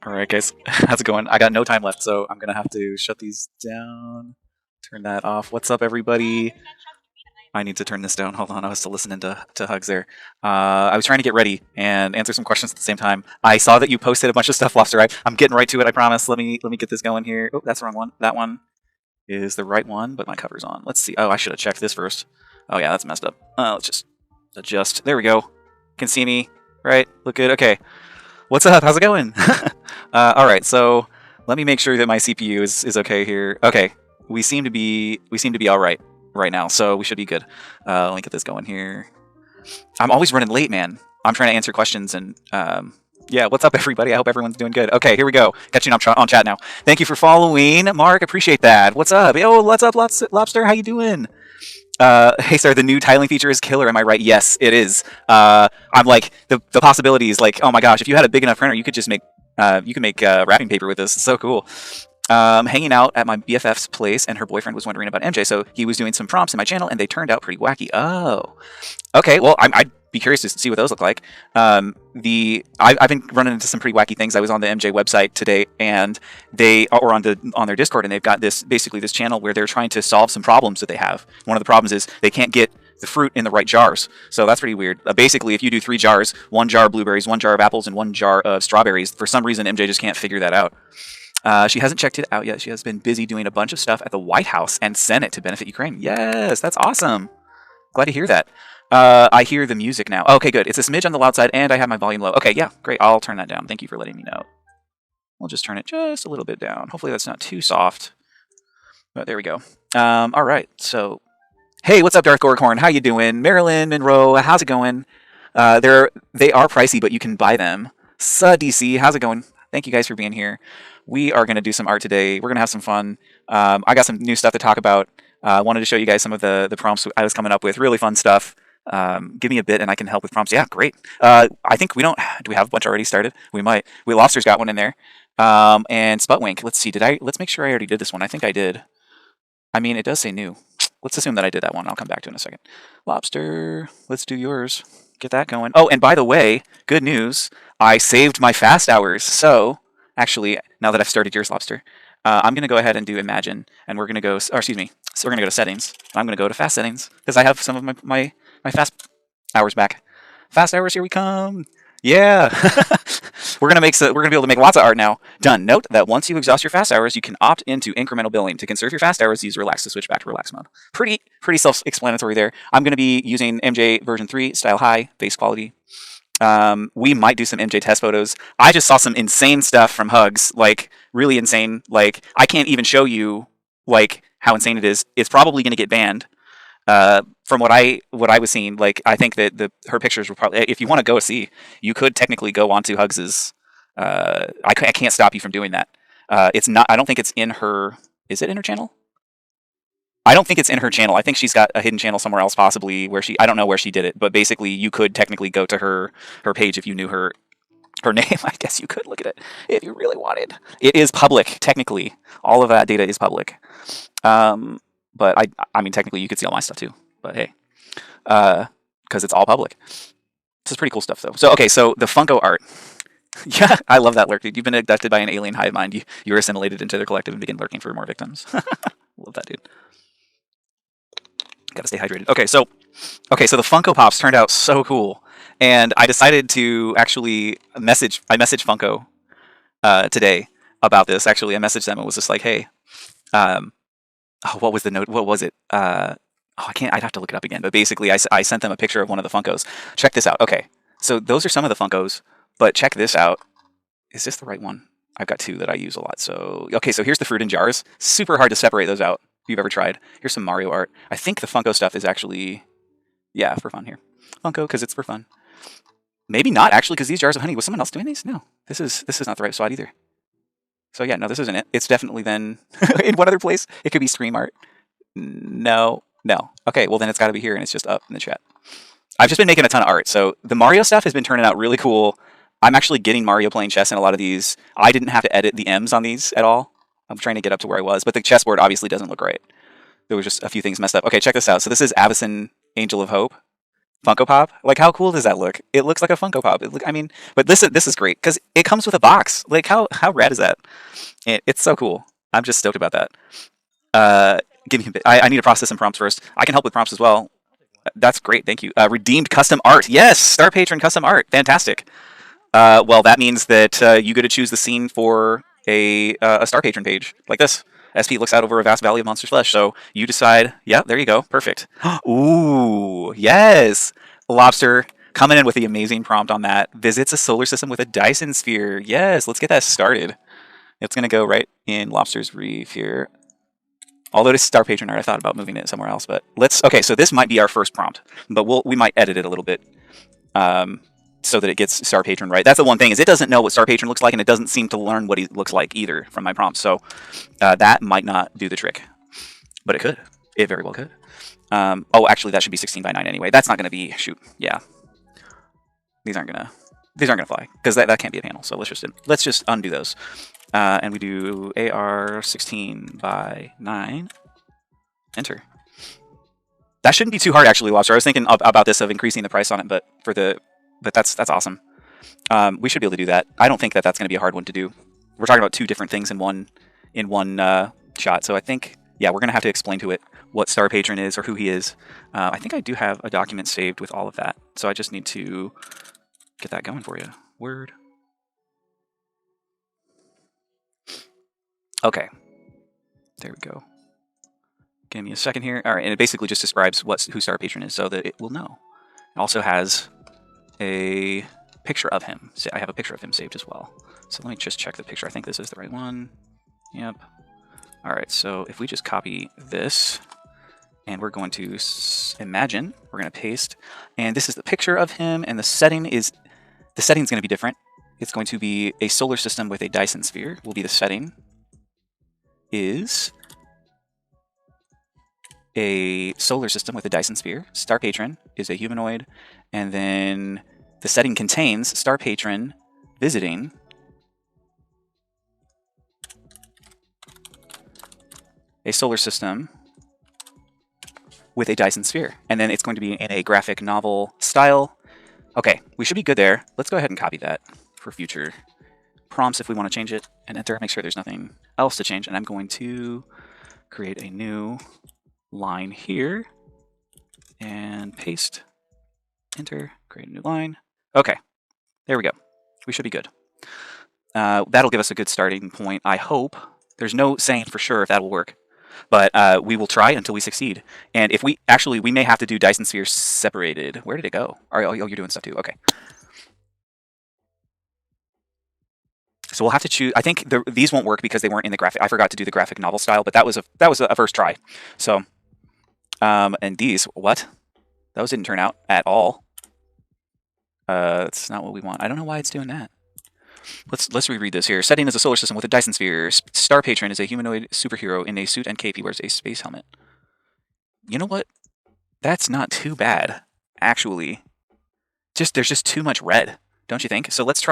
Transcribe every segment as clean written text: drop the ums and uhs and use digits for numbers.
All right, guys, how's it going? I got no time left, so I'm gonna have to shut these down. Turn that off. What's up, everybody? I need to turn this down. Hold on, I was still listening to Hugs there. I was trying to get ready and answer some questions at the same time. I saw that you posted a bunch of stuff, Lobster. I'm getting right to it. I promise. Let me get this going here. Oh, that's the wrong one. That one is the right one, but my cover's on. Let's see. Oh, I should have checked this first. Oh yeah, that's messed up. Let's just adjust. There we go. Can see me, right? Look good. Okay. What's up? How's it going? All right, so let me make sure that my CPU is okay here. Okay, we seem to be all right now, so we should be good. Let me get this going here. I'm always running late, man. I'm trying to answer questions and yeah. What's up, everybody? I hope everyone's doing good. Okay, here we go. Catching up on chat now. Thank you for following, Mark. Appreciate that. What's up? Yo, what's up, Lobster? How you doing? Hey, sir, the new tiling feature is killer. Am I right? Yes, it is. I'm like the possibilities. Like, oh my gosh, if you had a big enough printer, you could just make wrapping paper with this. It's so cool. Hanging out at my BFF's place, and her boyfriend was wondering about MJ, so he was doing some prompts in my channel, and they turned out pretty wacky. Oh, okay. Well, I'd be curious to see what those look like. I've been running into some pretty wacky things. I was on the MJ website today, and they or on their Discord, and they've got this channel where they're trying to solve some problems that they have. One of the problems is they can't get the fruit in the right jars, so that's pretty weird. Basically, if you do 3 jars, 1 jar of blueberries, 1 jar of apples, and 1 jar of strawberries, for some reason MJ just can't figure that out. She hasn't checked it out yet. She has been busy doing a bunch of stuff at the White House and Senate to benefit Ukraine. Yes, that's awesome. Glad to hear that. I hear the music now. Okay, good. It's a smidge on the loud side, and I have my volume low. Okay, yeah, great. I'll turn that down. Thank you for letting me know. We'll just turn it just a little bit down. Hopefully that's not too soft. But there we go. All right. So, hey, what's up, Darth Gorkhorn? How you doing? Marilyn Monroe, how's it going? They are pricey, but you can buy them. DC, how's it going? Thank you guys for being here. We are going to do some art today. We're going to have some fun. I got some new stuff to talk about. Wanted to show you guys some of the prompts I was coming up with. Really fun stuff. Give me a bit and I can help with prompts. Yeah, great. I think we don't. Do we have a bunch already started? We might. Lobster's got one in there. And Sputwink. Let's see. Let's make sure I already did this one. I think I did. I mean, it does say new. Let's assume that I did that one. I'll come back to it in a second. Lobster, let's do yours. Get that going. Oh, and by the way, good news. I saved my fast hours. So, actually, now that I've started yours, Lobster, I'm going to go ahead and do Imagine. And we're going to go, or excuse me, so we're going to go to Settings. I'm going to go to Fast Settings because I have some of my fast hours back. Fast hours, here we come. Yeah. We're gonna be able to make lots of art now. Done. Note that once you exhaust your fast hours, you can opt into incremental billing. To conserve your fast hours, use relax to switch back to relax mode. Pretty self-explanatory there. I'm gonna be using MJ version 3, style high, base quality. We might do some MJ test photos. I just saw some insane stuff from Hugs, like really insane. Like I can't even show you like how insane it is. It's probably gonna get banned. From what I was seeing, like I think that her pictures were probably, if you want to go see, you could technically go onto Hugs's. I can't stop you from doing that. It's not. I don't think it's in her. Is it in her channel? I don't think it's in her channel. I think she's got a hidden channel somewhere else, possibly where she. I don't know where she did it, but basically, you could technically go to her page if you knew her name. I guess you could look at it if you really wanted. It is public, technically. All of that data is public. But I mean, technically, you could see all my stuff too. But hey, because it's all public. This is pretty cool stuff, though. So okay, so the Funko art. Yeah, I love that lurk, dude. You've been abducted by an alien hive mind. You were assimilated into their collective and begin lurking for more victims. Love that, dude. Gotta stay hydrated. Okay, so the Funko Pops turned out so cool, and I decided to actually message. I messaged Funko today about this. Actually, I messaged them and was just like, hey. Oh, what was the note? What was it? I can't. I'd have to look it up again. But basically, I sent them a picture of one of the Funkos. Check this out. Okay, so those are some of the Funkos. But check this out. Is this the right one? I've got 2 that I use a lot. So okay, so here's the fruit in jars. Super hard to separate those out. If you've ever tried. Here's some Mario art. I think the Funko stuff is actually, yeah, for fun here. Funko because it's for fun. Maybe not actually because these jars of honey. Was someone else doing these? No, this is not the right spot either. So yeah, no, this isn't it. It's definitely then in one other place. It could be stream art. No. Okay, well then it's got to be here, and it's just up in the chat. I've just been making a ton of art, so the Mario stuff has been turning out really cool. I'm actually getting Mario playing chess in a lot of these. I didn't have to edit the M's on these at all. I'm trying to get up to where I was, but the chessboard obviously doesn't look right. There was just a few things messed up. Okay, check this out. So this is Avacyn, Angel of Hope. Funko Pop. Like, how cool does that look? It looks like a Funko Pop. I mean, but this is great because it comes with a box. Like, how rad is that? It's so cool. I'm just stoked about that. Uh, give me a bit. I need to process some prompts first. I can help with prompts as well. That's great. Thank you. Redeemed custom art. Yes, Star Patron custom art. Fantastic. Well, that means that you get to choose the scene for a Star Patron page like this. SP looks out over a vast valley of monster flesh. So you decide. Yeah, there you go. Perfect. Ooh, yes. Lobster coming in with the amazing prompt on that. Visits a solar system with a Dyson sphere. Yes, let's get that started. It's going to go right in Lobster's Reef here. Although it's Star Patron art, I thought about moving it somewhere else. But let's. Okay, so this might be our first prompt, but we might edit it a little bit. So that it gets Star Patron right. That's the one thing, is it doesn't know what Star Patron looks like, and it doesn't seem to learn what he looks like either from my prompts. So that might not do the trick, but it could. It very well could. Oh, actually, that should be 16 by 9 anyway. That's not going to be, shoot, yeah. These aren't gonna fly because that can't be a panel. So let's just undo those, and we do AR 16 by 9. Enter. That shouldn't be too hard, actually, Lobster. I was thinking about this, of increasing the price on it, but that's awesome. We should be able to do that. I don't think that that's going to be a hard one to do. We're talking about two different things in one shot. So I think, yeah, we're going to have to explain to it what Star Patron is or who he is. I think I do have a document saved with all of that. So I just need to get that going for you. Word. Okay. There we go. Give me a second here. All right, and it basically just describes who Star Patron is so that it will know. It also has a picture of him. I have a picture of him saved as well. So let me just check the picture. I think this is the right one. Yep. All right, so if we just copy this, and we're going to imagine, we're going to paste, and this is the picture of him, and the setting's going to be different. It's going to be a solar system with a Dyson sphere. Will be the setting. Is a solar system with a Dyson sphere. Star Patron is a humanoid, and then the setting contains Star Patron visiting a solar system with a Dyson sphere. And then it's going to be in a graphic novel style. Okay, we should be good there. Let's go ahead and copy that for future prompts if we want to change it, and enter. Make sure there's nothing else to change. And I'm going to create a new line here and paste. Enter, create a new line. Okay, there we go. We should be good. That'll give us a good starting point, I hope. There's no saying for sure if that will work, but we will try until we succeed. And if we may have to do Dyson spheres separated. Where did it go? Oh, you're doing stuff too. Okay. So we'll have to choose. I think these won't work because they weren't in the graphic. I forgot to do the graphic novel style, but that was a first try. So, and these, what? Those didn't turn out at all. That's not what we want. I don't know why it's doing that. Let's reread this here. Setting is a solar system with a Dyson sphere. Star Patron is a humanoid superhero in a suit and cape. He wears a space helmet. You know what? That's not too bad, actually. There's just too much red, don't you think? So let's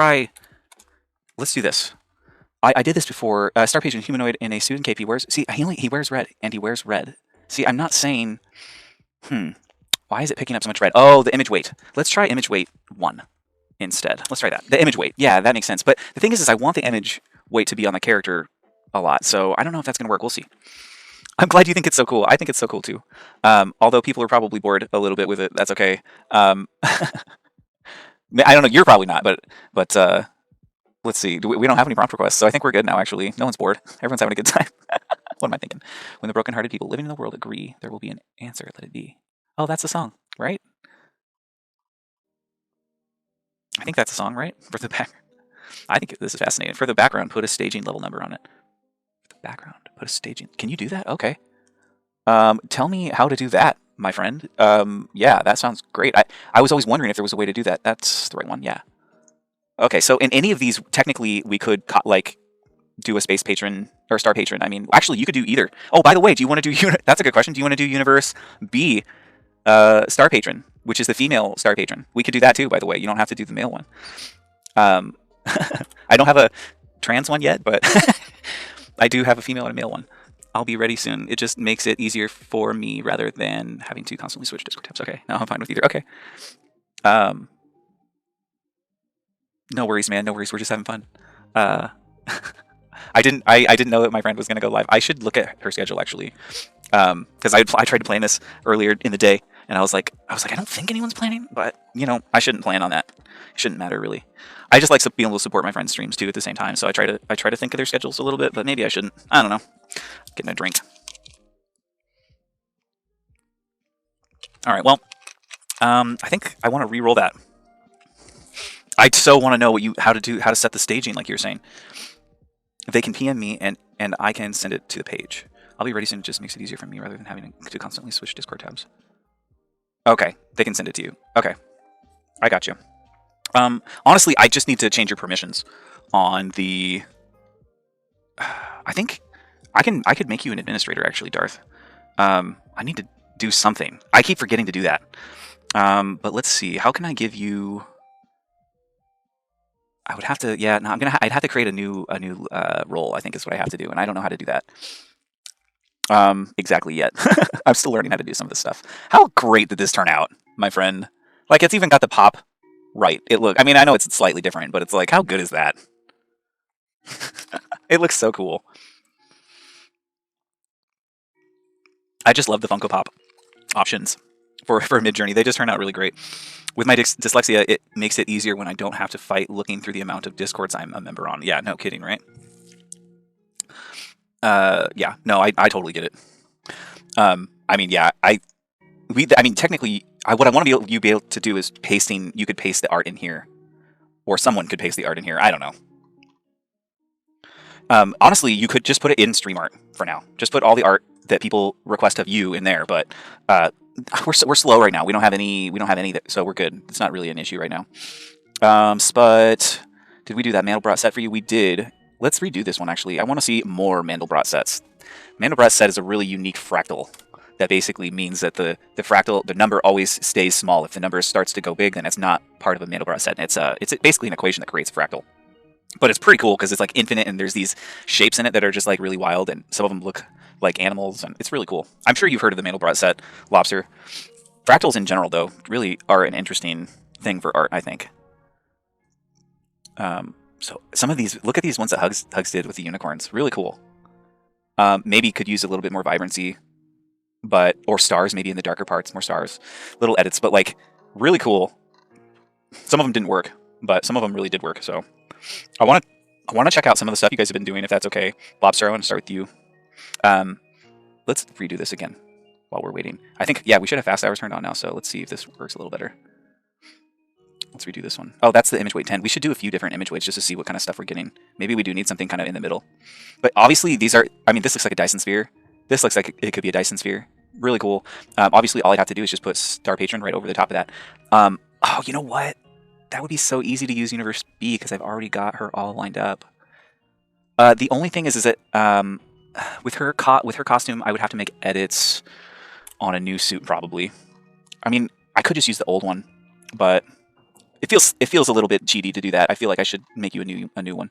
do this. I did this before. Star Patron humanoid in a suit and cape. He wears red, and he wears red. See, I'm not saying. Why is it picking up so much red? Oh, the image weight. Let's try image weight 1 instead. Let's try that. The image weight. Yeah, that makes sense. But the thing is I want the image weight to be on the character a lot. So I don't know if that's going to work. We'll see. I'm glad you think it's so cool. I think it's so cool too. Although people are probably bored a little bit with it. That's okay. I don't know. You're probably not. But let's see. We don't have any prompt requests. So I think we're good now, actually. No one's bored. Everyone's having a good time. What am I thinking? When the broken-hearted people living in the world agree, there will be an answer. Let it be. Oh, that's the song, right? I think that's a song, right? For the back. I think this is fascinating. For the background, put a staging level number on it. For the background, put a staging. Can you do that? Okay. Tell me how to do that, my friend. Yeah, that sounds great. I was always wondering if there was a way to do that. That's the right one. Yeah. Okay, so in any of these, technically, we could do a space patron or Star Patron. I mean, actually, you could do either. Oh, by the way, do you want to do? That's a good question. Do you want to do Universe B? Star Patron, which is the female Star Patron. We could do that too, by the way. You don't have to do the male one. I don't have a trans one yet, but I do have a female and a male one. I'll be ready soon. It just makes it easier for me rather than having to constantly switch Discord tabs. Okay, no, I'm fine with either. Okay. No worries, man. No worries. We're just having fun. Uh, I didn't know that my friend was gonna go live. I should look at her schedule actually, because I tried to plan this earlier in the day, and I was like, I don't think anyone's planning, but you know, I shouldn't plan on that. It shouldn't matter really. I just like being able to support my friends' streams too at the same time, so I try to think of their schedules a little bit, but maybe I shouldn't. I don't know. Getting a drink. All right. Well, I think I want to re-roll that. I so want to know how to set the staging, like you're saying. They can PM me and I can send it to the page. I'll be ready soon. It just makes it easier for me rather than having to constantly switch Discord tabs. Okay, they can send it to you. Okay, I got you. Honestly, I just need to change your permissions on the. I think I could make you an administrator actually, Darth. I need to do something. I keep forgetting to do that. But let's see. How can I give you? I would have to. Yeah, no, I'd have to create a new role. I think is what I have to do, and I don't know how to do that. Exactly yet. I'm still learning how to do some of this stuff. How great did this turn out, my friend? Like, it's even got the pop right. I mean, I know it's slightly different, but it's like, how good is that? It looks so cool. I just love the Funko Pop options for Midjourney. They just turn out really great. With my dyslexia, it makes it easier when I don't have to fight looking through the amount of Discords I'm a member on. Yeah, no kidding, right? Yeah, no, I totally get it. I mean, yeah, I mean, technically, what I want to be able to do is pasting. You could paste the art in here, or someone could paste the art in here. I don't know. Honestly, you could just put it in StreamArt for now. Just put all the art that people request of you in there. But we're slow right now. We don't have any. So we're good. It's not really an issue right now. Sput, did we do that Mandelbrot set for you? We did. Let's redo this one actually. I want to see more Mandelbrot sets. Mandelbrot set is a really unique fractal. That basically means that the number always stays small. If the number starts to go big, then it's not part of a Mandelbrot set. It's basically an equation that creates a fractal. But it's pretty cool because it's like infinite, and there's these shapes in it that are just like really wild, and some of them look like animals, and it's really cool. I'm sure you've heard of the Mandelbrot set, Lobster. Fractals in general, though, really are an interesting thing for art, I think. So some of these, look at these ones that Hugs did with the unicorns. Really cool. Maybe could use a little bit more vibrancy, or stars, maybe in the darker parts, more stars. Little edits, but like really cool. Some of them didn't work, but some of them really did work. So I want to check out some of the stuff you guys have been doing, if that's okay. Lobster, I want to start with you. Let's redo this again while we're waiting. I think, yeah, we should have fast hours turned on now, so let's see if this works a little better. Let's redo this one. Oh, that's the image weight 10. We should do a few different image weights just to see what kind of stuff we're getting. Maybe we do need something kind of in the middle. But obviously these are, I mean, this looks like a Dyson sphere. This looks like it could be a Dyson sphere. Really cool. Obviously all I'd have to do is just put Star Patron right over the top of that. Oh, you know what? That would be so easy to use Universe B because I've already got her all lined up. The only thing is that with her costume, I would have to make edits on a new suit probably. I mean, I could just use the old one, but it feels a little bit cheaty to do that. I feel like I should make you a new one.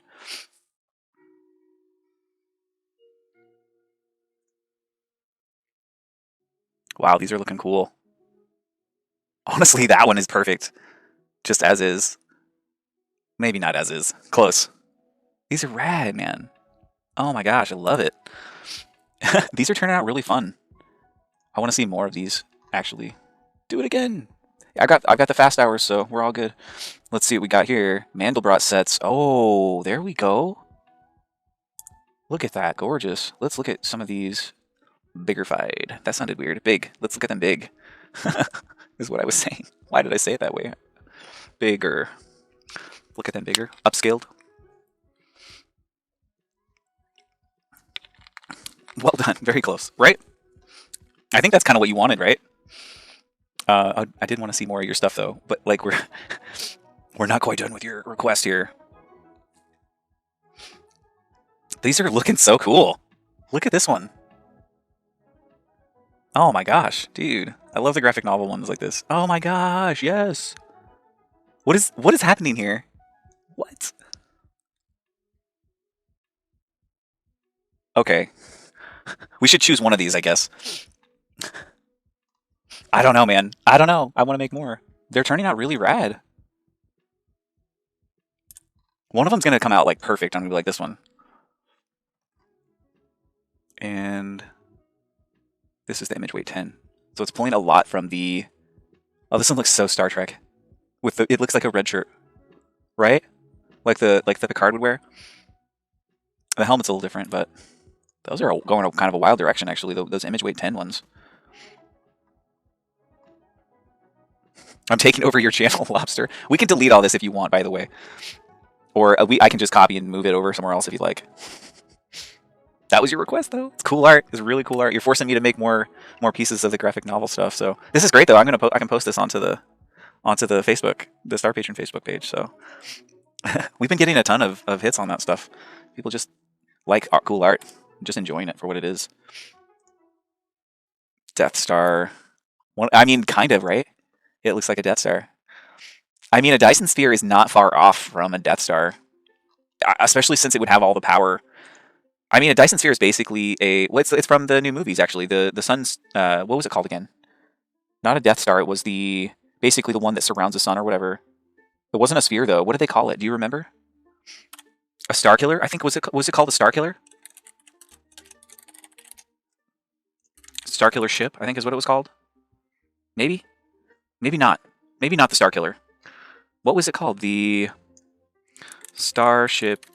Wow, these are looking cool. Honestly, that one is perfect, just as is. Maybe not as is. Close. These are rad, man. Oh my gosh, I love it. These are turning out really fun. I want to see more of these, actually. Do it again. I've got the fast hours, so we're all good. Let's see what we got here. Mandelbrot sets. Oh, there we go. Look at that. Gorgeous. Let's look at some of these biggerfied. That sounded weird. Big. Let's look at them big. Is what I was saying. Why did I say it that way? Bigger. Look at them bigger. Upscaled. Well done. Very close. Right? I think that's kind of what you wanted, right? I did want to see more of your stuff, though. But, like, we're not quite done with your request here. These are looking so cool. Look at this one. Oh my gosh, dude. I love the graphic novel ones like this. Oh my gosh, yes. What is happening here? What? Okay. We should choose one of these, I guess. I don't know, man. I don't know. I want to make more. They're turning out really rad. One of them's gonna come out like perfect. I'm gonna be like this one. And this is the image weight 10. So it's pulling a lot from the. Oh, this one looks so Star Trek. With the, it looks like a red shirt, right? Like the Picard would wear. The helmet's a little different, but those are going a kind of a wild direction actually. Those image weight 10 ones. I'm taking over your channel, Lobster. We can delete all this if you want, by the way. Or I can just copy and move it over somewhere else if you'd like. That was your request, though. It's cool art. It's really cool art. You're forcing me to make more pieces of the graphic novel stuff. So this is great, though. I can post this onto the Facebook, the Star Patron Facebook page. So we've been getting a ton of hits on that stuff. People just like cool art, just enjoying it for what it is. Death Star. I mean, kind of, right? It looks like a Death Star. I mean, a Dyson Sphere is not far off from a Death Star, especially since it would have all the power. I mean, a Dyson Sphere is basically a. Well, it's from the new movies, actually. The sun's. What was it called again? Not a Death Star. It was basically the one that surrounds the sun or whatever. It wasn't a sphere though. What did they call it? Do you remember? A Star Killer? I think was it called a Star Killer? Star Killer ship, I think is what it was called. Maybe? Maybe not. Maybe not the Star Killer. What was it called? The Starship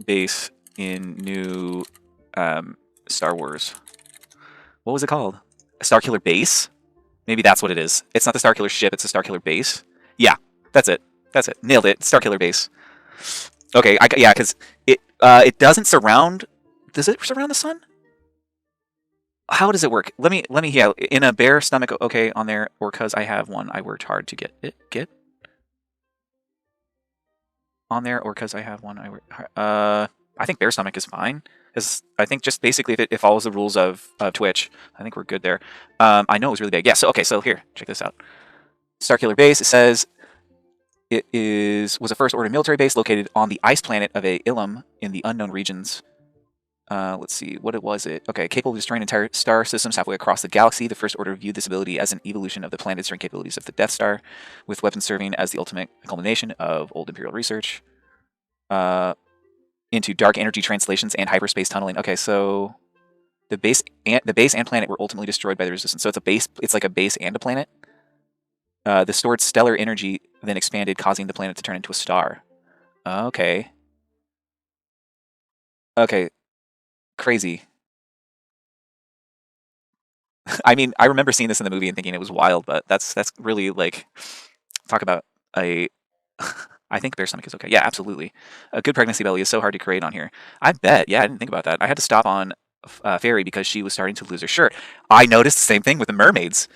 base in new Star Wars. What was it called? A Star Killer base? Maybe that's what it is. It's not the Star Killer ship, it's the Star Killer base. Yeah, that's it. That's it. Nailed it. Star Killer base. Okay, yeah, because it doesn't surround. Does it surround the sun? How does it work? Let me yeah, in a bare stomach, okay, on there, or because I have one I worked hard to get on there, or because I have one I worked I think bare stomach is fine, because I think just basically if it follows the rules of Twitch, I think we're good there. I know it was really big. Yeah, so okay, so here, check this out. Starkiller Base, it says it was a First Order military base located on the ice planet of Ilum in the unknown regions. Let's see, what was it? Okay, capable of destroying entire star systems halfway across the galaxy. The First Order viewed this ability as an evolution of the planet destroying capabilities of the Death Star, with weapons serving as the ultimate culmination of old Imperial research into dark energy translations and hyperspace tunneling. Okay, so the base and planet were ultimately destroyed by the Resistance. So it's a base. It's like a base and a planet. The stored stellar energy then expanded, causing the planet to turn into a star. Okay. Okay. Crazy. I mean, I remember seeing this in the movie and thinking it was wild, but that's really like, talk about a. I think bare stomach is okay. Yeah, absolutely. A good pregnancy belly is so hard to create on here. I bet. Yeah, I didn't think about that. I had to stop on Fairy because she was starting to lose her shirt. I noticed the same thing with the mermaids.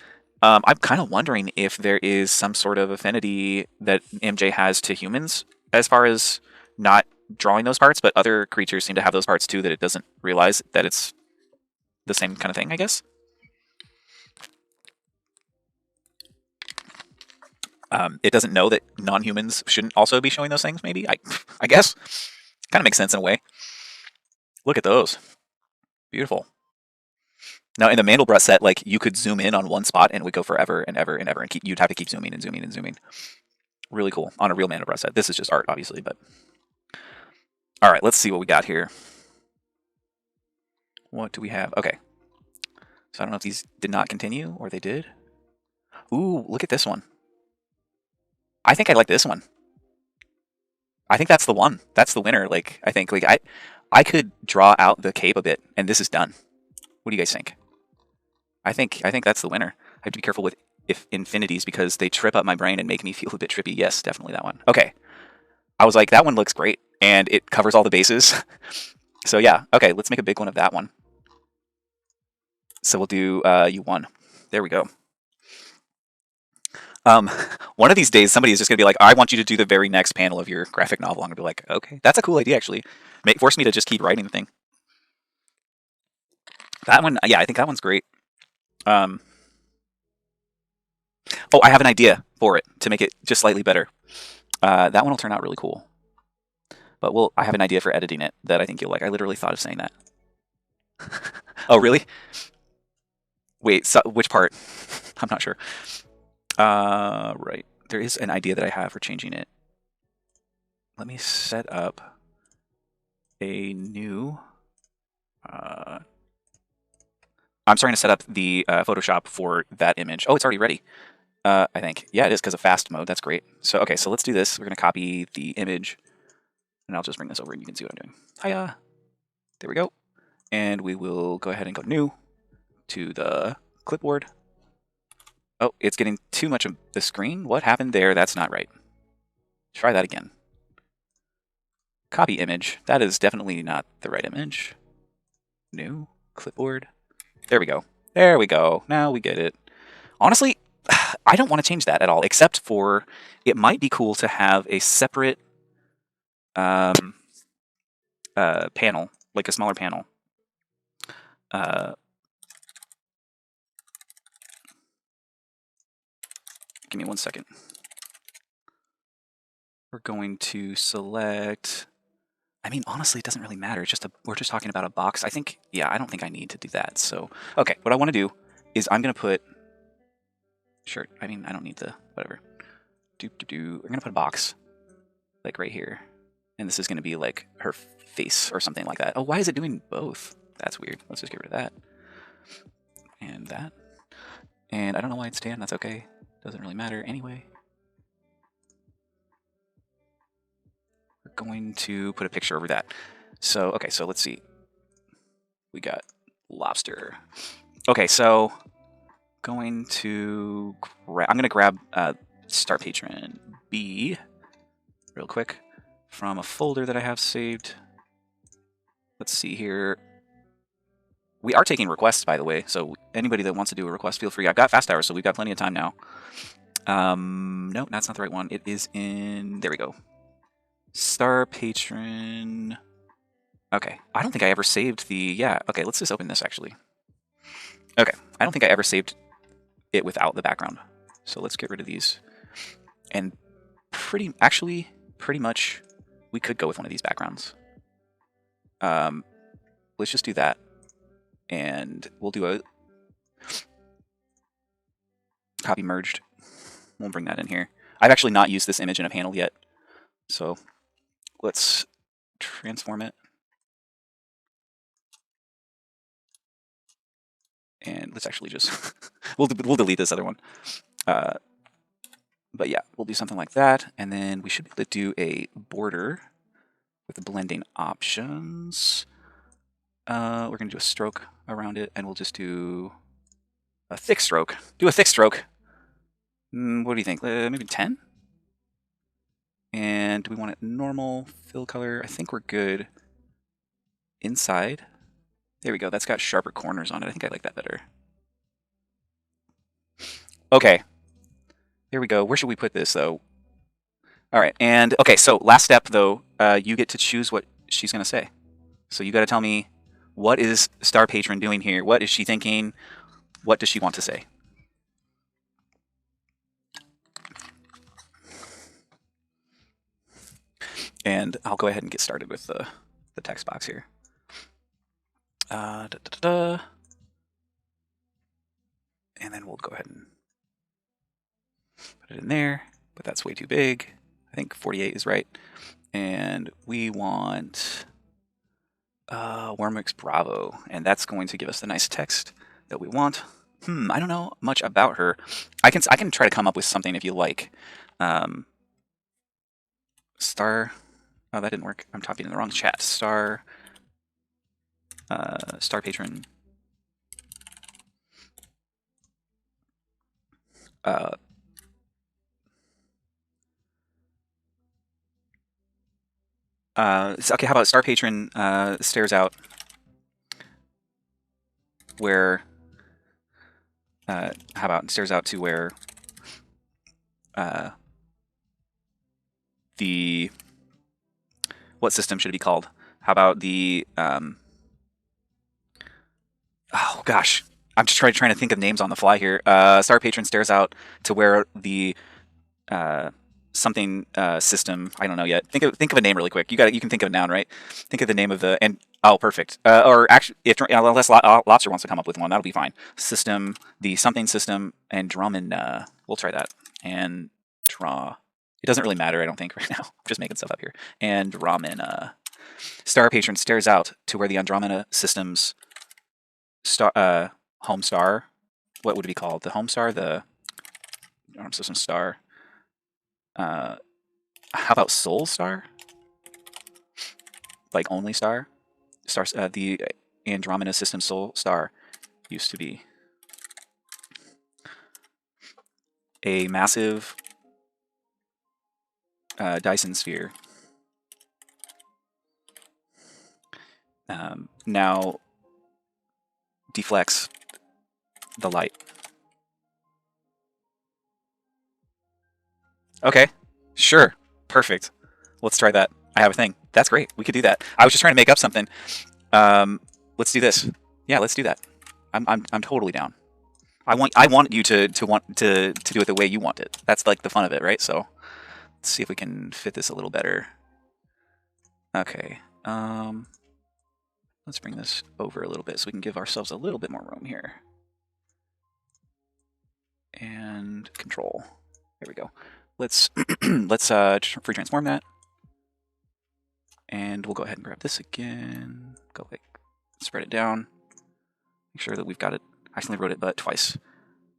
I'm kind of wondering if there is some sort of affinity that MJ has to humans as far as not drawing those parts, but other creatures seem to have those parts too that it doesn't realize that it's the same kind of thing, I guess. It doesn't know that non-humans shouldn't also be showing those things, maybe? I guess. Kind of makes sense in a way. Look at those. Beautiful. Now, in the Mandelbrot set, like, you could zoom in on one spot and it would go forever and ever and ever, and you'd have to keep zooming and zooming and zooming. Really cool. On a real Mandelbrot set. This is just art, obviously, but... Alright, let's see what we got here. What do we have? Okay. So I don't know if these did not continue, or they did. Ooh, look at this one. I think I like this one. I think that's the one. That's the winner. Like, I think, like, I could draw out the cape a bit, and this is done. What do you guys think? I think that's the winner. I have to be careful with infinities because they trip up my brain and make me feel a bit trippy. Yes, definitely that one. Okay. I was like, that one looks great, and it covers all the bases. So yeah, okay, let's make a big one of that one. So we'll do U1. There we go. One of these days, somebody is just going to be like, I want you to do the very next panel of your graphic novel. I'm going to be like, okay, that's a cool idea, actually. Force me to just keep writing the thing. That one, yeah, I think that one's great. Oh, I have an idea for it to make it just slightly better. That one will turn out really cool. But I have an idea for editing it that I think you'll like. I literally thought of saying that. Oh, really? Wait, so, which part? I'm not sure. Right. There is an idea that I have for changing it. Let me set up a new... I'm starting to set up the Photoshop for that image. Oh, it's already ready. I think. Yeah, it is because of fast mode. That's great. So, okay, so let's do this. We're going to copy the image, and I'll just bring this over and you can see what I'm doing. Hiya. There we go. And we will go ahead and go new to the clipboard. Oh, it's getting too much of the screen. What happened there? That's not right. Try that again. Copy image. That is definitely not the right image. New clipboard. There we go. There we go. Now we get it. Honestly, I don't want to change that at all, except for it might be cool to have a separate panel, like a smaller panel. Give me 1 second. We're going to select... I mean, honestly, it doesn't really matter. It's just we're just talking about a box. I think, yeah, I don't think I need to do that. So, okay, what I want to do is I'm going to put... Sure, I mean, I don't need to, whatever. We're going to put a box, like right here. And this is going to be like her face or something like that. Oh, why is it doing both? That's weird. Let's just get rid of that. And that. And I don't know why it's tan. That's okay. Doesn't really matter anyway. We're going to put a picture over that. So, okay, so let's see. We got lobster. Okay, so I'm going to grab Star Patron B real quick from a folder that I have saved. Let's see here. We are taking requests, by the way, so anybody that wants to do a request, feel free. I've got fast hours, so we've got plenty of time now. No, that's not the right one. It is in... There we go. Star Patron... Okay, I don't think I ever saved the... Yeah, okay, let's just open this, actually. Okay, I don't think I ever saved it without the background. So let's get rid of these. And pretty much, we could go with one of these backgrounds. Let's just do that. And we'll do a copy merged. We'll bring that in here. I've actually not used this image in a panel yet. So let's transform it. And let's actually just, we'll delete this other one. But yeah, we'll do something like that. And then we should be able to do a border with the blending options. We're going to do a stroke around it, and we'll just do a thick stroke. Do a thick stroke. What do you think? Maybe 10? And do we want it normal fill color? I think we're good. Inside. There we go. That's got sharper corners on it. I think I like that better. Okay. Here we go. Where should we put this, though? All right. And, okay, so last step, though. You get to choose what she's going to say. So you got to tell me, what is Star Patron doing here? What is she thinking? What does she want to say? And I'll go ahead and get started with the text box here. And then we'll go ahead and put it in there, but that's way too big. I think 48 is right. And we want Wormix Bravo, and that's going to give us the nice text that we want. I don't know much about her. I can try to come up with something if you like. Star... Oh, that didn't work. I'm typing in the wrong chat. Star Patron. Okay, how about Star Patron stares out where... how about stares out to where the... What system should it be called? How about the... oh, gosh. I'm just trying to think of names on the fly here. Star Patron stares out to where the something system. I don't know yet. Think of a name really quick. You can think of a noun, right? Think of the name of the and oh, perfect. Or actually, if unless Lobster wants to come up with one, that'll be fine. System, the something system, Andromeda. We'll try that. And draw. It doesn't really matter, I don't think, right now. I'm just making stuff up here. Andromeda. Star Patron stares out to where the Andromeda system's home star. What would it be called? The home star, the system star. How about Soul Star? Like only star? The Andromeda system Soul Star used to be a massive Dyson sphere. Now deflects the light. Okay, sure, perfect. Let's try that. I have a thing. That's great. We could do that. I was just trying to make up something. Let's do this. Yeah, let's do that. I'm totally down. I want you to do it the way you want it. That's like the fun of it, right? So let's see if we can fit this a little better. Okay. Let's bring this over a little bit so we can give ourselves a little bit more room here. And control. There we go. Let's free transform that. And we'll go ahead and grab this again. Go like spread it down. Make sure that we've got it. I accidentally wrote it but twice.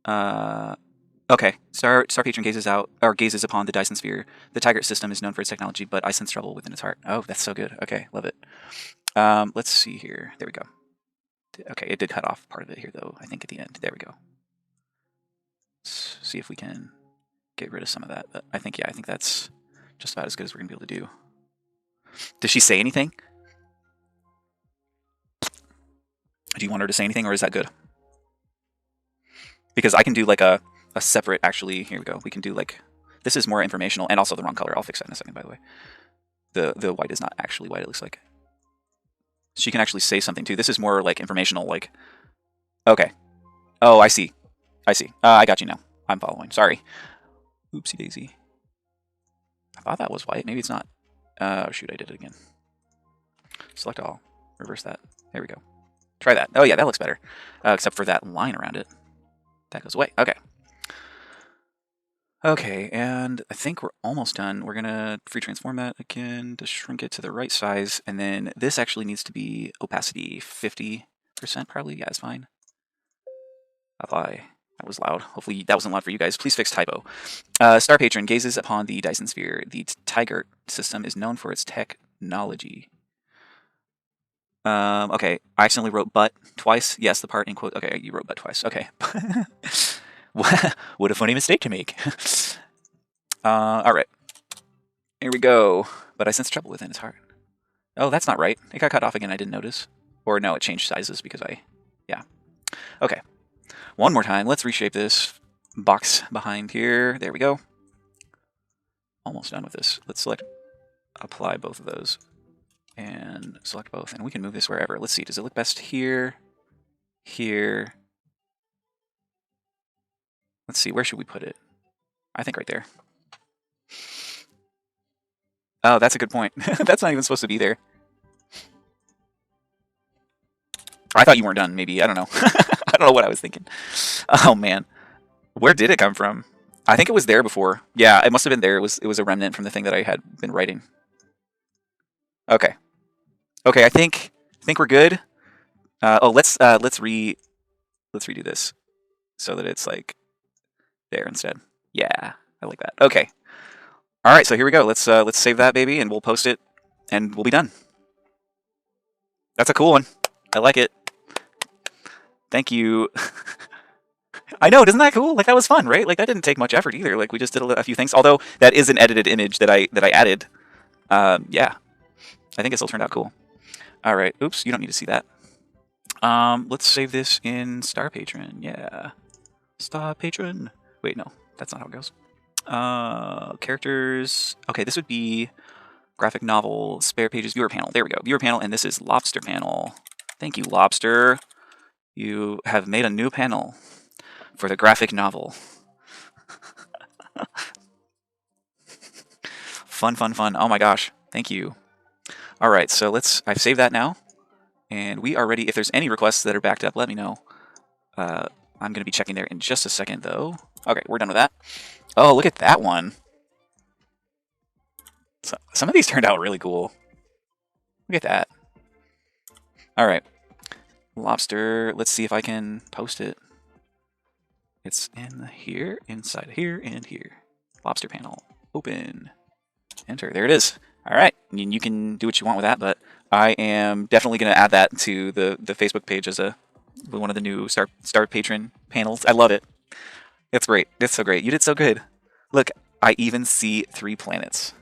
Okay. Star Patron gazes upon the Dyson sphere. The Tigert system is known for its technology, but I sense trouble within its heart. Oh, that's so good. Okay, love it. Let's see here. There we go. Okay, it did cut off part of it here though, I think at the end. There we go. Let's see if we can get rid of some of that. But I think that's just about as good as we're gonna be able to do. Does she say anything? Do you want her to say anything, or is that good? Because I can do like a separate, actually, here we go. We can do like, this is more informational and also the wrong color. I'll fix that in a second, by the way. The white is not actually white, it looks like. She can actually say something too. This is more like informational, like, okay. Oh, I see. I got you now. I'm following. Sorry. Oopsie daisy. I thought that was white. Maybe it's not. Oh, shoot, I did it again. Select all. Reverse that. There we go. Try that. Oh, yeah, that looks better. Except for that line around it. That goes away. Okay. Okay, and I think we're almost done. We're going to free transform that again to shrink it to the right size. And then this actually needs to be opacity 50% probably. Yeah, it's fine. Apply. That was loud. Hopefully that wasn't loud for you guys. Please fix typo. Star Patron gazes upon the Dyson sphere. The Tigert system is known for its technology. Okay, I accidentally wrote but twice. Yes, the part in quote. Okay, you wrote but twice. Okay. What a funny mistake to make. All right. Here we go. But I sense trouble within its heart. Oh, that's not right. It got cut off again. I didn't notice. Or no, it changed sizes because yeah. Okay. One more time. Let's reshape this box behind here. There we go. Almost done with this. Let's select apply both of those and select both. And we can move this wherever. Let's see. Does it look best here? Here. Let's see. Where should we put it? I think right there. Oh, that's a good point. That's not even supposed to be there. I thought you weren't done, maybe. I don't know. I don't know what I was thinking. Oh, man. Where did it come from? I think it was there before. Yeah, it must have been there. It was a remnant from the thing that I had been writing. Okay. Okay, I think we're good. Oh, let's redo this so that it's like there instead. Yeah, I like that. Okay. All right, so here we go. Let's save that baby and we'll post it and we'll be done. That's a cool one. I like it. Thank you. I know, isn't that cool? Like that was fun, right? Like that didn't take much effort either. Like we just did a few things. Although that is an edited image that I added. Yeah, I think it still turned out cool. All right. Oops, you don't need to see that. Let's save this in Star Patron. Yeah, Star Patron. Wait, no, that's not how it goes. Characters. Okay, this would be graphic novel, spare pages, viewer panel. There we go, viewer panel, and this is Lobster panel. Thank you, Lobster. You have made a new panel for the graphic novel. Fun, fun, fun. Oh my gosh. Thank you. All right, so I've saved that now. And we are ready. If there's any requests that are backed up, let me know. I'm going to be checking there in just a second, though. Okay, we're done with that. Oh, look at that one. So, some of these turned out really cool. Look at that. All right. Lobster. Let's see if I can post it. It's in here, inside here, and here. Lobster panel. Open. Enter. There it is. All right. I mean, you can do what you want with that, but I am definitely going to add that to the Facebook page as one of the new Star Patron panels. I love it. It's great. It's so great. You did so good. Look, I even see 3 planets.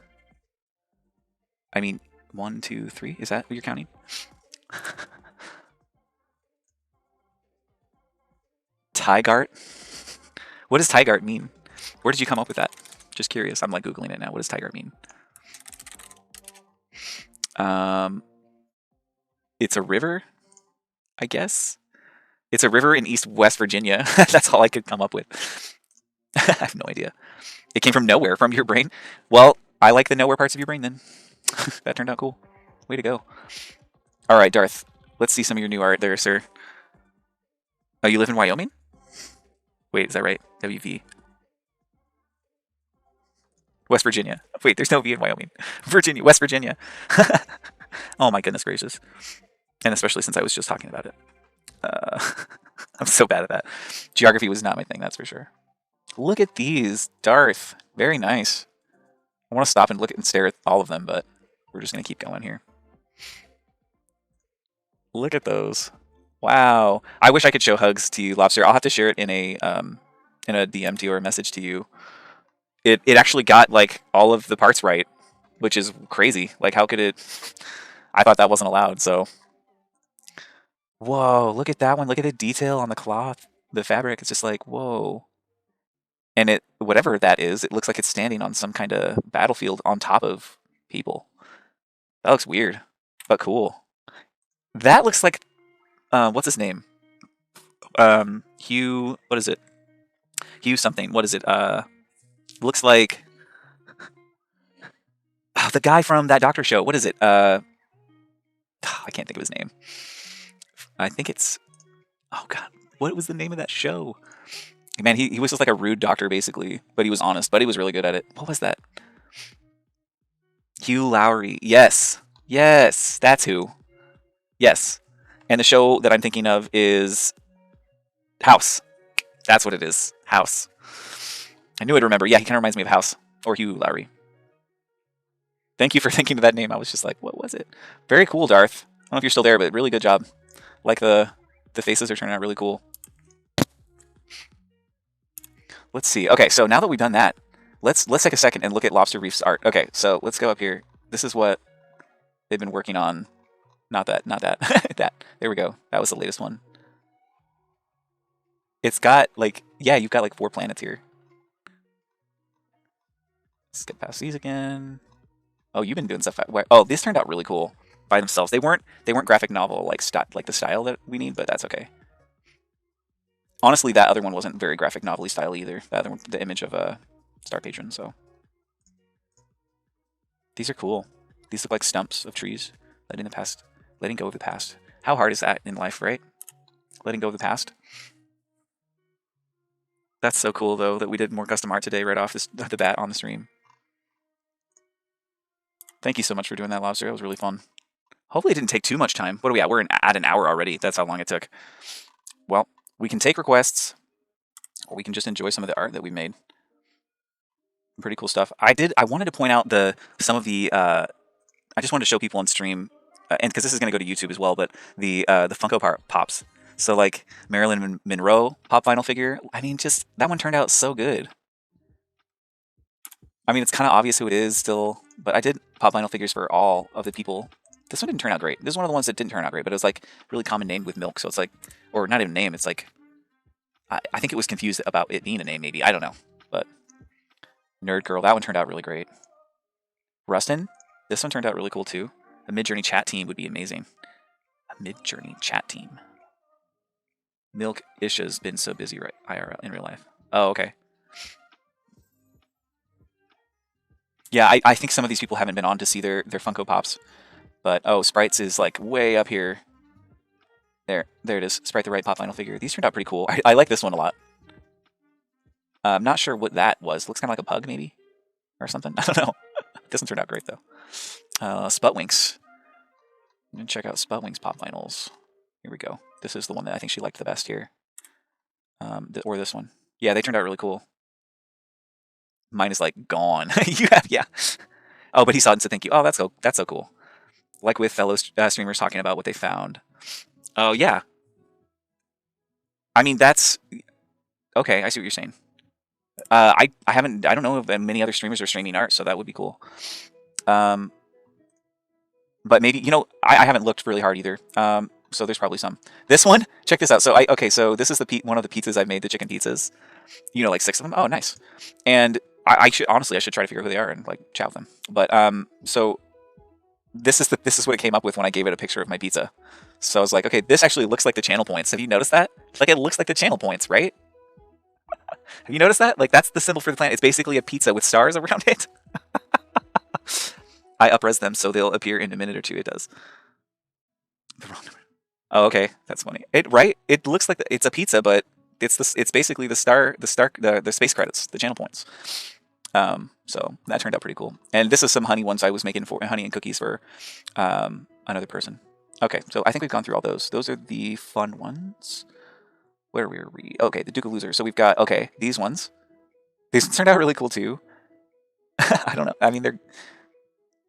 I mean, 1, 2, 3. Is that what you're counting? Tigart? What does Tigart mean? Where did you come up with that? Just curious. I'm like Googling it now. What does Tigart mean? It's a river, I guess. It's a river in West Virginia. That's all I could come up with. I have no idea. It came from nowhere, from your brain. Well, I like the nowhere parts of your brain then. That turned out cool. Way to go. All right, Darth. Let's see some of your new art there, sir. Oh, you live in Wyoming? Wait, is that right? WV. West Virginia. Wait, there's no V in Wyoming. Virginia, West Virginia. Oh my goodness gracious. And especially since I was just talking about it. I'm so bad at that. Geography was not my thing, that's for sure. Look at these, Darth. Very nice. I want to stop and look and stare at all of them, but we're just going to keep going here. Look at those. Wow. I wish I could show Hugs to you, Lobster. I'll have to share it in a DM to you or a message to you. It actually got like all of the parts right, which is crazy. Like, how could it? I thought that wasn't allowed. So, whoa! Look at that one. Look at the detail on the cloth, the fabric. It's just like whoa. And it, whatever that is, it looks like it's standing on some kind of battlefield on top of people. That looks weird, but cool. That looks like, what's his name? Hugh. What is it? Hugh something. What is it? Looks like the guy from that doctor show. What is it? I can't think of his name. I think it's. Oh God, what was the name of that show? Man, he was just like a rude doctor basically, but he was honest. But he was really good at it. What was that? Hugh Lowry. Yes, yes, that's who. Yes, and the show that I'm thinking of is House. That's what it is. House. I knew I'd remember. Yeah, he kind of reminds me of House or Hugh Lowry. Thank you for thinking of that name. I was just like, what was it? Very cool, Darth. I don't know if you're still there, but really good job. Like the faces are turning out really cool. Let's see. Okay, so now that we've done that, let's take a second and look at Lobster Reef's art. Okay, so let's go up here. This is what they've been working on. Not that. That. There we go. That was the latest one. It's got like, yeah, you've got like 4 planets here. Let's get past these again. Oh, you've been doing stuff. Oh, these turned out really cool by themselves. They weren't graphic novel like the style that we need, but that's okay. Honestly, that other one wasn't very graphic novel-y style either. The other one, the image of a Star Patron. So these are cool. These look like stumps of trees. Letting go of the past. How hard is that in life, right? Letting go of the past. That's so cool though that we did more custom art today right off the bat on the stream. Thank you so much for doing that, Lobster. That was really fun. Hopefully it didn't take too much time. What are we at? We're at an hour already. That's how long it took. Well, we can take requests, or we can just enjoy some of the art that we made. Pretty cool stuff. I wanted to point out some of the. I just wanted to show people on stream, and because this is going to go to YouTube as well. But the Funko Pops. So like Marilyn Monroe pop vinyl figure. I mean, just that one turned out so good. I mean, it's kind of obvious who it is still, but I did pop vinyl figures for all of the people. This one didn't turn out great. This is one of the ones that didn't turn out great, but it was like really common name with milk. So it's like, or not even name. It's like, I think it was confused about it being a name, maybe. I don't know. But Nerd Girl, that one turned out really great. Rustin, this one turned out really cool too. A Mid-Journey chat team would be amazing. A Mid-Journey chat team. Milk Isha's been so busy IRL in real life. Oh, okay. Yeah, I think some of these people haven't been on to see their Funko Pops. But, oh, Sprites is, like, way up here. There it is. Sprite the right pop vinyl figure. These turned out pretty cool. I like this one a lot. I'm not sure what that was. Looks kind of like a pug, maybe? Or something. I don't know. This one turned out great, though. Sputwinks. I'm going to check out Sputwinks pop vinyls. Here we go. This is the one that I think she liked the best here. Or this one. Yeah, they turned out really cool. Mine is, like, gone. You have, yeah. Oh, but he saw it and said thank you. Oh, that's so cool. Like with fellow streamers talking about what they found. Oh, yeah. I mean, that's... Okay, I see what you're saying. I don't know if many other streamers are streaming art, so that would be cool. But maybe, you know, I haven't looked really hard either. So there's probably some. This one, check this out. So so this is one of the pizzas I've made, the chicken pizzas. You know, like 6 of them. Oh, nice. And I should honestly try to figure out who they are and like chat with them. But so this is what it came up with when I gave it a picture of my pizza. So I was like, okay, this actually looks like the channel points. Have you noticed that? Like, it looks like the channel points, right? Have you noticed that? Like, that's the symbol for the planet. It's basically a pizza with stars around it. I upres them so they'll appear in a minute or two. It does. The wrong number. Oh, okay, that's funny. It looks like it's a pizza, but it's basically the space credits, the channel points. So that turned out pretty cool. And this is some honey ones I was making for honey and cookies for another person. Okay, so I think we've gone through all those. Those are the fun ones. Where were we? Okay, the Duke of Losers. So we've got, okay, these ones. These ones turned out really cool too. I don't know. I mean,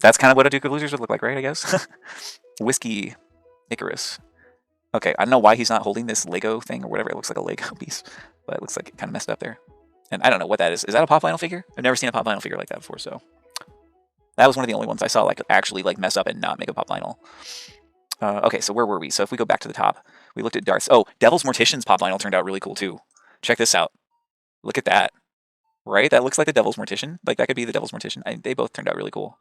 that's kind of what a Duke of Losers would look like, right? I guess. Whiskey Icarus. Okay, I don't know why he's not holding this Lego thing or whatever. It looks like a Lego piece, but it looks like it kind of messed up there. And I don't know what that is. Is that a pop vinyl figure? I've never seen a pop vinyl figure like that before, so that was one of the only ones I saw like actually like mess up and not make a pop vinyl. Okay, so where were we? So if we go back to the top, we looked at Darth's. Oh, Devil's Mortician's pop vinyl turned out really cool too. Check this out. Look at that. Right? That looks like the Devil's Mortician. Like, that could be the Devil's Mortician. They both turned out really cool.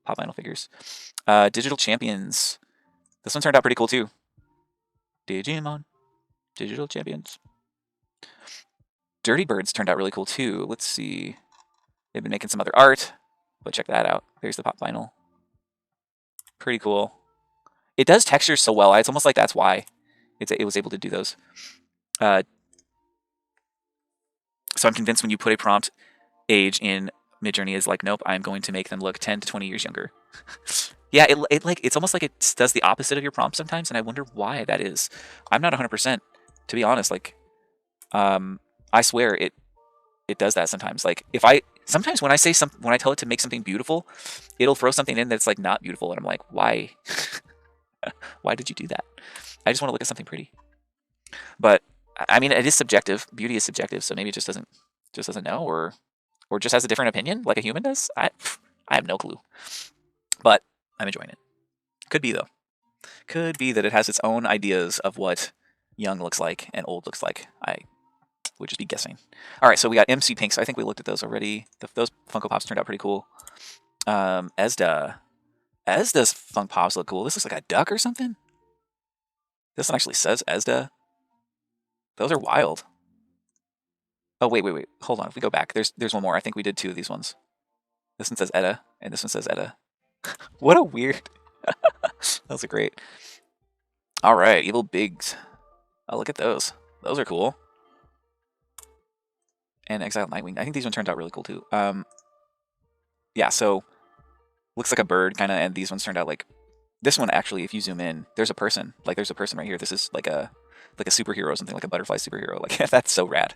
Pop vinyl figures. Digital Champions. This one turned out pretty cool too. Digimon. Digital Champions. Dirty Birds turned out really cool too. Let's see. They've been making some other art, but check that out. There's the pop vinyl. Pretty cool. It does textures so well. It's almost like that's why it was able to do those. So I'm convinced when you put a prompt age in Midjourney is like, nope, I'm going to make them look 10 to 20 years younger. Yeah, it's almost like it does the opposite of your prompt sometimes, and I wonder why that is. I'm not 100%, to be honest. Like, I swear it does that sometimes. Like, sometimes when I tell it to make something beautiful, it'll throw something in that's like not beautiful, and I'm like, why? Why did you do that? I just want to look at something pretty. But I mean, it is subjective. Beauty is subjective, so maybe it just doesn't know, or just has a different opinion, like a human does. I have no clue, but I'm enjoying it. Could be though. Could be that it has its own ideas of what young looks like and old looks like. I would just be guessing. All right, so we got MC Pinks. I think we looked at those already. Those Funko Pops turned out pretty cool. Esda's Funko Pops look cool. This looks like a duck or something. This one actually says Esda. Those are wild. Oh, wait. Hold on. If we go back, there's one more. I think we did 2 of these ones. This one says Edda, and this one says Edda. What a weird... Those are great. All right, Evil Bigs. Oh, look at those. Those are cool. And Exiled Nightwing. I think these ones turned out really cool, too. Yeah, so... Looks like a bird, kind of, and these ones turned out like... This one, actually, if you zoom in, there's a person. Like, there's a person right here. This is like a superhero or something, like a butterfly superhero. Like, that's so rad.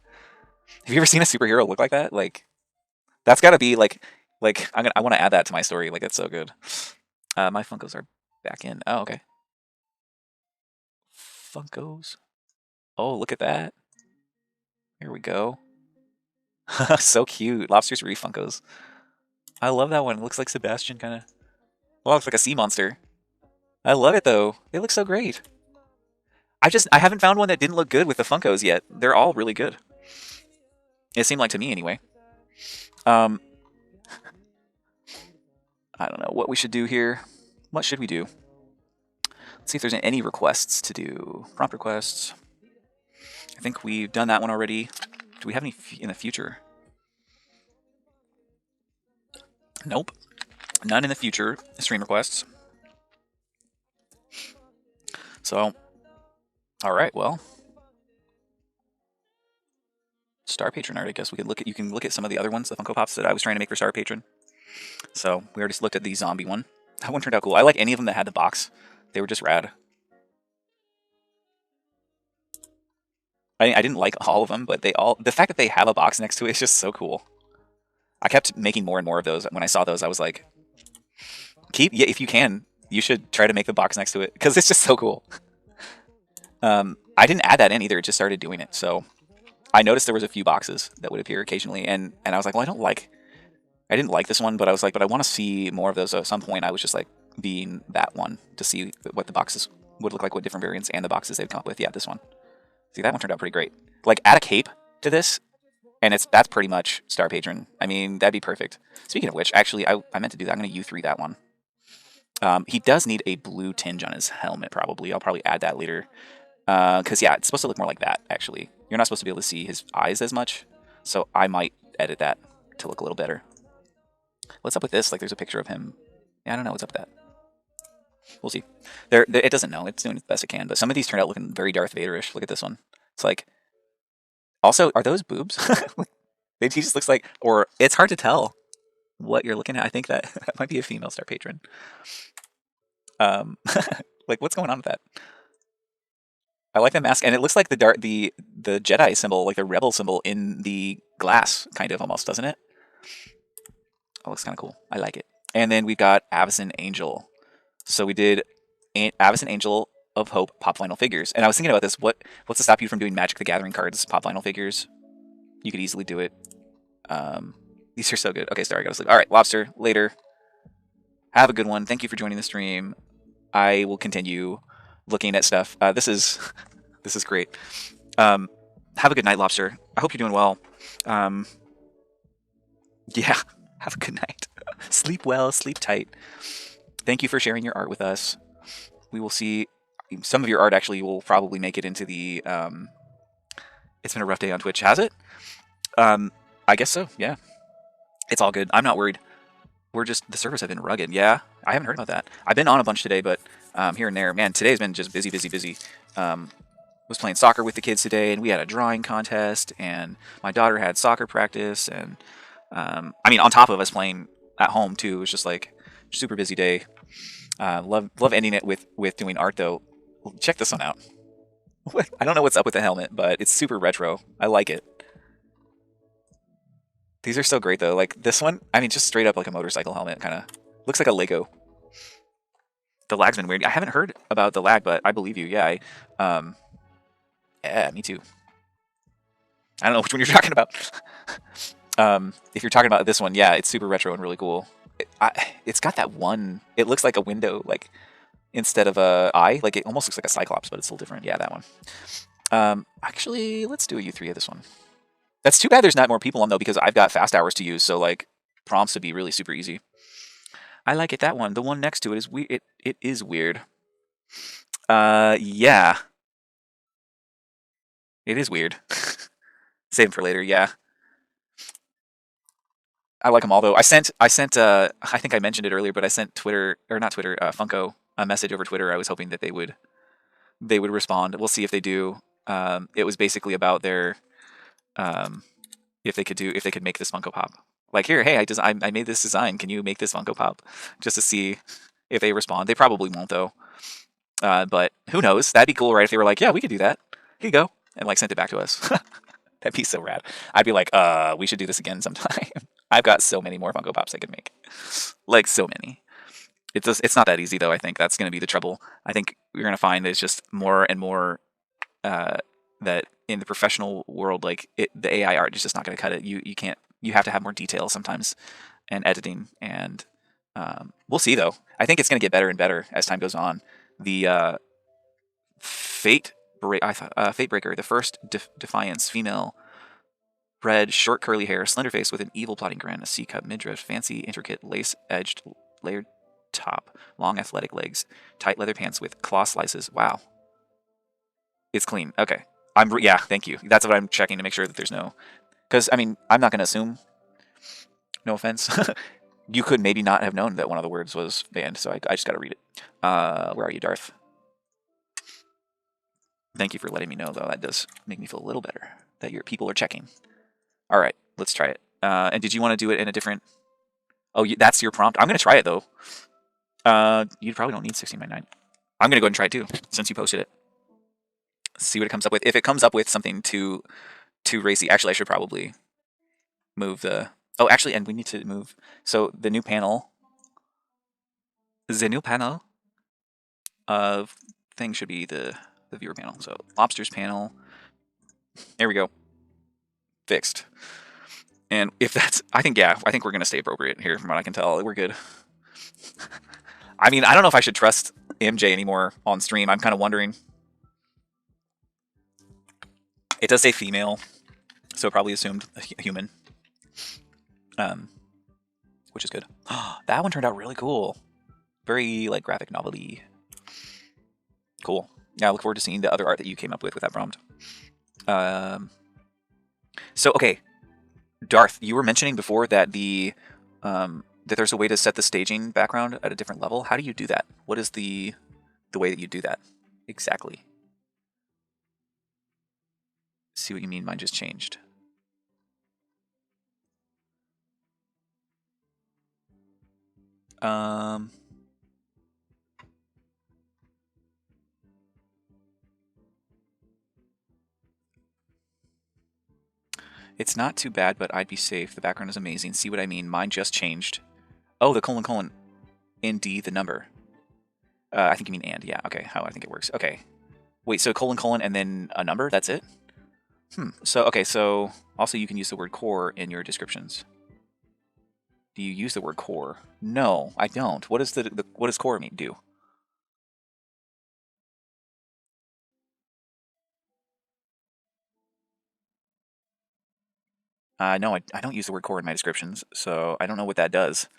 Have you ever seen a superhero look like that? Like, that's got to be like I want to add that to my story. Like, that's so good. My Funkos are back in. Oh, okay. Funkos. Oh, look at that. Here we go. So cute. Lobsters Reef Funkos. I love that one. It looks like Sebastian, kind of. Well, it looks like a sea monster. I love it though. They look so great. I haven't found one that didn't look good with the Funkos yet. They're all really good. It seemed like to me anyway. I don't know what we should do here. What should we do? Let's see if there's any requests to do. Prompt requests. I think we've done that one already. Do we have any in the future? Nope. None in the future stream requests. So, all right, well. Star Patron art, I guess we could look at. You can look at some of the other ones, the Funko Pops that I was trying to make for Star Patron. So we already looked at the zombie one. That one turned out cool. I like any of them that had the box. They were just rad. I didn't like all of them, but the fact that they have a box next to it is just so cool. I kept making more and more of those. When I saw those, I was like, if you can, you should try to make the box next to it because it's just so cool. I didn't add that in either. It just started doing it. So I noticed there was a few boxes that would appear occasionally, and I was like, well, I didn't like this one, but I was like, but I want to see more of those. So at some point, I was just like being that one to see what the boxes would look like, what different variants and the boxes they'd come up with. Yeah, this one. See, that one turned out pretty great. Like, add a cape to this, and that's pretty much Star Patron. I mean, that'd be perfect. Speaking of which, actually, I meant to do that. I'm going to U3 that one. He does need a blue tinge on his helmet, probably. I'll probably add that later. Because, yeah, it's supposed to look more like that, actually. You're not supposed to be able to see his eyes as much, so I might edit that to look a little better. What's up with this? Like, there's a picture of him. Yeah, I don't know what's up with that. We'll see. It doesn't know. It's doing the best it can, but some of these turned out looking very Darth Vader-ish. Look at this one. It's like... Also, are those boobs? He just looks like... Or, it's hard to tell what you're looking at. I think that might be a female Star Patron. Like, what's going on with that? I like the mask, and it looks like the Jedi symbol, like the Rebel symbol in the glass, kind of almost, doesn't it? It looks kind of cool. I like it. And then we've got Avacyn Angel. So we did Avacyn Angel of Hope pop vinyl figures, and I was thinking about this. What's to stop you from doing Magic the Gathering cards pop vinyl figures? You could easily do it. These are so good. Okay, sorry, I gotta sleep. All right, Lobster. Later. Have a good one. Thank you for joining the stream. I will continue looking at stuff. This is great. Have a good night, Lobster. I hope you're doing well. Yeah, have a good night. Sleep well, sleep tight. Thank you for sharing your art with us. We will see. Some of your art actually will probably make it into the... It's been a rough day on Twitch. Has it? I guess so, yeah. It's all good. I'm not worried. The servers have been rugged. Yeah, I haven't heard about that. I've been on a bunch today, but here and there. Man, today's been just busy, busy, busy. Was playing soccer with the kids today, and we had a drawing contest, and my daughter had soccer practice, and I mean, on top of us playing at home too. It was just like super busy day. Love ending it with doing art though. Check this one out. I don't know what's up with the helmet, but it's super retro. I like it. These are so great though. Like this one, I mean, just straight up like a motorcycle helmet, kind of looks like a Lego. The lag's been weird. I haven't heard about the lag, but I believe you. Yeah, yeah, me too. I don't know which one you're talking about. If you're talking about this one, yeah, it's super retro and really cool. It's got that one. It looks like a window, like instead of a eye. Like it almost looks like a Cyclops, but it's a little different. Yeah, that one. Actually, let's do a U3 of this one. That's too bad there's not more people on though, because I've got fast hours to use, so like prompts would be really super easy. I like it. That one. The one next to it is weird. It is weird. Yeah. It is weird. Save them for later. Yeah. I like them all though. I sent. I think I mentioned it earlier, but I sent Funko a message over Twitter. I was hoping that they would respond. We'll see if they do. It was basically about their if they could make this Funko Pop. Like, here, hey, I made this design. Can you make this Funko Pop? Just to see if they respond. They probably won't though. But who knows? That'd be cool, right? If they were like, yeah, we could do that. Here you go, and like sent it back to us. That'd be so rad. I'd be like, we should do this again sometime. I've got so many more Funko Pops I could make. Like, so many. It's not that easy, though, I think. That's going to be the trouble. I think we're going to find there's just more and more that in the professional world, like, the AI art is just not going to cut it. You have to have more detail sometimes and editing. And we'll see, though. I think it's going to get better and better as time goes on. The Fate Breaker, the first Defiance, female, red, short curly hair, slender face with an evil plotting grin, a C-cup midriff, fancy, intricate, lace-edged, layered top, long athletic legs, tight leather pants with claw slices. Wow. It's clean. Okay. Yeah, thank you. That's what I'm checking to make sure that there's no... Because, I mean, I'm not going to assume. No offense. You could maybe not have known that one of the words was banned, so I just got to read it. Where are you, Darth? Thank you for letting me know, though. That does make me feel a little better that your people are checking. All right, let's try it. And did you want to do it in a different... Oh, that's your prompt? I'm going to try it, though. You probably don't need 16x9. I'm going to go ahead and try it, too, since you posted it. See what it comes up with. If it comes up with something too racy... Actually, I should probably move the... Oh, actually, and we need to move... So, the new panel... The new panel of thing should be the viewer panel. So, lobsters panel... There we go. Fixed. And if that's... I think we're going to stay appropriate here from what I can tell. We're good. I mean, I don't know if I should trust MJ anymore on stream. I'm kind of wondering. It does say female, so probably assumed a human. Which is good. That one turned out really cool. Very, like, graphic novelty. Cool. Yeah, I look forward to seeing the other art that you came up with that prompt. So, okay. Darth, you were mentioning before that that there's a way to set the staging background at a different level. How do you do that? What is the way that you do that exactly? See what you mean. Mine just changed. It's not too bad, but I'd be safe. The background is amazing. See what I mean? Mine just changed. Oh, the colon, ND, the number. I think you mean and. Yeah, okay. How I think it works. Okay. Wait, so colon, and then a number? That's it? So, okay, so also you can use the word core in your descriptions. Do you use the word core? No, I don't. What does what does core do? No, I don't use the word core in my descriptions, so I don't know what that does.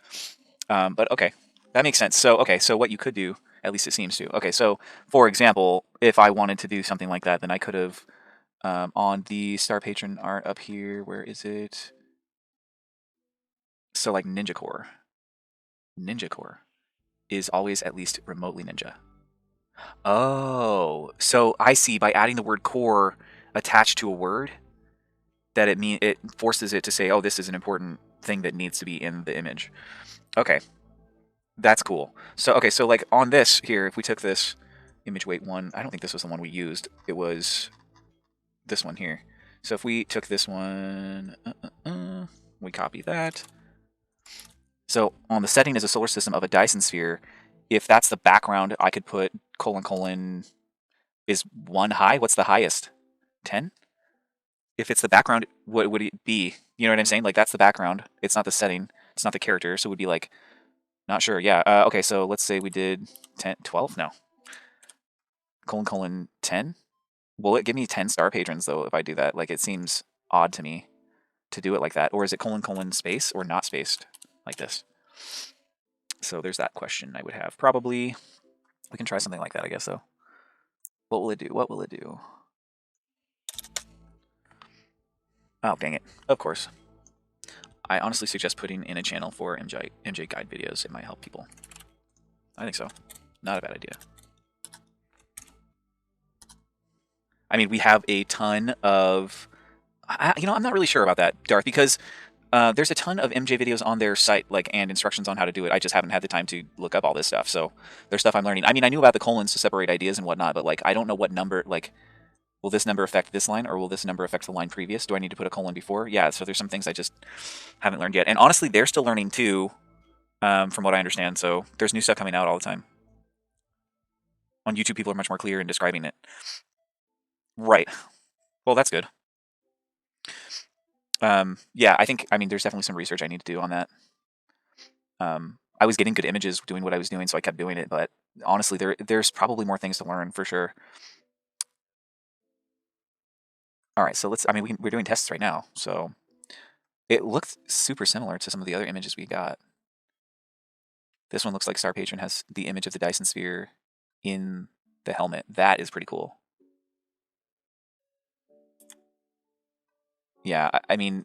But okay, that makes sense. So, okay, so what you could do, at least it seems to. Okay, so for example, if I wanted to do something like that, then I could have, on the star patron art up here, where is it? So like Ninja Core. Ninja Core is always at least remotely ninja. Oh, so I see by adding the word core attached to a word, that it forces it to say, oh, this is an important thing that needs to be in the image. Okay, that's cool. So okay, so like on this here, if we took this image weight 1, I don't think this was the one we used. It was this one here. So if we took this one, we copy that. So on the setting as a solar system of a Dyson sphere, if that's the background, I could put colon is 1 high. What's the highest? 10? If it's the background, what would it be? You know what I'm saying? Like, that's the background. It's not the setting. It's not the character. So it would be like, not sure. Yeah. Okay, so let's say we did 10, 12? No. Colon 10? Will it give me 10 star patrons, though, if I do that? Like, it seems odd to me to do it like that. Or is it colon space or not spaced like this? So there's that question I would have. Probably, we can try something like that, I guess, though. What will it do? What will it do? Oh, dang it. Of course. I honestly suggest putting in a channel for MJ guide videos. It might help people. I think so. Not a bad idea. I mean, we have a ton of... you know, I'm not really sure about that, Darth, because there's a ton of MJ videos on their site, like, and instructions on how to do it. I just haven't had the time to look up all this stuff, so there's stuff I'm learning. I mean, I knew about the colons to separate ideas and whatnot, but, like, I don't know what number, like... Will this number affect this line, or will this number affect the line previous? Do I need to put a colon before? Yeah, so there's some things I just haven't learned yet. And honestly, they're still learning too, from what I understand. So there's new stuff coming out all the time. On YouTube, people are much more clear in describing it. Right. Well, that's good. Yeah, I mean, there's definitely some research I need to do on that. I was getting good images doing what I was doing, so I kept doing it. But honestly, there's probably more things to learn for sure. All right, so I mean, we're doing tests right now, so it looked super similar to some of the other images we got. This one looks like Star Patron has the image of the Dyson sphere in the helmet. That is pretty cool. Yeah, I mean,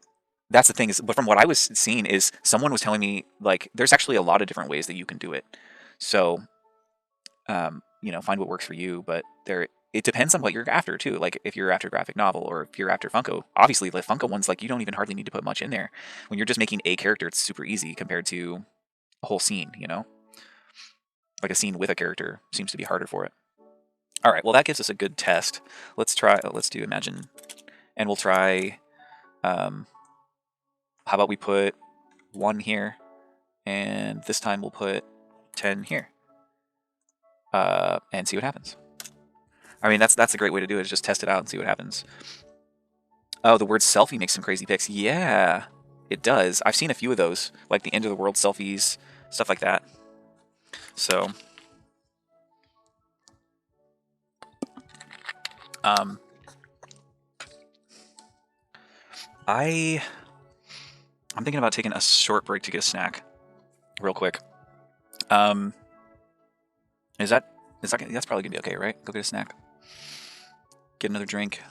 that's the thing is, but from what I was seeing is someone was telling me like there's actually a lot of different ways that you can do it. So you know, find what works for you. But there, it depends on what you're after too. Like if you're after graphic novel or if you're after Funko, obviously the Funko ones, like you don't even hardly need to put much in there. When you're just making a character, it's super easy compared to a whole scene. You know, like a scene with a character seems to be harder for it. All right, well that gives us a good test. Let's try. Let's do Imagine, and we'll try. Um, how about we put 1 here, and this time we'll put 10 here, and see what happens. I mean, that's a great way to do it. Is just test it out and see what happens. Oh, the word selfie makes some crazy pics. Yeah, it does. I've seen a few of those, like the end of the world selfies, stuff like that. So, um, I'm thinking about taking a short break to get a snack, real quick. Um, is that that's probably gonna be okay, right? Go get a snack, get another drink.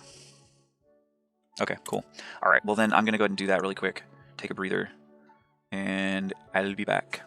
Okay, cool. All right, well then I'm gonna go ahead and do that really quick. Take a breather, and I'll be back.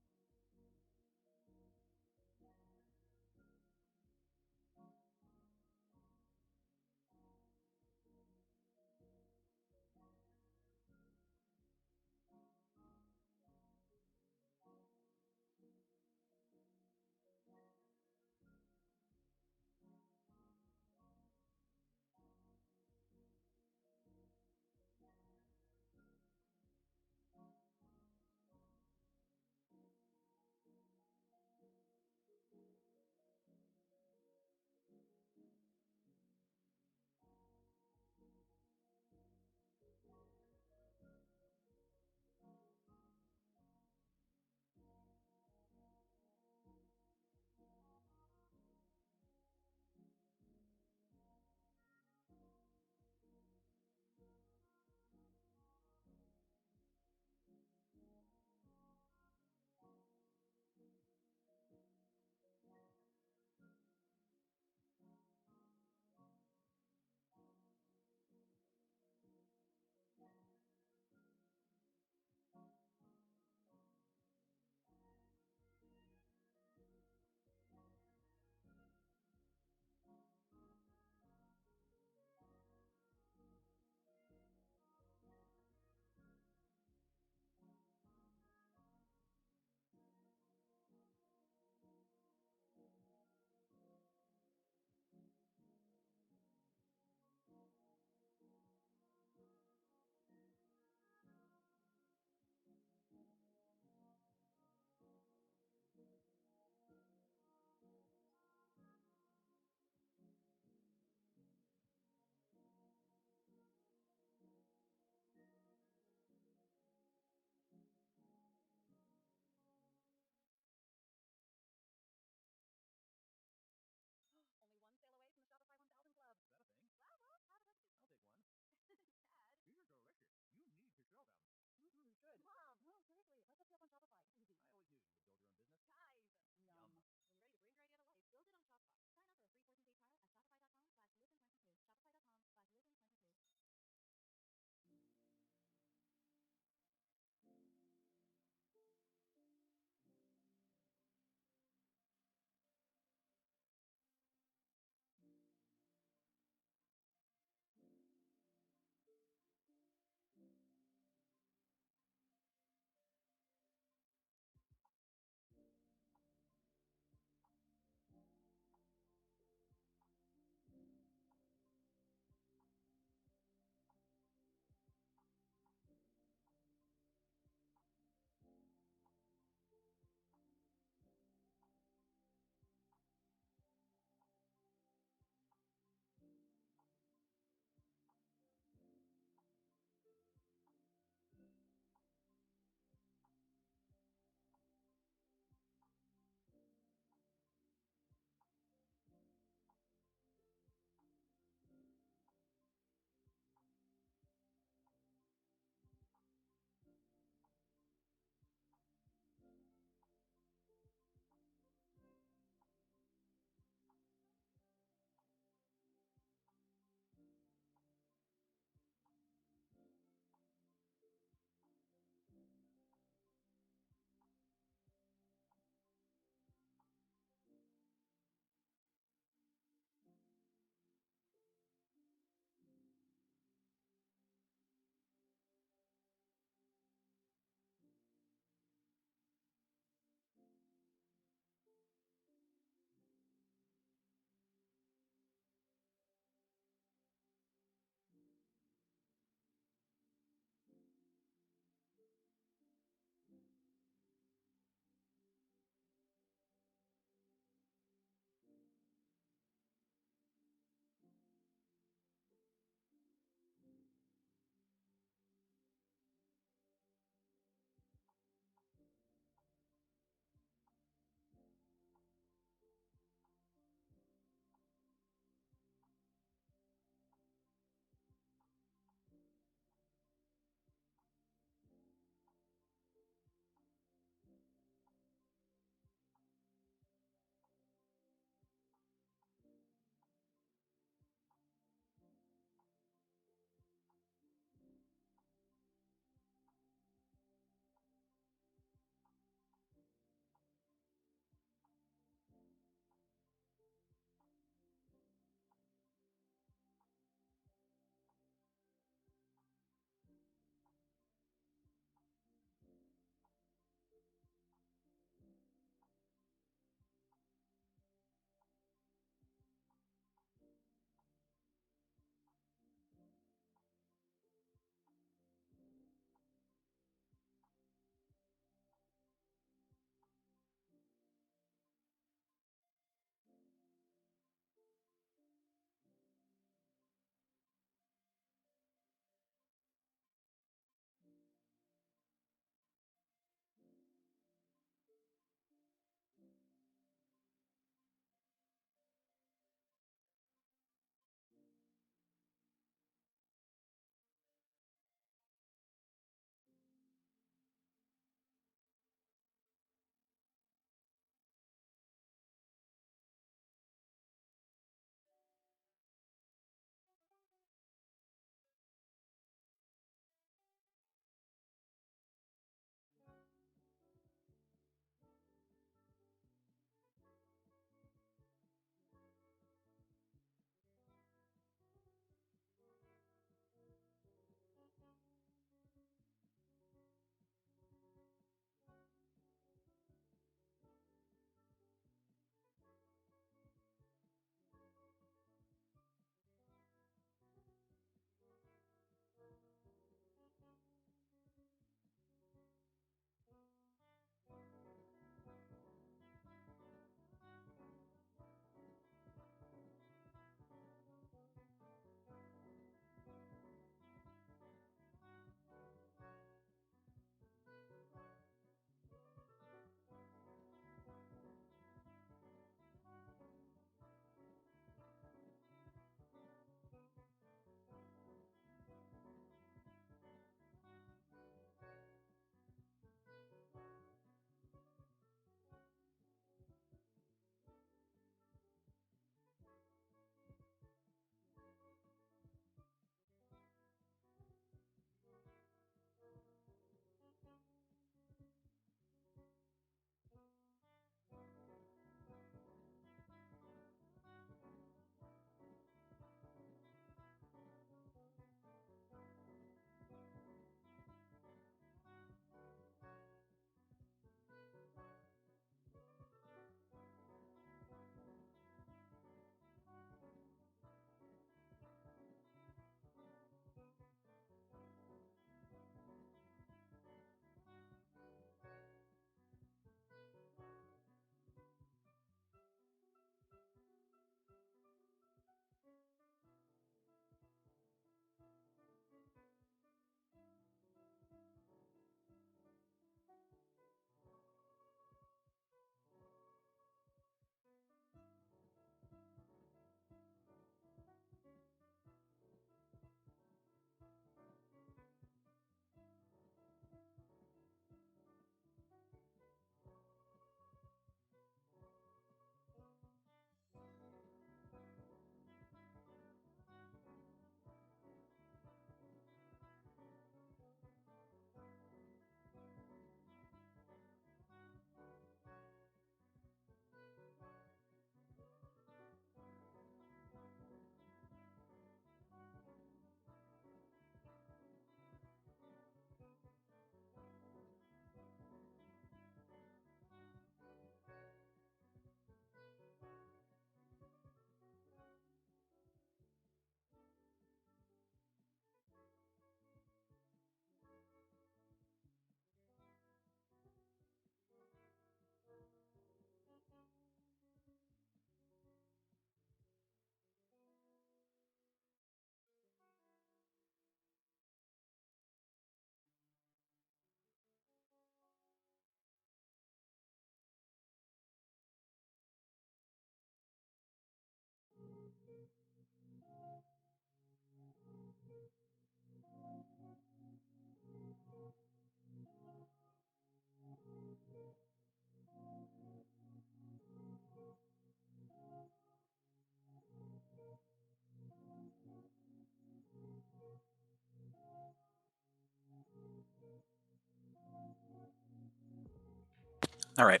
All right.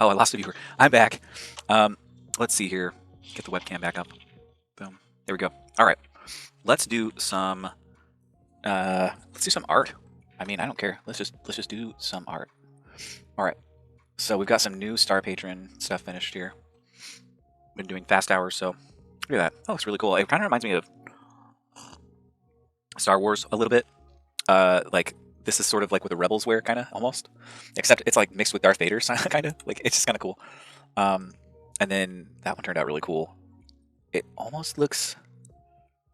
Oh, I lost a viewer. I'm back. Let's see here. Get the webcam back up. Boom. There we go. All right. Let's do some. Let's do some art. I mean, I don't care. Let's just do some art. All right. So we've got some new Star Patron stuff finished here. Been doing fast hours, so look at that. That looks really cool. It kind of reminds me of Star Wars a little bit. Like this is sort of like what the Rebels wear, kind of almost, except it's like mixed with Darth Vader's kind of. Like it's just kind of cool. And then that one turned out really cool. It almost looks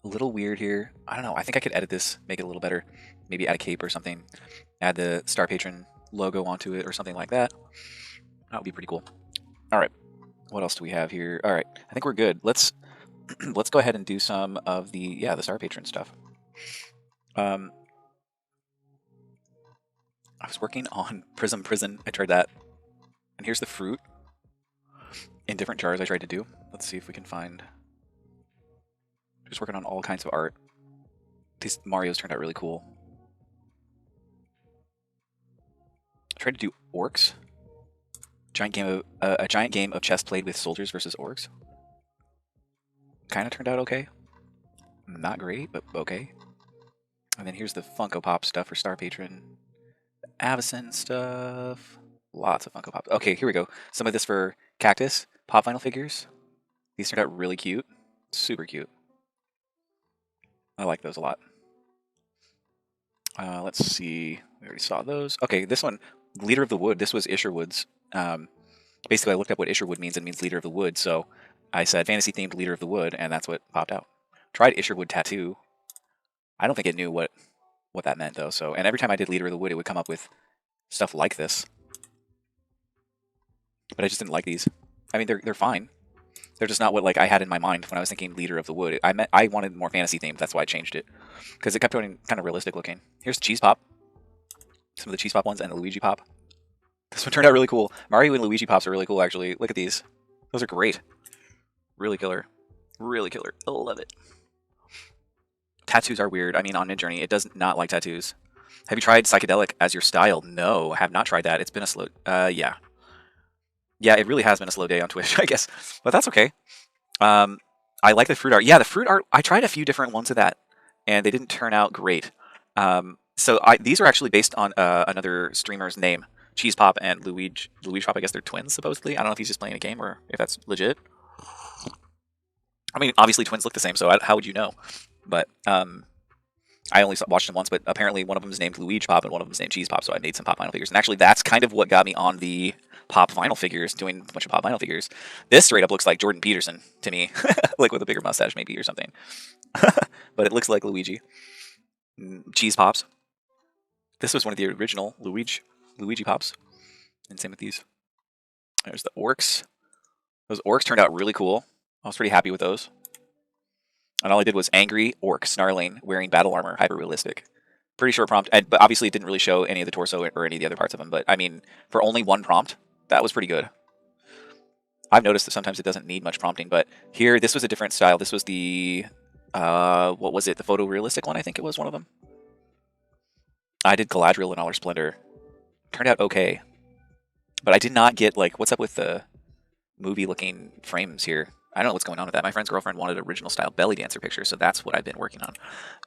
a little weird here. I don't know. I think I could edit this, make it a little better. Maybe add a cape or something. Add the Star Patron logo onto it or something like that. That would be pretty cool. All right. What else do we have here? All right. I think we're good. Let's let's go ahead and do some of the the Star Patron stuff. I was working on Prism Prison. I tried that. And here's the fruit in different jars I tried to do. Let's see if we can find. Just working on all kinds of art. These Marios turned out really cool. I tried to do orcs. A giant game of chess played with soldiers versus orcs. Kind of turned out okay. Not great, but okay. And then here's the Funko Pop stuff for Star Patron. Avacyn stuff. Lots of Funko Pops. Okay, here we go. Some of this for Cactus. Pop vinyl figures. These turned out really cute. Super cute. I like those a lot. Let's see. We already saw those. Okay, this one, Leader of the Wood. This was Isherwood's. Basically, I looked up what Isherwood means. It means Leader of the Wood. So I said fantasy-themed Leader of the Wood, and that's what popped out. Tried Isherwood Tattoo. I don't think it knew what that meant, though. So, and every time I did Leader of the Wood, it would come up with stuff like this. But I just didn't like these. I mean, they're fine. They're just not what I had in my mind when I was thinking Leader of the Wood. I wanted more fantasy themed. That's why I changed it, because it kept going kind of realistic looking. Here's Cheese Pop. Some of the Cheese Pop ones and the Luigi Pop. This one turned out really cool. Mario and Luigi Pops are really cool, actually. Look at these. Those are great. Really killer. Really killer. I love it. Tattoos are weird. I mean, on Midjourney, it does not like tattoos. Have you tried psychedelic as your style? No, I have not tried that. It's been a slow... yeah. Yeah, it really has been a slow day on Twitch, I guess. But that's okay. I like the fruit art. Yeah, the fruit art, I tried a few different ones of that, and they didn't turn out great. So these are actually based on another streamer's name. Cheese Pop and Luigi Pop, I guess they're twins, supposedly. I don't know if he's just playing a game or if that's legit. I mean, obviously twins look the same, so how would you know? But I only watched them once, but apparently one of them is named Luigi Pop and one of them is named Cheese Pop, so I made some Pop vinyl figures. And actually, that's kind of what got me on the Pop vinyl figures, doing a bunch of Pop vinyl figures. This straight up looks like Jordan Peterson to me, like with a bigger mustache maybe or something. But it looks like Luigi. Cheese Pops. This was one of the original Luigi Pops. And same with these. There's the orcs. Those orcs turned out really cool. I was pretty happy with those. And all I did was angry orc snarling, wearing battle armor, hyper realistic. Pretty short prompt, but obviously it didn't really show any of the torso or any of the other parts of him. But I mean, for only one prompt, that was pretty good. I've noticed that sometimes it doesn't need much prompting, but here this was a different style. This was the what was it? The photorealistic one, I think it was one of them. I did Galadriel in all her splendor. Turned out okay, but I did not get what's up with the movie-looking frames here. I don't know what's going on with that. My friend's girlfriend wanted original style belly dancer pictures, so that's what I've been working on.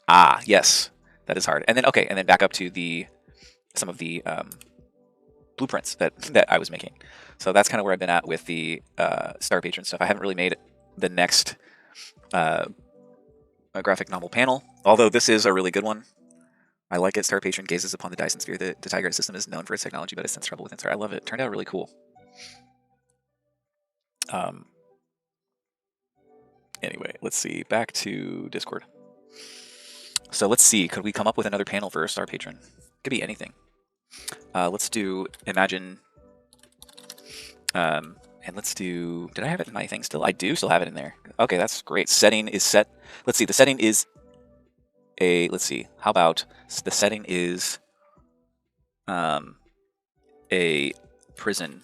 Ah, yes, that is hard. And then and then back up to some of the blueprints that I was making. So that's kind of where I've been at with the Star Patron stuff. I haven't really made the next graphic novel panel, although this is a really good one. I like it. Star Patron gazes upon the Dyson Sphere. The Tiger system is known for its technology, but it's since trouble with insert. I love it. It turned out really cool. Anyway, let's see. Back to Discord. So let's see. Could we come up with another panel for a Star Patron? Could be anything. Let's do Imagine. And let's do... Did I have it in my thing still? I do still have it in there. Okay, that's great. Setting is set. Let's see. The setting is a... Let's see. How about the setting is... a prison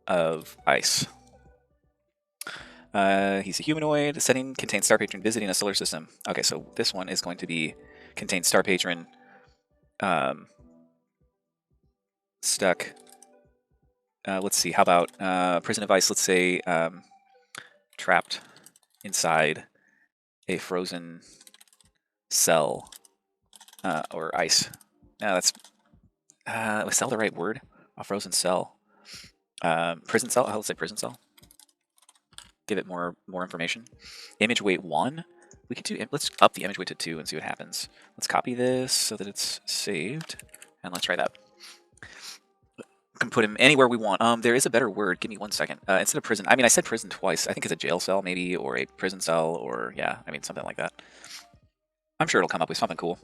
of ice. He's a humanoid. The setting contains Star Patron visiting a solar system. Okay, so this one is going to be contains Star Patron stuck. Let's see. How about prison of ice? Let's say trapped inside a frozen cell or ice. No, that's was cell the right word? A frozen cell. Prison cell. Let's say prison cell. Give it more information. Image weight 1. We could do. Let's up the image weight to 2 and see what happens. Let's copy this so that it's saved, and let's try that. We can put him anywhere we want. There is a better word. Give me 1 second. Instead of prison, I mean, I said prison twice. I think it's a jail cell maybe, or a prison cell, or yeah, I mean something like that. I'm sure it'll come up with something cool.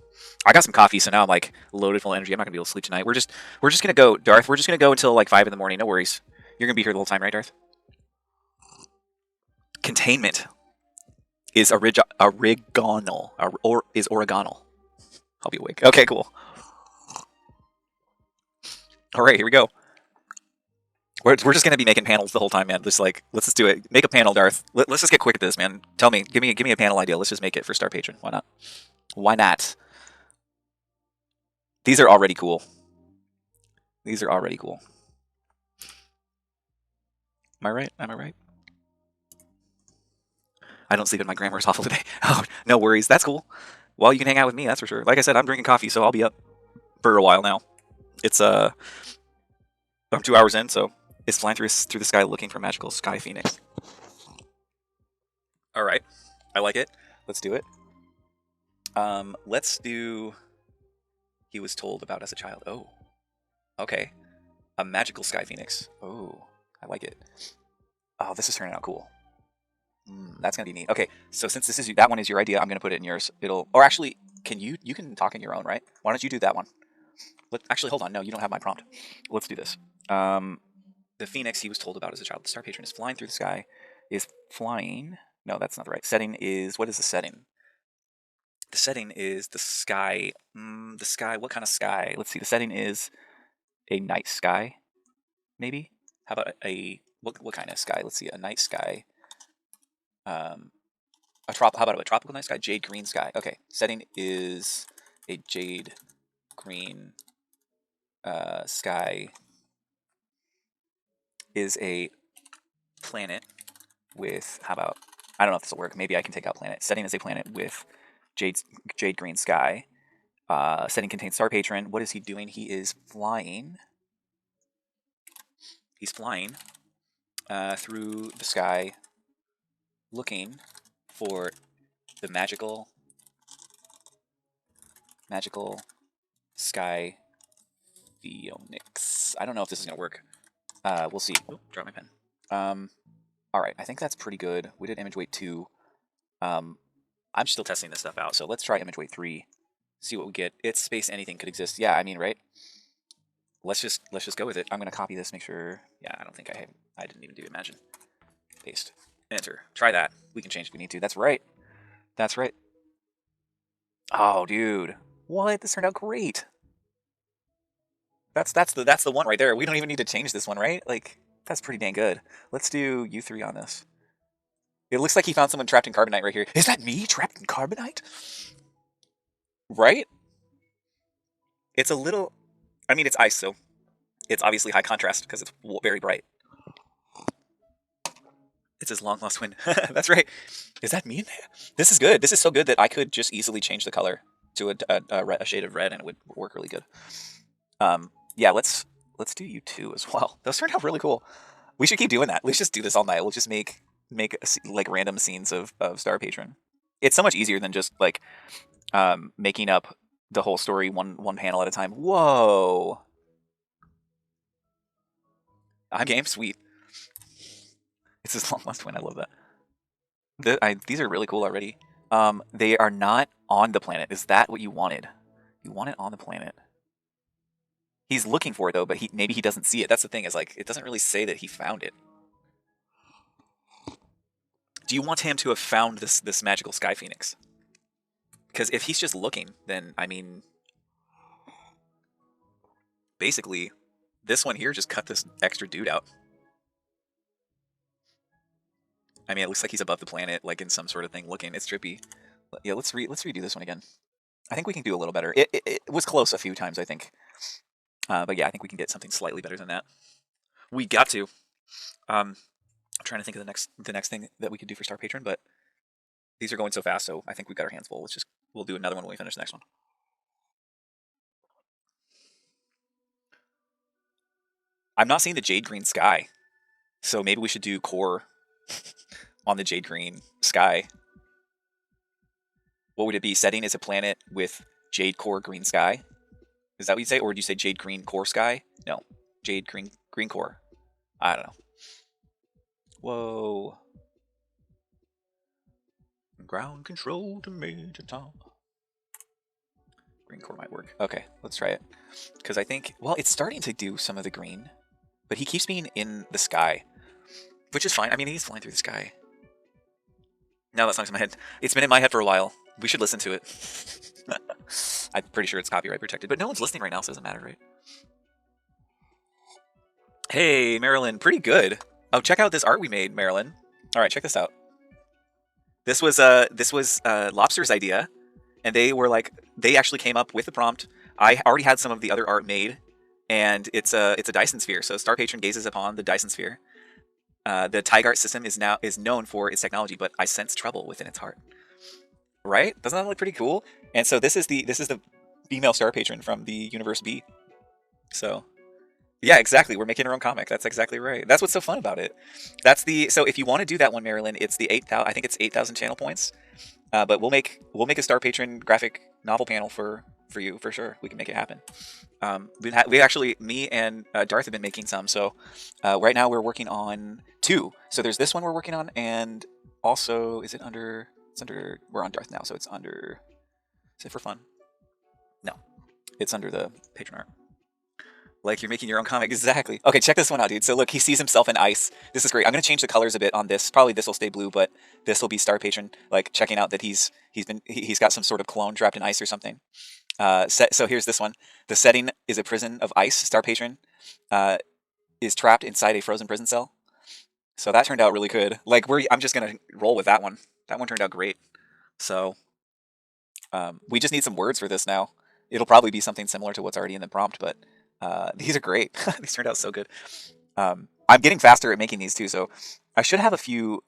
I got some coffee, so now I'm like loaded full of energy. I'm not gonna be able to sleep tonight. We're just gonna go, Darth. We're just gonna go until like 5 in the morning. No worries. You're gonna be here the whole time, right, Darth? Containment is origonal, or is origonal. I'll be awake. Okay, cool. All right, here we go. We're just gonna be making panels the whole time, man. Just like, let's just do it. Make a panel, Darth. Let's just get quick at this, man. Tell me, give me a panel idea. Let's just make it for Star Patron. Why not? Why not? These are already cool. These are already cool. Am I right? Am I right? I don't sleep and my grammar's awful today. Oh, no worries. That's cool. Well, you can hang out with me, that's for sure. Like I said, I'm drinking coffee, so I'll be up for a while now. It's I'm 2 hours in, so it's flying through the sky looking for magical sky phoenix. All right, I like it. Let's do it. Let's do. He was told about as a child. Oh, okay. A magical sky phoenix. Oh, I like it. Oh, this is turning out cool. That's gonna be neat. Okay, so since that one is your idea, I'm gonna put it in yours. Or actually, can you can talk in your own, right? Why don't you do that one? Actually, hold on. No, you don't have my prompt. Let's do this. The phoenix he was told about as a child. The Star Patron is flying through the sky. Is flying. No, that's not the right setting. What is the setting? The setting is the sky. The sky. What kind of sky? Let's see. The setting is a night sky. Maybe. How about what kind of sky? Let's see. A night sky. How about a tropical night sky? Jade green sky. Okay. Setting is a jade green sky. Is a planet with, how about, I don't know if this will work. Maybe I can take out planet. Setting is a planet with jade green sky. Setting contains Star Patron. What is he doing? He is flying. He's flying through the sky, looking for the magical sky phoenix. I don't know if this is gonna work. We'll see. Oh, drop my pen. All right, I think that's pretty good. We did image weight 2. I'm still testing this stuff out, so let's try image weight 3. See what we get. It's space. Anything could exist. Yeah, I mean, right? Let's just go with it. I'm gonna copy this. Make sure. Yeah, I don't think I didn't even do imagine. Paste. Enter. Try that. We can change if we need to. That's right. That's right. Oh, dude. What? This turned out great. That's the one right there. We don't even need to change this one, right? Like, that's pretty dang good. Let's do U3 on this. It looks like he found someone trapped in carbonite right here. Is that me trapped in carbonite? Right? It's a little... I mean, it's ice, so it's obviously high contrast because it's very bright. It's his long lost twin. That's right. Is that me in there? This is good. This is so good that I could just easily change the color to a shade of red and it would work really good. Yeah, let's do U2 as well. Those turned out really cool. We should keep doing that. Let's just do this all night. We'll just make like random scenes of Star Patron. It's so much easier than just like making up the whole story one panel at a time. Whoa. I'm game. Sweet. It's his long lost twin. I love that. These are really cool already. They are not on the planet. Is that what you wanted? You want it on the planet. He's looking for it though, but maybe he doesn't see it. That's the thing. Is like it doesn't really say that he found it. Do you want him to have found this magical sky phoenix? Because if he's just looking, then I mean, basically, this one here just cut this extra dude out. I mean, it looks like he's above the planet, like in some sort of thing looking. It's trippy. Yeah, let's redo this one again. I think we can do a little better. It was close a few times, I think. But yeah, I think we can get something slightly better than that. We got to. I'm trying to think of the next thing that we could do for Star Patron, but these are going so fast, so I think we've got our hands full. We'll do another one when we finish the next one. I'm not seeing the jade green sky, so maybe we should do core on the jade green sky. What would it be? Setting is a planet with jade core green sky. Is that what you say, or do you say jade green core sky? No, jade green core. I don't know. Whoa. Ground control to Major Tom. Green core might work. Okay, let's try it. Because I think, well, it's starting to do some of the green, but he keeps being in the sky, which is fine. I mean, he's flying through the sky. No, that song's in my head. It's been in my head for a while. We should listen to it. I'm pretty sure it's copyright protected, but no one's listening right now, so it doesn't matter, right? Hey, Marilyn, pretty good. Oh, check out this art we made, Marilyn. All right, check this out. This was Lobster's idea, and they actually came up with the prompt. I already had some of the other art made, and it's a Dyson sphere. So Star Patron gazes upon the Dyson sphere. The Tigart system is known for its technology, but I sense trouble within its heart. Right? Doesn't that look pretty cool? And so this is the female Star Patron from the Universe B. So yeah, exactly. We're making our own comic. That's exactly right. That's what's so fun about it. So if you want to do that one, Marilyn, it's the 8,000. I think it's 8,000 channel points. But we'll make a Star Patron graphic novel panel for you for sure. We can make it happen. We actually, me and Darth have been making some. So right now we're working on 2. So there's this one we're working on, and also is it under? It's under. We're on Darth now, so it's under. Is it for fun? No, it's under the Patron art. Like you're making your own comic. Exactly. Okay, check this one out, dude. So look, he sees himself in ice. This is great. I'm gonna change the colors a bit on this. Probably this will stay blue, but this will be Star Patron, like checking out that he's got some sort of clone trapped in ice or something. So here's this one. The setting is a prison of ice. Star Patron is trapped inside a frozen prison cell. So that turned out really good. Like I'm just gonna roll with that one. That one turned out great. So we just need some words for this now. It'll probably be something similar to what's already in the prompt, but these are great. These turned out so good. I'm getting faster at making these too, so I should have a few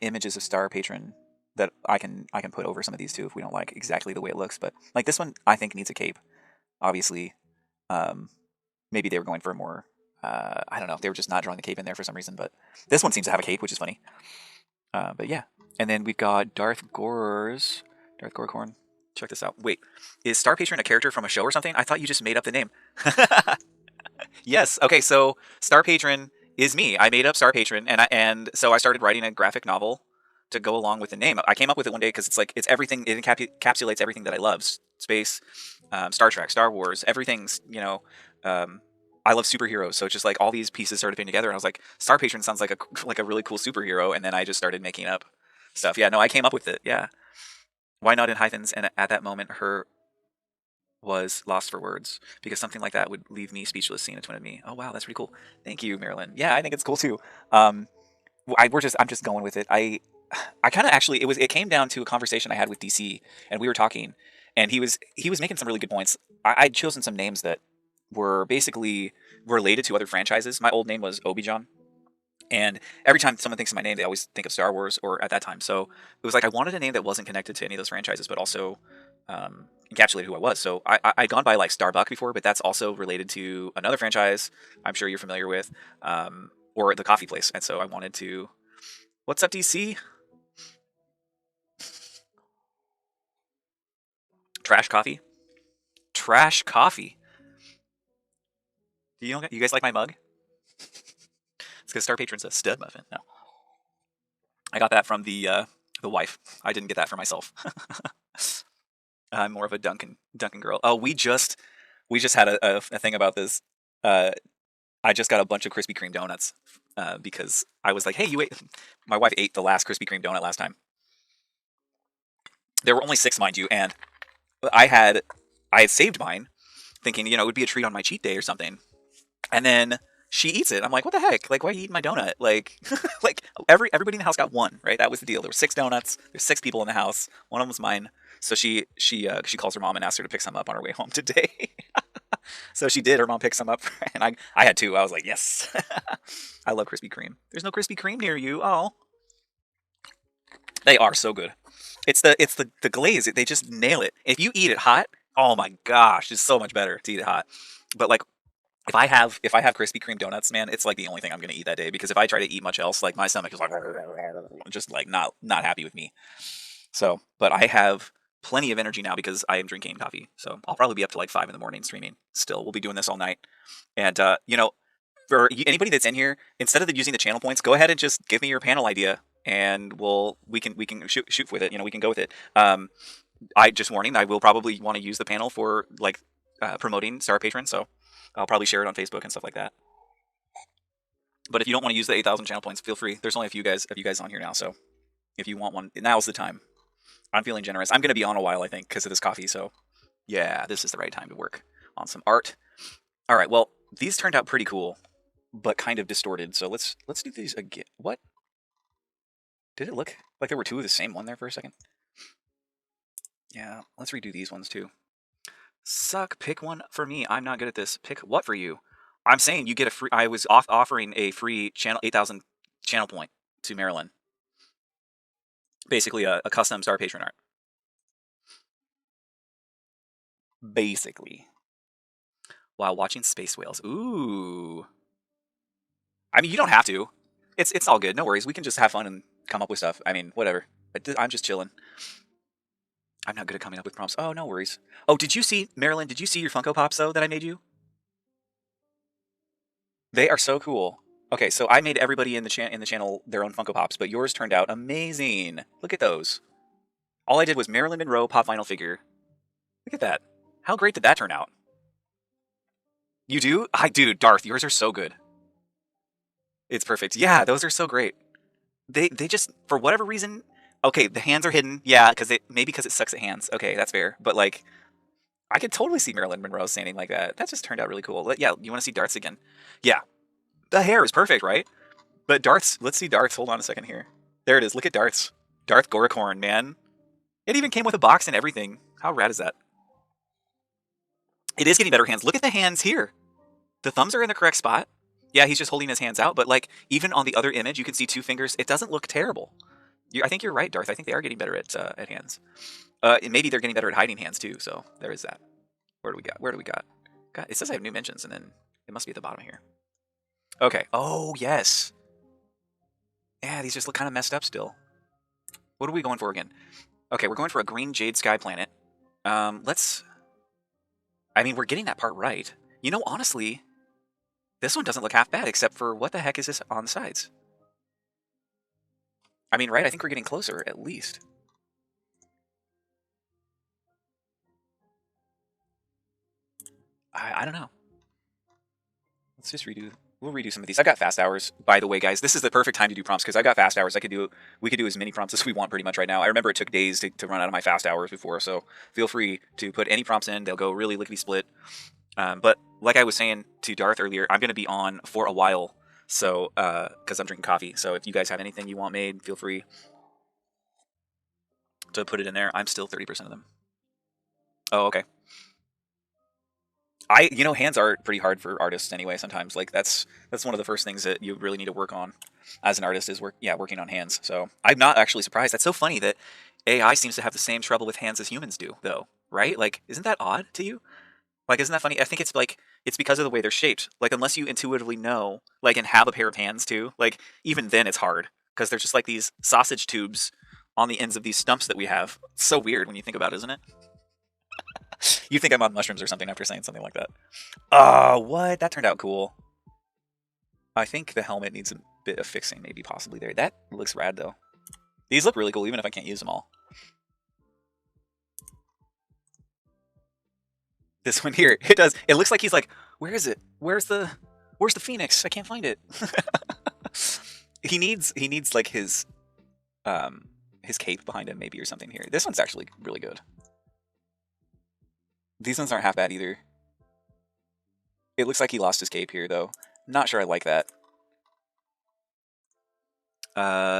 images of Star Patron that I can put over some of these too if we don't like exactly the way it looks. But like this one, I think needs a cape. Obviously, maybe they were going for a more I don't know. They were just not drawing the cape in there for some reason. But this one seems to have a cape, which is funny. But yeah, and then we've got Darth Gorkorn. Check this out. Wait, is Star Patron a character from a show or something? I thought you just made up the name. Yes. Okay. So Star Patron is me. I made up Star Patron, and so I started writing a graphic novel to go along with the name. I came up with it one day because it's everything. It encapsulates everything that I love: space, Star Trek, Star Wars, everything's I love superheroes, so it's just like all these pieces started fitting together, and I was like, Star Patron sounds like a really cool superhero, and then I just started making up stuff. Yeah. No, I came up with it. Yeah. Why not in hyphens? And at that moment, her was lost for words because something like that would leave me speechless seeing a twin of me. Oh wow, that's pretty cool. Thank you, Marilyn. Yeah, I think it's cool too. I'm just going with it. I kind of actually it came down to a conversation I had with DC, and we were talking, and he was making some really good points. I'd chosen some names that were basically related to other franchises. My old name was Obi-Jon. And every time someone thinks of my name, they always think of Star Wars, or at that time. So it was like I wanted a name that wasn't connected to any of those franchises, but also encapsulated who I was. So I'd gone by like Starbuck before, but that's also related to another franchise I'm sure you're familiar with, or the coffee place. And so I wanted to. What's up, DC? Trash coffee. Trash coffee. You guys like my mug? It's because Star Patron's a stud muffin. No, I got that from the wife. I didn't get that for myself. I'm more of a Dunkin' girl. Oh, we just had a thing about this. I just got a bunch of Krispy Kreme donuts because I was like, hey, you ate. My wife ate the last Krispy Kreme donut last time. There were only 6, mind you, and I had saved mine, thinking, you know, it would be a treat on my cheat day or something. And then she eats it. I'm like, what the heck? Like, why are you eating my donut? Like, like everybody in the house got one, right? That was the deal. There were 6 donuts. There's 6 people in the house. One of them was mine. So she calls her mom and asks her to pick some up on her way home today. So she did. Her mom picked some up, and I had 2. I was like, yes. I love Krispy Kreme. There's no Krispy Kreme near you. Oh, they are so good. It's the glaze. They just nail it. If you eat it hot, oh my gosh, it's so much better to eat it hot. But like if I have Krispy Kreme donuts, man, it's like the only thing I'm gonna eat that day because if I try to eat much else, like my stomach is like just like not happy with me. So, but I have plenty of energy now because I am drinking coffee. So I'll probably be up to like 5 in the morning streaming. Still, we'll be doing this all night. And you know, for anybody that's in here, instead of using the channel points, go ahead and just give me your panel idea, and we can shoot with it. You know, we can go with it. I just warning, I will probably want to use the panel for like promoting Star Patron, so I'll probably share it on Facebook and stuff like that. But if you don't want to use the 8,000 channel points, feel free. There's only a few guys on here now, so if you want one, now's the time. I'm feeling generous. I'm going to be on a while, I think, because of this coffee. So yeah, this is the right time to work on some art. All right, well, these turned out pretty cool, but kind of distorted. So let's do these again. What? Did it look like there were 2 of the same one there for a second? Yeah, let's redo these ones too. Suck. Pick one for me. I'm not good at this. Pick what for you? I'm saying you get a free. I was offering a free channel 8,000 channel point to Marilyn. Basically, a custom Star Patron art. Basically, while watching space whales. Ooh. I mean, you don't have to. It's all good. No worries. We can just have fun and come up with stuff. I mean, whatever. I'm just chilling. I'm not good at coming up with prompts. Oh, no worries. Oh, did you see, Marilyn, did you see your Funko Pops, though, that I made you? They are so cool. Okay, so I made everybody in the channel their own Funko Pops, but yours turned out amazing. Look at those. All I did was Marilyn Monroe pop vinyl figure. Look at that. How great did that turn out? You do? I do. Darth, yours are so good. It's perfect. Yeah, those are so great. They just, for whatever reason, okay, the hands are hidden. Yeah, maybe because it sucks at hands. Okay, that's fair. But like, I could totally see Marilyn Monroe standing like that. That just turned out really cool. Yeah, you want to see Darth's again? Yeah, the hair is perfect, right? But Darth's, let's see Darth's. Hold on a second here. There it is. Look at Darth's. Darth Goricorn, man. It even came with a box and everything. How rad is that? It is getting better hands. Look at the hands here. The thumbs are in the correct spot. Yeah, he's just holding his hands out, but like even on the other image, you can see 2 fingers. It doesn't look terrible. I think you're right, Darth. I think they are getting better at hands. Maybe they're getting better at hiding hands too. So there is that. Where do we got? Where do we got? God, it says I have new mentions, and then it must be at the bottom here. Okay. Oh yes. Yeah, these just look kind of messed up still. What are we going for again? Okay, we're going for a green jade sky planet. Let's. I mean, we're getting that part right. You know, honestly, this one doesn't look half bad, except for what the heck is this on the sides? I mean, right? I think we're getting closer, at least. I don't know. Let's just redo. We'll redo some of these. I've got fast hours, by the way, guys. This is the perfect time to do prompts because I've got fast hours. We could do as many prompts as we want pretty much right now. I remember it took days to run out of my fast hours before, so feel free to put any prompts in. They'll go really lickety split. But like I was saying to Darth earlier, I'm going to be on for a while, so because I'm drinking coffee. So if you guys have anything you want made, feel free to put it in there. I'm still 30% of them. Oh, okay. Hands are pretty hard for artists anyway. Sometimes, like that's one of the first things that you really need to work on as an artist is working on hands. So I'm not actually surprised. That's so funny that AI seems to have the same trouble with hands as humans do, though, right? Like, isn't that odd to you? Like, isn't that funny? I think it's because of the way they're shaped. Like, unless you intuitively know, like, and have a pair of hands too, like, even then it's hard because they're just like these sausage tubes on the ends of these stumps that we have. It's so weird when you think about it, isn't it? You think I'm on mushrooms or something after saying something like that. Oh, what? That turned out cool. I think the helmet needs a bit of fixing, maybe possibly there. That looks rad, though. These look really cool, even if I can't use them all. This one here, it does. It looks like he's like, where is it? Where's the phoenix? I can't find it. he needs like his cape behind him, maybe, or something here. This one's actually really good. These ones aren't half bad either. It looks like he lost his cape here, though. Not sure I like that.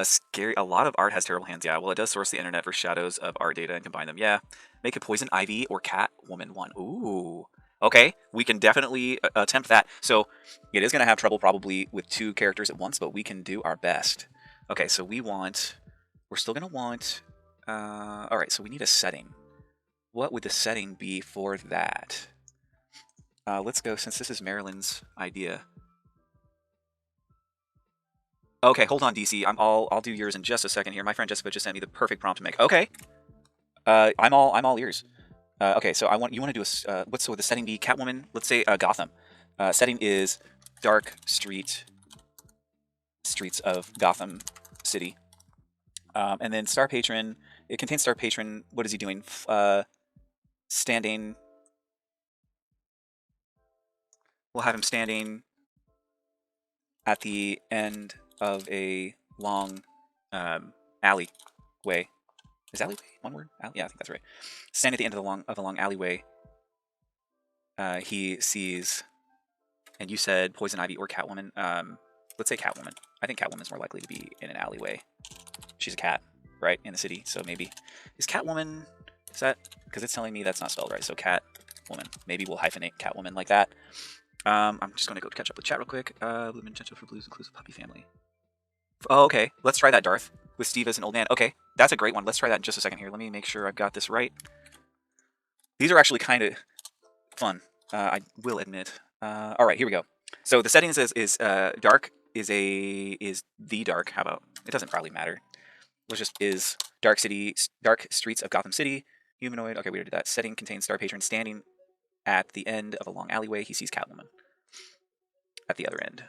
Scary. A lot of art has terrible hands. Yeah, well, it does source the internet for shadows of art data and combine them. Yeah. Make a poison ivy or cat woman one. Ooh. Okay, we can definitely attempt that. So it is going to have trouble probably with 2 characters at once, but we can do our best. Okay, so we're still going to want, all right, so we need a setting. What would the setting be for that? Let's go, since this is Marilyn's idea. Okay, hold on, DC. I'll do yours in just a second here. My friend Jessica just sent me the perfect prompt to make. Okay. I'm all ears. Okay, so you want to do a what's the setting be? Catwoman. Let's say Gotham. Setting is dark streets of Gotham City. And then Star Patron. It contains Star Patron. What is he doing? Standing. We'll have him standing at the end of a long alleyway. Is alleyway one word? Yeah, I think that's right. Standing at the end of the long alleyway, he sees, and you said poison ivy or Catwoman. Let's say Catwoman. I think Catwoman's more likely to be in an alleyway. She's a cat, right, in the city. So maybe is Catwoman? Is that because it's telling me that's not spelled right? So Catwoman. Maybe we'll hyphenate Catwoman like that. I'm just going to go catch up with chat real quick. Blue Magenta for Blues includes a puppy family. Oh, okay. Let's try that, Darth. With Steve as an old man. Okay, that's a great one. Let's try that in just a second here. Let me make sure I've got this right. These are actually kind of fun, I will admit. All right, here we go. So the settings is dark is the dark. How about it? Doesn't probably matter. Let's just is dark streets of Gotham City. Humanoid. Okay, we already did that. Setting contains Star Patron standing at the end of a long alleyway. He sees Catwoman at the other end.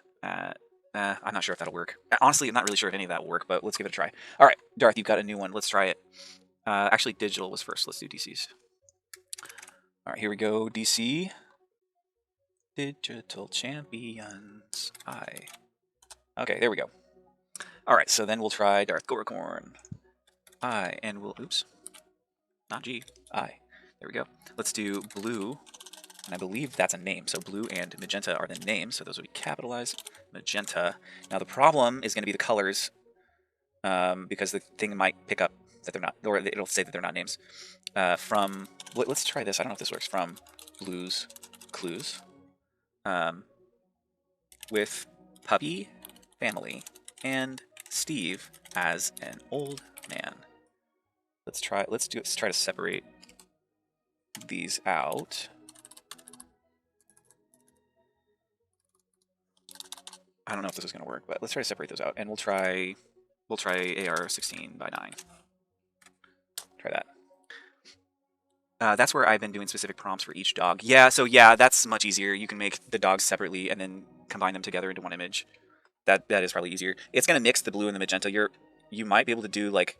I'm not sure if that'll work. Honestly, I'm not really sure if any of that will work, but let's give it a try. All right, Darth, you've got a new one. Let's try it. Actually, digital was first. Let's do DC's. All right, here we go. DC. Digital Champions. Okay, there we go. All right, so then we'll try Darth Goricorn. And we'll, oops, not G, I. There we go. Let's do blue, and I believe that's a name. So blue and magenta are the names, so those will be capitalized. Magenta. Now the problem is going to be the colors, because the thing might pick up that they're not, or it'll say that they're not names. Let's try this. I don't know if this works. From Blues Clues, with puppy family and Steve as an old man. Let's try to separate these out. I don't know if this is going to work, but let's try to separate those out, and we'll try AR 16 by 9. Try that. That's where I've been doing specific prompts for each dog. Yeah, so yeah, that's much easier. You can make the dogs separately and then combine them together into one image. That is probably easier. It's going to mix the blue and the magenta. You might be able to do like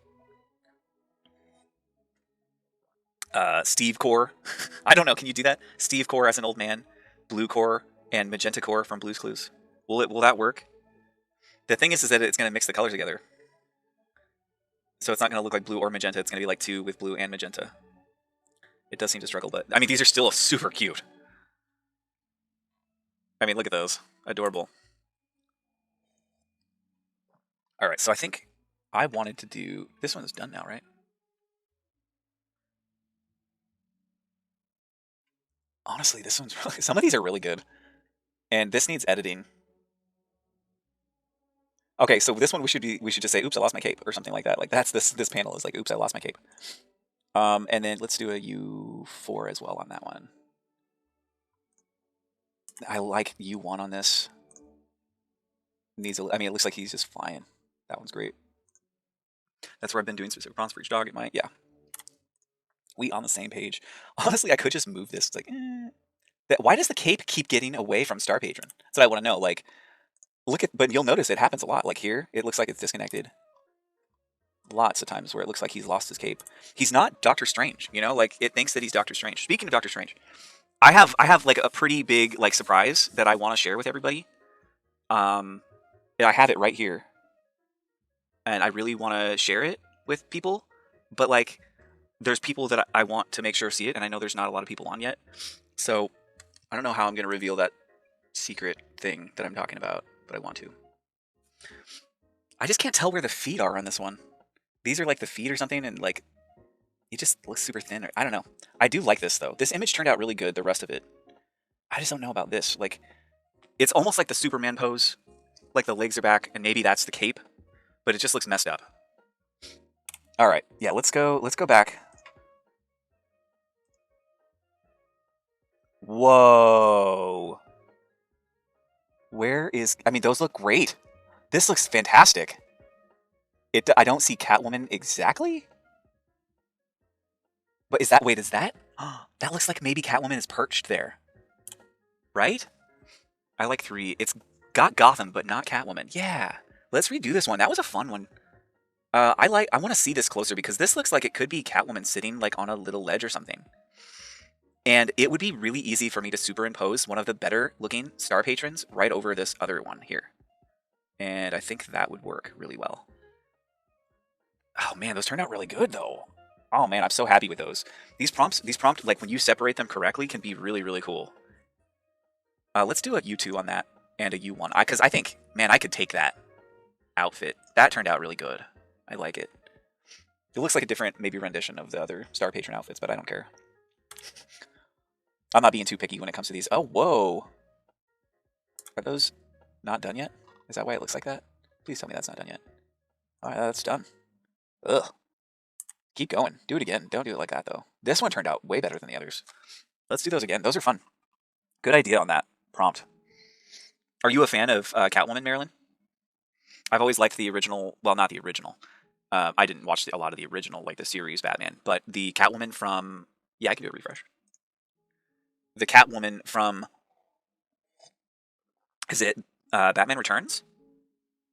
Steve Core. I don't know. Can you do that? Steve Core as an old man, blue core and magenta core from Blue's Clues. Will that work? The thing is that it's going to mix the colors together. So it's not going to look like blue or magenta. It's going to be like 2 with blue and magenta. It does seem to struggle, but I mean, these are still super cute. I mean, look at those. Adorable. All right, so I think I wanted to do, this one is done now, right? Honestly, this one's really, some of these are really good. And this needs editing. Okay, so this one we should just say, oops, I lost my cape, or something like that. Like that's this panel is like, oops, I lost my cape. And then let's do a U4 as well on that one. I like U1 on this. I mean, it looks like he's just flying. That one's great. That's where I've been doing specific prompts for each dog. It might, yeah. We on the same page. Honestly, I could just move this. It's like, why does the cape keep getting away from Star Patron? That's what I want to know. Like, but you'll notice it happens a lot. Like here, it looks like it's disconnected. Lots of times where it looks like he's lost his cape. He's not Doctor Strange, you know? Like, it thinks that he's Doctor Strange. Speaking of Doctor Strange, I have like a pretty big like surprise that I want to share with everybody. I have it right here, and I really want to share it with people. But like, there's people that I want to make sure see it, and I know there's not a lot of people on yet. So I don't know how I'm going to reveal that secret thing that I'm talking about, but I want to. I just can't tell where the feet are on this one. These are like the feet or something, and like it just looks super thin. I don't know. I do like this though. This image turned out really good. The rest of it, I just don't know about this. Like it's almost like the Superman pose. Like the legs are back, and maybe that's the cape, but it just looks messed up. All right, yeah, let's go back. Whoa. Where is... I mean, those look great. This looks fantastic. I don't see Catwoman exactly. But is that... Wait, is that... that looks like maybe Catwoman is perched there. Right? I like 3. It's got Gotham, but not Catwoman. Yeah. Let's redo this one. That was a fun one. I want to see this closer because this looks like it could be Catwoman sitting like on a little ledge or something. And it would be really easy for me to superimpose one of the better looking Star Patrons right over this other one here. And I think that would work really well. Oh man, those turned out really good though. Oh man, I'm so happy with those. These prompts, like when you separate them correctly, can be really, really cool. Let's do a U2 on that and a U1. Because I think, man, I could take that outfit. That turned out really good. I like it. It looks like a different, maybe rendition of the other Star Patron outfits, but I don't care. I'm not being too picky when it comes to these. Oh, whoa. Are those not done yet? Is that why it looks like that? Please tell me that's not done yet. Alright, that's done. Ugh. Keep going. Do it again. Don't do it like that, though. This one turned out way better than the others. Let's do those again. Those are fun. Good idea on that prompt. Are you a fan of Catwoman, Marilyn? I've always liked the original. Well, not the original. I didn't watch a lot of the original, like the series Batman, but the Catwoman from... Yeah, I can do a refresh. The Catwoman from... Is it Batman Returns?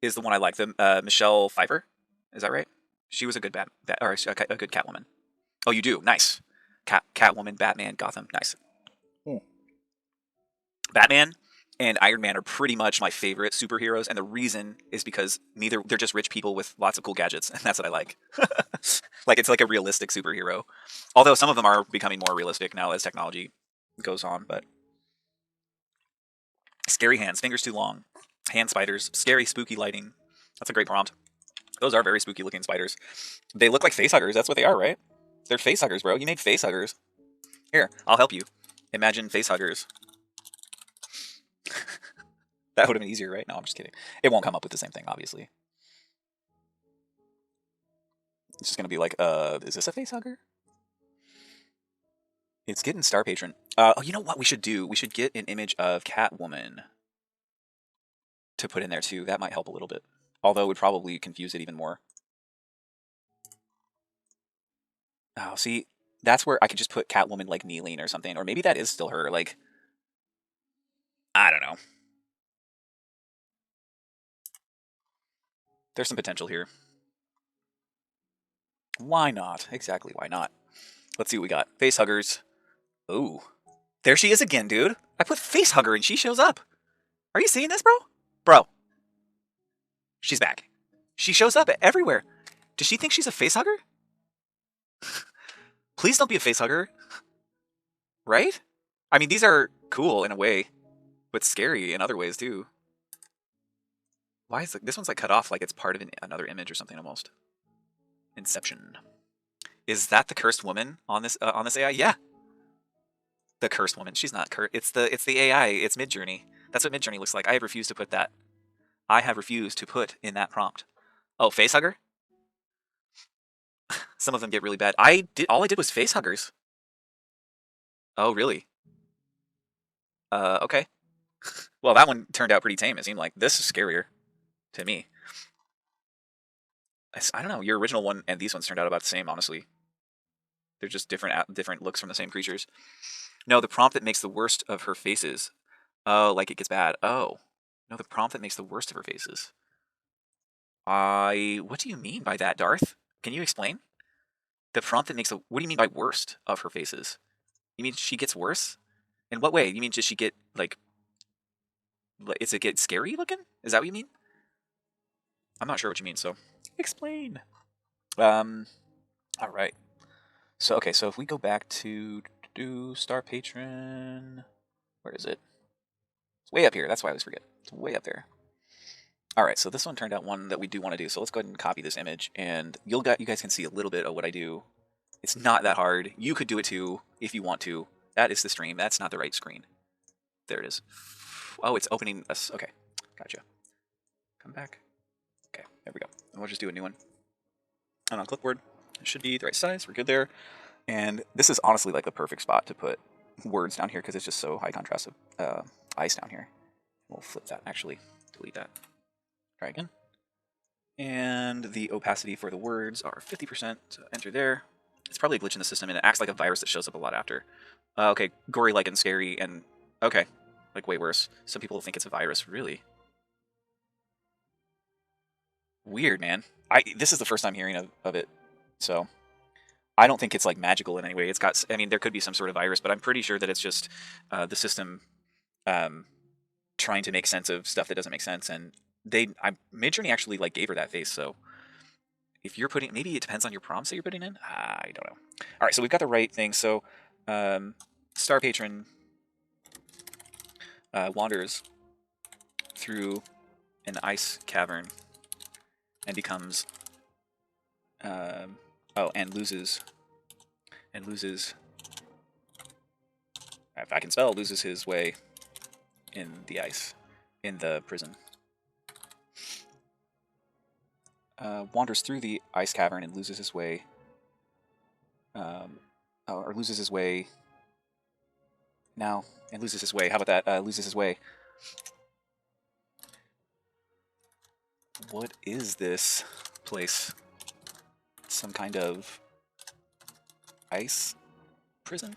Is the one I like. The Michelle Pfeiffer? Is that right? She was a good or a good Catwoman. Oh, you do? Nice. Catwoman, Batman, Gotham. Nice. Batman and Iron Man are pretty much my favorite superheroes, and the reason is because they're just rich people with lots of cool gadgets, and that's what I like. Like it's like a realistic superhero. Although some of them are becoming more realistic now as technology goes on, but scary hands, fingers too long, hand spiders, scary spooky lighting. That's a great prompt. Those are very spooky looking spiders. They look like face huggers. That's what they are, right? They're face huggers, bro. You made face huggers. Here, I'll help you. Imagine face huggers. That would have been easier, right? No, I'm just kidding. It won't come up with the same thing, obviously. It's just going to be like, is this a face hugger? It's getting Star Patron. Oh, you know what we should do? We should get an image of Catwoman to put in there, too. That might help a little bit. Although it would probably confuse it even more. Oh, see, that's where I could just put Catwoman, like, kneeling or something. Or maybe that is still her, like... I don't know. There's some potential here. Why not? Exactly, why not? Let's see what we got. Face huggers. Ooh. There she is again, dude. I put face hugger and she shows up. Are you seeing this, bro? Bro. She's back. She shows up everywhere. Does she think she's a face hugger? Please don't be a face hugger. Right? I mean, these are cool in a way, but scary in other ways, too. Why is this one's like cut off like it's part of another image or something almost? Inception. Is that the cursed woman on this AI? Yeah. The cursed woman. She's not cursed. It's the AI. It's Midjourney. That's what Midjourney looks like. I have refused to put that. I have refused to put in that prompt. Oh, face hugger? Some of them get really bad. All I did was face huggers. Oh, really? Okay. Well, that one turned out pretty tame. It seemed like this is scarier to me. I don't know. Your original one and these ones turned out about the same, honestly. They're just different looks from the same creatures. No, the prompt that makes the worst of her faces. Oh, like it gets bad. Oh. No, the prompt that makes the worst of her faces. What do you mean by that, Darth? Can you explain? The prompt that makes the... What do you mean by worst of her faces? You mean she gets worse? In what way? You mean does she get, like... Is it get scary looking? Is that what you mean? I'm not sure what you mean, so... Explain! Alright. So, okay, so if we go back to Star Patron... Where is it? It's way up here. That's why I always forget. It's way up there. All right, so this one turned out one that we do want to do. So let's go ahead and copy this image, and you guys can see a little bit of what I do. It's not that hard. You could do it too if you want to. That is the stream. That's not the right screen. There it is. Oh, it's opening us. Okay, gotcha. Come back. Okay, there we go. And we'll just do a new one. And on clipboard, it should be the right size. We're good there. And this is honestly like the perfect spot to put words down here because it's just so high contrast of ice down here. We'll flip that, actually. Delete that. Try again. And the opacity for the words are 50%. So enter there. It's probably a glitch in the system, and it acts like a virus that shows up a lot after. Okay, gory, like, and scary, and okay, like way worse. Some people think it's a virus. Really weird, man. This is the first time hearing of it, so I don't think it's like magical in any way. It's got, I mean, there could be some sort of virus, but I'm pretty sure that it's just the system trying to make sense of stuff that doesn't make sense. And Midjourney actually like gave her that face, so if you're putting, maybe it depends on your prompts that you're putting in. I don't know. All right, so we've got the right thing. So Star Patron wanders through an ice cavern and becomes and loses if I can spell, loses his way in the ice, in the prison. Wanders through the ice cavern and loses his way, or loses his way now, and loses his way. How about that? Loses his way. What is this place? Some kind of ice prison?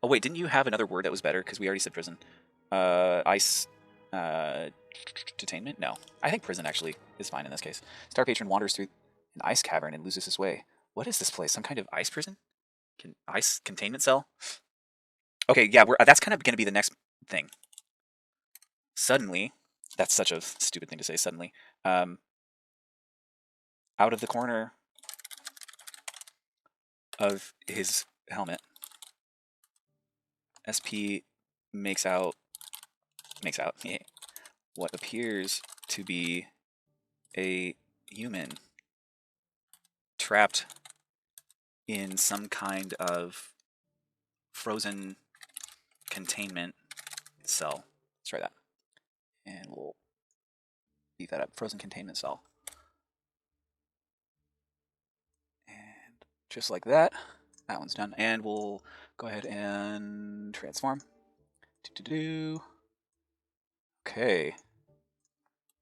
Oh wait, didn't you have another word that was better? Because we already said prison. Ice detainment? No. I think prison actually is fine in this case. Star Patron wanders through an ice cavern and loses his way. What is this place? Some kind of ice prison? Ice containment cell? Okay, yeah, that's kind of going to be the next thing. Suddenly, that's such a stupid thing to say, suddenly. Out of the corner of his helmet, SP makes out what appears to be a human trapped in some kind of frozen containment cell. Let's try that. And we'll leave that up. Frozen containment cell. And just like that, that one's done. And we'll go ahead and transform. Okay.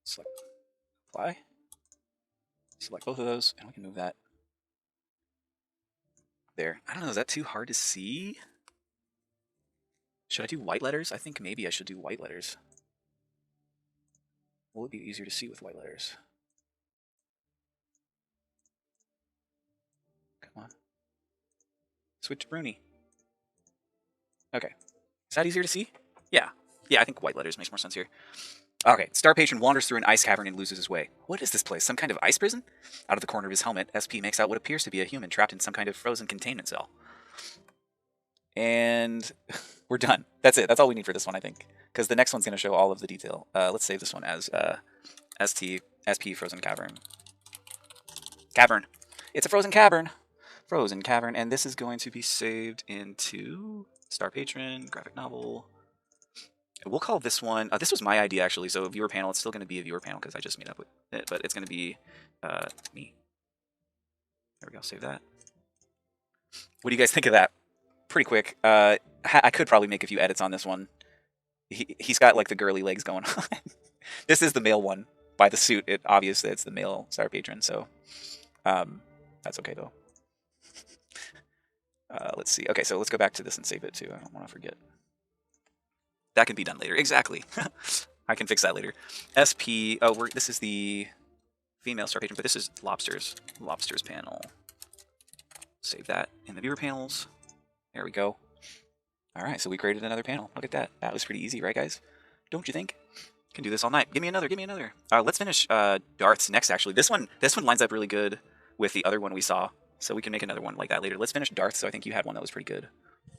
Select apply. Select both of those, and we can move that there. I don't know, is that too hard to see? Should I do white letters? I think maybe I should do white letters. Will it be easier to see with white letters? Come on. Switch to Bruni. Okay. Is that easier to see? Yeah. Yeah, I think white letters makes more sense here. Okay, Star Patron wanders through an ice cavern and loses his way. What is this place? Some kind of ice prison? Out of the corner of his helmet, SP makes out what appears to be a human trapped in some kind of frozen containment cell. And we're done. That's it. That's all we need for this one, I think. Because the next one's going to show all of the detail. Let's save this one as SP Frozen Cavern. Cavern. It's a frozen cavern. Frozen cavern. And this is going to be saved into Star Patron, graphic novel. We'll call this one, this was my idea actually, so viewer panel, it's still going to be a viewer panel because I just made up with it, but it's going to be me. There we go, save that. What do you guys think of that? Pretty quick. I could probably make a few edits on this one. He's got like the girly legs going on. This is the male one. By the suit, obviously it's the male Star Patron, so that's okay though. Let's see. Okay, so let's go back to this and save it too. I don't want to forget. That can be done later. Exactly. I can fix that later. SP. Oh, this is the female Star Patron, but this is Lobsters. Lobsters panel. Save that in the viewer panels. There we go. All right, so we created another panel. Look at that. That was pretty easy, right, guys? Don't you think? Can do this all night. Give me another. Give me another. Let's finish Darth's next. Actually, this one lines up really good with the other one we saw, so we can make another one like that later. Let's finish Darth. So I think you had one that was pretty good.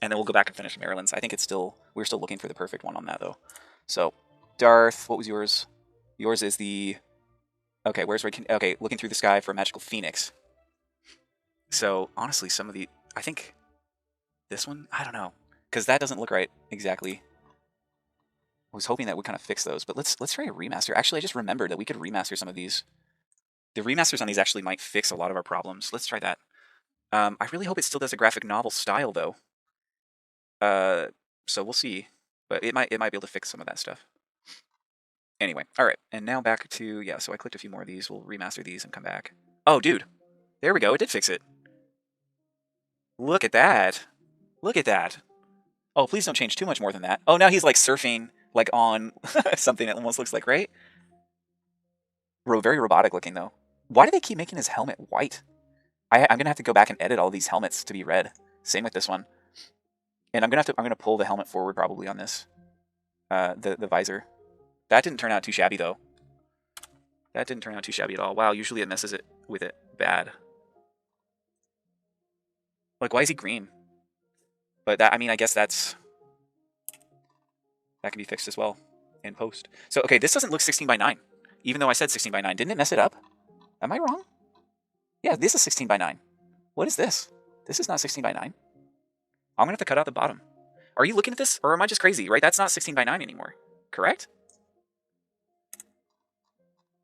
And then we'll go back and finish Maryland's. I think we're still looking for the perfect one on that though. So Darth, what was yours? Yours is the... Okay, where's Red? Okay, looking through the sky for a magical phoenix. So, honestly, some of the... I think this one? I don't know. Because that doesn't look right exactly. I was hoping that would kind of fix those, but let's try a remaster. Actually, I just remembered that we could remaster some of these. The remasters on these actually might fix a lot of our problems. Let's try that. I really hope it still does a graphic novel style, though. So we'll see. But it might be able to fix some of that stuff. Anyway, all right. And now back to, yeah, so I clicked a few more of these. We'll remaster these and come back. Oh, dude. There we go. It did fix it. Look at that. Look at that. Oh, please don't change too much more than that. Oh, now he's like surfing like on something that almost looks like, right? Very robotic looking, though. Why do they keep making his helmet white? I'm going to have to go back and edit all these helmets to be red. Same with this one. And I'm going to pull the helmet forward probably on this. The visor. That didn't turn out too shabby, though. That didn't turn out too shabby at all. Wow, usually it messes it with it bad. Like, why is he green? But that, I mean, I guess that can be fixed as well in post. So, okay, this doesn't look 16 by 9. Even though I said 16 by 9. Didn't it mess it up? Am I wrong? Yeah, this is 16 by 9. What is this? This is not 16 by 9. I'm going to have to cut out the bottom. Are you looking at this? Or am I just crazy, right? That's not 16 by 9 anymore. Correct?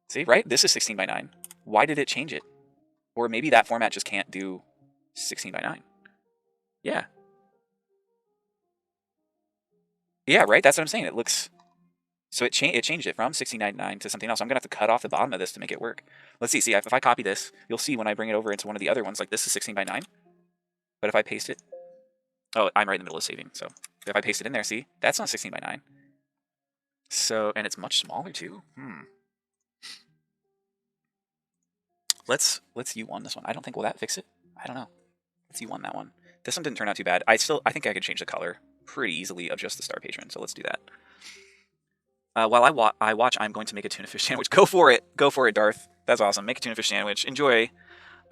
See, right? This is 16 by 9. Why did it change it? Or maybe that format just can't do 16 by 9. Yeah. Yeah, right? That's what I'm saying. It looks... So it changed it from 16 by 9 to something else. I'm going to have to cut off the bottom of this to make it work. Let's see. See, if I copy this, you'll see when I bring it over into one of the other ones, like this is 16 by 9. But if I paste it... Oh, I'm right in the middle of saving. So if I paste it in there, see? That's not 16 by 9. So, and it's much smaller too. Let's U1 this one. I don't think, will that fix it? I don't know. Let's U1 that one. This one didn't turn out too bad. I think I could change the color pretty easily of just the Star Patron, so let's do that. While I watch, I'm going to make a tuna fish sandwich. Go for it! Go for it, Darth. That's awesome. Make a tuna fish sandwich. Enjoy.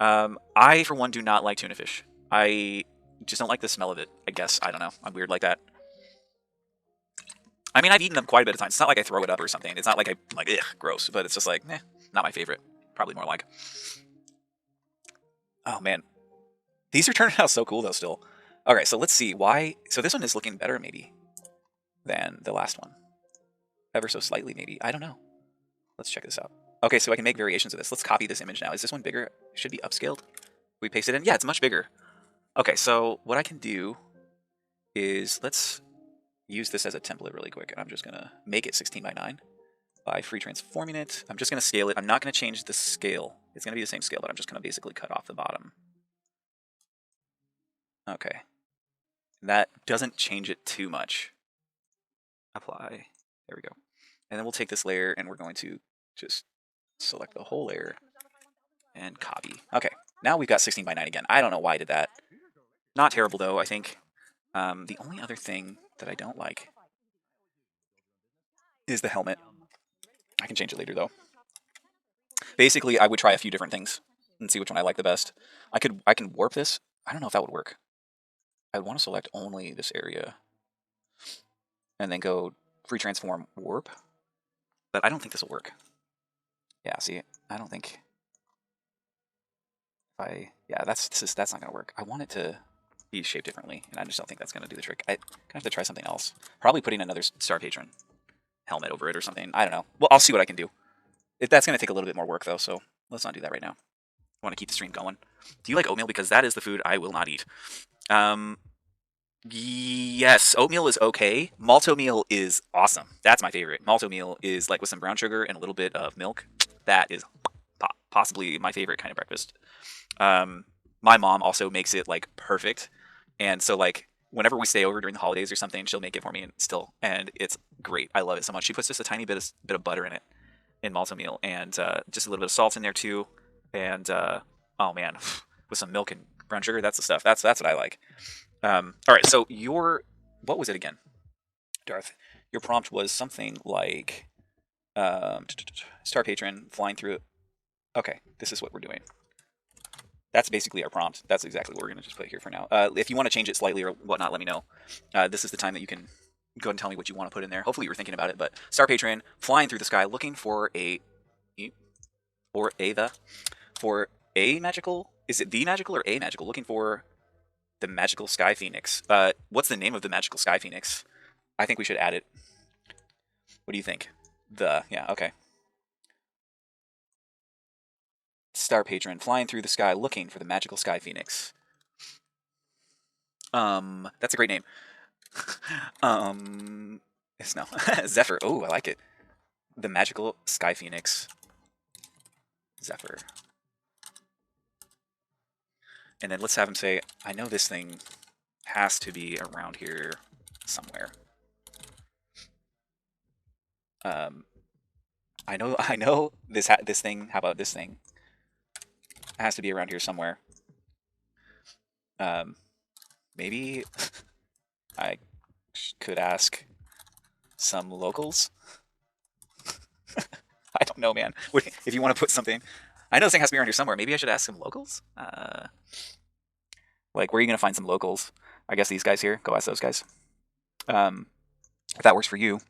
I, for one, do not like tuna fish. I just don't like the smell of it, I guess. I don't know. I'm weird like that. I mean, I've eaten them quite a bit of times. It's not like I throw it up or something. It's not like ugh, gross. But it's just like, not my favorite. Probably more like. Oh, man. These are turning out so cool, though, still. Okay, so let's see. Why? So this one is looking better, maybe, than the last one. Ever so slightly, maybe. I don't know. Let's check this out. Okay, so I can make variations of this. Let's copy this image now. Is this one bigger? It should be upscaled. We paste it in? Yeah, it's much bigger. Okay, so what I can do is let's use this as a template really quick. And I'm just going to make it 16 by 9 by free transforming it. I'm just going to scale it. I'm not going to change the scale. It's going to be the same scale, but I'm just going to basically cut off the bottom. Okay. That doesn't change it too much. Apply. There we go. And then we'll take this layer and we're going to just select the whole layer and copy. Okay, now we've got 16 by 9 again. I don't know why I did that. Not terrible though, I think. The only other thing that I don't like is the helmet. I can change it later though. Basically, I would try a few different things and see which one I like the best. I can warp this. I don't know if that would work. I would want to select only this area and then go free transform warp. But I don't think this will work. Yeah, see, I don't think yeah, that's not gonna work. I want it to be shaped differently, and I just don't think that's gonna do the trick. I'm gonna have to try something else. Probably putting another Star Patron helmet over it or something. I don't know. Well, I'll see what I can do. That's gonna take a little bit more work though, so let's not do that right now. I want to keep the stream going. Do you like oatmeal? Because that is the food I will not eat. Yes, oatmeal is okay. Malto-meal is awesome. That's my favorite. Malto-meal is like with some brown sugar and a little bit of milk. That is possibly my favorite kind of breakfast. My mom also makes it like perfect, and so like whenever we stay over during the holidays or something, she'll make it for me and it's great. I love it so much. She puts just a tiny bit of butter in it in Malto-meal and just a little bit of salt in there too, and oh man, with some milk and brown sugar, that's the stuff. That's what I like. All right, so what was it again, Darth? Your prompt was something like Star Patron flying through. Okay, this is what we're doing. That's basically our prompt. That's exactly what we're going to just put here for now. If you want to change it slightly or whatnot, let me know. This is the time that you can go ahead and tell me what you want to put in there. Hopefully you were thinking about it, but Star Patron, flying through the sky, looking for a magical, is it the magical or a magical? Looking for the magical Sky Phoenix. What's the name of the magical Sky Phoenix? I think we should add it. What do you think? Yeah, okay. Star Patron, flying through the sky, looking for the magical Sky Phoenix. That's a great name. Yes, no. Zephyr. Oh, I like it. The magical Sky Phoenix. Zephyr. And then let's have him say, I know this thing has to be around here somewhere. I know this thing. How about this thing? It has to be around here somewhere. Maybe I could ask some locals. I don't know, man. If you want to put something, I know this thing has to be around here somewhere. Maybe I should ask some locals. Like, where are you gonna find some locals? I guess these guys here. Go ask those guys. If that works for you,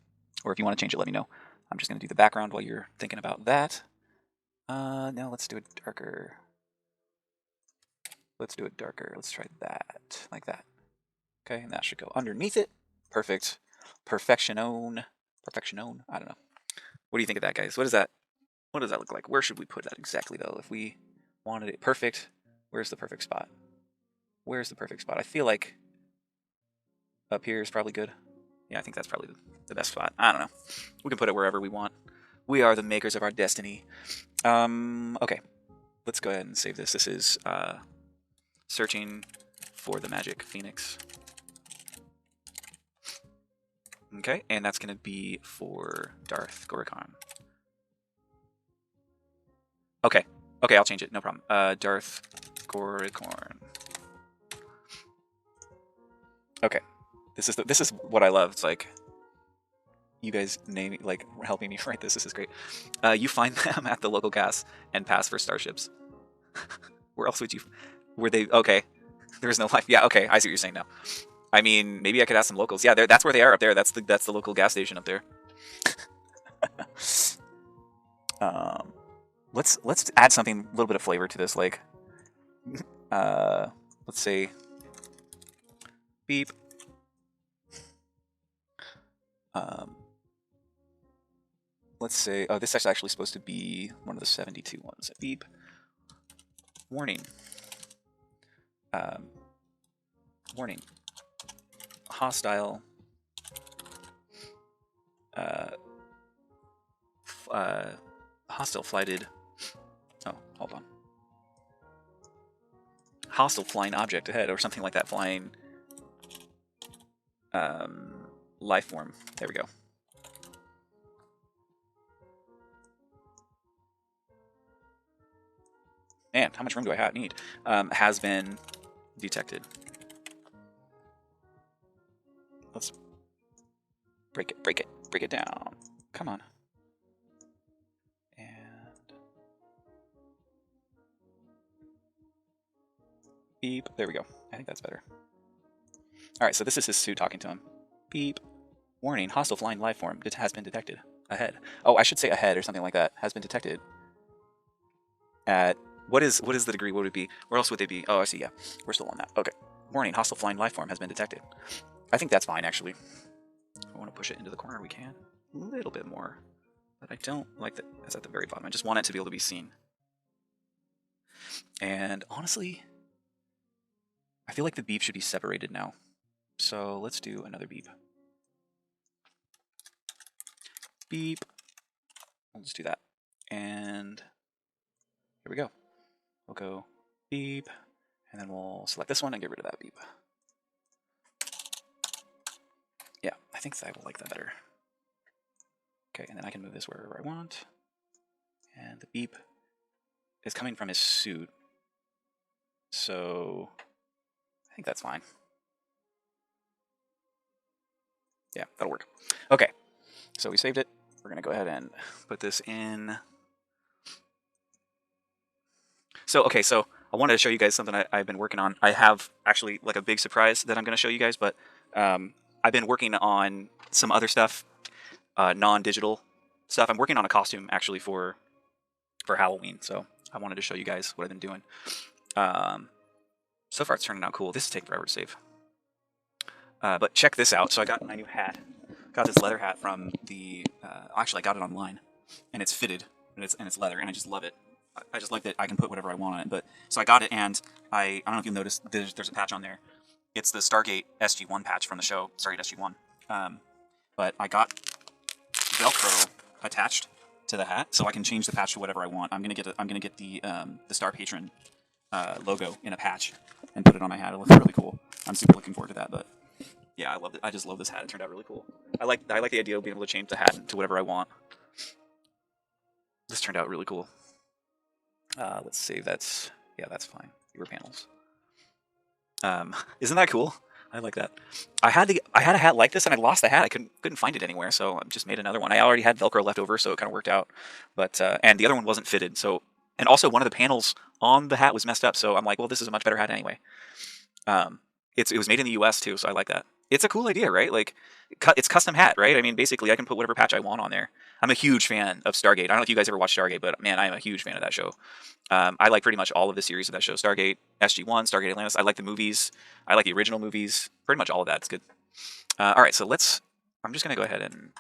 or if you want to change it, let me know. I'm just gonna do the background while you're thinking about that. Now let's do it darker. Let's do it darker. Let's try that, like that. Okay, and that should go underneath it. Perfect. Perfectionone. Perfectionone. I don't know. What do you think of that, guys? What does that look like? Where should we put that exactly, though? If we wanted it perfect, where's the perfect spot? Where's the perfect spot? I feel like up here is probably good. Yeah, I think that's probably the best spot. I don't know. We can put it wherever we want. We are the makers of our destiny. Okay. Let's go ahead and save this. This is searching for the magic phoenix. Okay, and that's going to be for Darth Gorikon. Okay, I'll change it. No problem. Darth Gorikon. Okay, this is what I love. It's like you guys helping me write this. This is great. You find them at the local gas and pass for starships. Where else would you? Were they okay? There's no life. Yeah. Okay, I see what you're saying now. I mean, maybe I could ask some locals. Yeah, that's where they are up there. That's the local gas station up there. Let's add something, a little bit of flavor to this. Like, let's say, beep. Let's say, oh, this is actually supposed to be one of the 72 ones. Beep. Warning. Warning. Hostile. Hostile flighted. Oh, hold on. Hostile flying object ahead, or something like that. Flying life form. There we go. Man, how much room do I need? Has been detected. Let's break it down. Come on. And beep. There we go. I think that's better. All right, so this is his suit talking to him. Beep. Warning, hostile flying life form has been detected. Ahead. Oh, I should say ahead or something like that. Has been detected. At what is the degree? What would it be? Where else would they be? Oh, I see. Yeah, we're still on that. Okay. Warning, hostile flying life form has been detected. I think that's fine, actually. If I want to push it into the corner, we can. A little bit more. But I don't like that it's at the very bottom. I just want it to be able to be seen. And honestly, I feel like the beep should be separated now. So let's do another beep. Beep. We'll just do that. And here we go. We'll go beep, and then we'll select this one and get rid of that beep. Yeah, I think I will like that better. Okay, and then I can move this wherever I want. And the beep is coming from his suit. So I think that's fine. Yeah, that'll work. Okay, so we saved it. We're going to go ahead and put this in. So, okay, so I wanted to show you guys something I've been working on. I have actually like a big surprise that I'm going to show you guys, but I I've been working on some other stuff, non-digital stuff. I'm working on a costume actually for Halloween, so I wanted to show you guys what I've been doing. So far it's turning out cool. This is taking forever to save. But check this out. So I got my new hat. Got this leather hat from the. Actually, I got it online, and it's fitted, and it's leather, and I just love it. I just like that I can put whatever I want on it. But so I got it, and I don't know if you'll notice there's a patch on there. It's the Stargate SG-1 patch from the show, Stargate SG-1. But I got Velcro attached to the hat, so I can change the patch to whatever I want. I'm gonna get the Star Patron logo in a patch and put it on my hat. It looks really cool. I'm super looking forward to that. But yeah, I love it. I just love this hat. It turned out really cool. I like the idea of being able to change the hat to whatever I want. This turned out really cool. Let's see. That's fine. Your panels. Isn't that cool? I like that. I had a hat like this, and I lost the hat. I couldn't find it anywhere, so I just made another one. I already had Velcro left over, so it kind of worked out. But and the other one wasn't fitted, so and also one of the panels on the hat was messed up. So I'm like, well, this is a much better hat anyway. It was made in the U.S. too, so I like that. It's a cool idea, right? Like, it's custom hat, right? I mean, basically, I can put whatever patch I want on there. I'm a huge fan of Stargate. I don't know if you guys ever watched Stargate, but man, I am a huge fan of that show. I like pretty much all of the series of that show: Stargate, SG-1, Stargate Atlantis. I like the movies. I like the original movies. Pretty much all of that. It's good. All right, so I'm just gonna go ahead and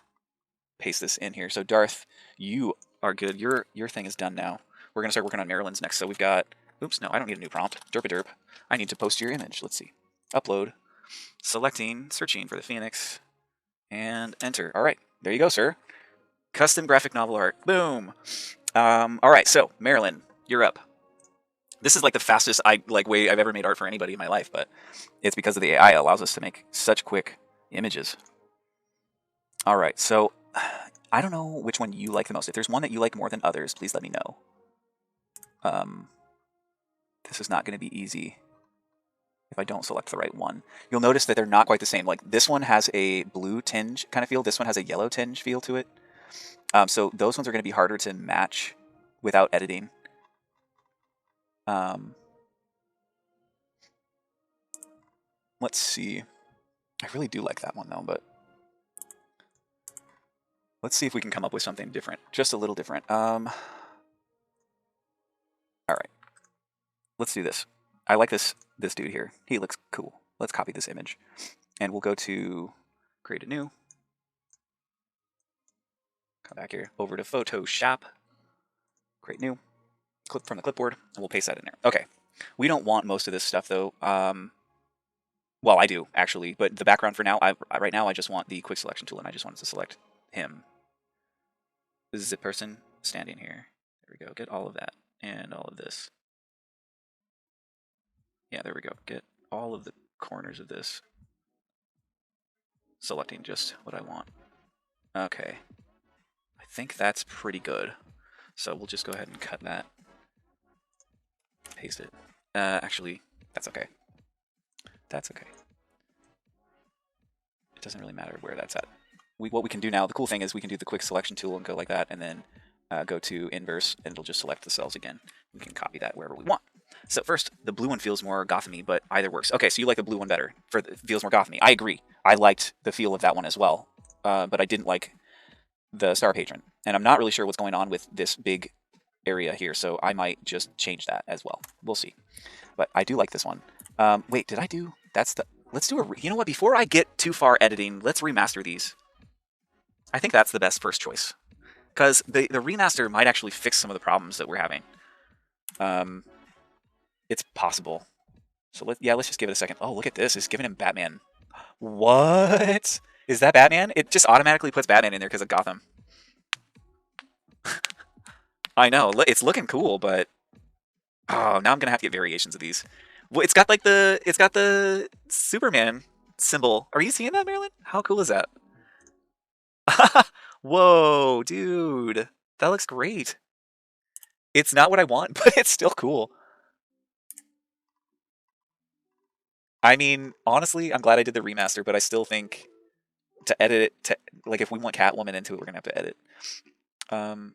paste this in here. So Darth, you are good. Your thing is done now. We're gonna start working on Marilyn's next. So we've got. Oops, no, I don't need a new prompt. Derp. I need to post your image. Let's see. Upload. Selecting, searching for the Phoenix, and enter. All right, there you go, sir. Custom graphic novel art. Boom. All right, so Marilyn, you're up. This is like the fastest way I've ever made art for anybody in my life, but it's because of the AI. It allows us to make such quick images. All right, so I don't know which one you like the most. If there's one that you like more than others, please let me know. This is not going to be easy if I don't select the right one. You'll notice that they're not quite the same. Like, this one has a blue tinge kind of feel. This one has a yellow tinge feel to it. So those ones are going to be harder to match without editing. Let's see. I really do like that one, though, but let's see if we can come up with something different. Just a little different. All right. Let's do this. I like this dude here. He looks cool. Let's copy this image. And we'll go to create a new. Come back here over to Photoshop. Create new. Click from the clipboard, and we'll paste that in there. Okay. We don't want most of this stuff, though. Well, I do, actually. But the background for now, right now, I just want the quick selection tool, and I just wanted to select him. This is a person standing here. There we go. Get all of that and all of this. Yeah, there we go. Get all of the corners of this. Selecting just what I want. Okay. I think that's pretty good. So we'll just go ahead and cut that. Paste it. Actually, that's okay. That's okay. It doesn't really matter where that's at. What we can do now, the cool thing is we can do the quick selection tool and go like that, and then go to inverse, and it'll just select the cells again. We can copy that wherever we want. So first, the blue one feels more Gotham-y, but either works. Okay, so you like the blue one better. Feels more Gotham-y. I agree. I liked the feel of that one as well, but I didn't like the Star Patron. And I'm not really sure what's going on with this big area here, so I might just change that as well. We'll see. But I do like this one. Wait, did I do... Let's do a... You know what? Before I get too far editing, let's remaster these. I think that's the best first choice. Because the remaster might actually fix some of the problems that we're having. It's possible. So let's just give it a second. Oh, look at this. It's giving him Batman. What? Is that Batman? It just automatically puts Batman in there because of Gotham. I know. It's looking cool, but... Oh, now I'm going to have to get variations of these. Well, it's got the Superman symbol. Are you seeing that, Marilyn? How cool is that? Whoa, dude. That looks great. It's not what I want, but it's still cool. I mean, honestly, I'm glad I did the remaster, but I still think to edit it, like if we want Catwoman into it, we're gonna have to edit. Can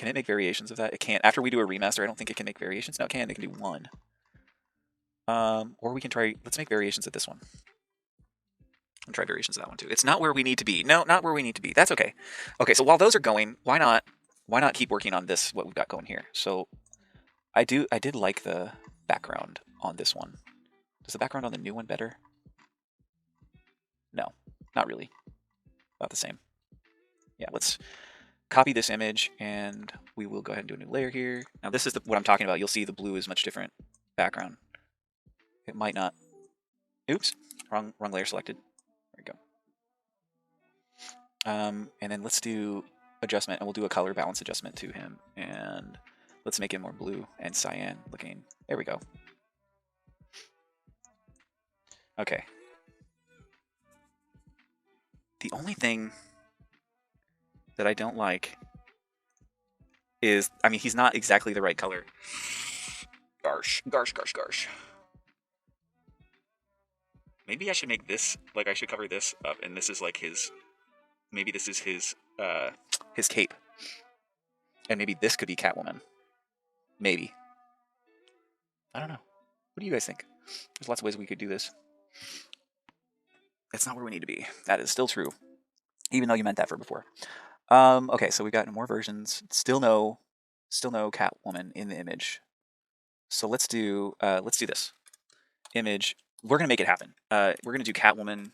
it make variations of that? It can't. After we do a remaster, I don't think it can make variations. No, it can. It can do one. Or we can try. Let's make variations of this one. I'll try variations of that one too. It's not where we need to be. No, not where we need to be. That's okay. Okay, so while those are going, why not keep working on this, what we've got going here? So I did like the background on this one. Does the background on the new one better? No, not really. About the same. Yeah, let's copy this image and we will go ahead and do a new layer here. Now this is what I'm talking about. You'll see the blue is much different background. It might not. Oops, wrong layer selected. There we go. And then let's do adjustment, and we'll do a color balance adjustment to him, and let's make him more blue and cyan looking. There we go. Okay. The only thing that I don't like is, I mean, he's not exactly the right color. Garsh. Maybe I should make this, like, I should cover this up, and this is like his, maybe this is his cape. And maybe this could be Catwoman. Maybe. I don't know. What do you guys think? There's lots of ways we could do this. That's not where we need to be. That is still true. Even though you meant that for before. Okay, so we've got more versions. Still no Catwoman in the image. So let's do this. Image. We're gonna make it happen. We're gonna do Catwoman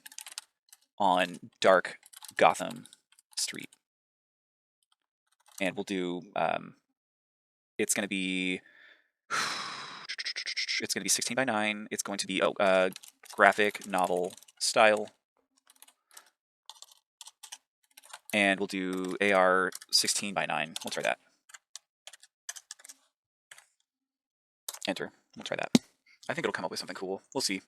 on dark Gotham Street. And we'll do it's gonna be 16 by 9. It's going to be graphic novel style. And we'll do AR 16 by 9. We'll try that. Enter. We'll try that. I think it'll come up with something cool. We'll see.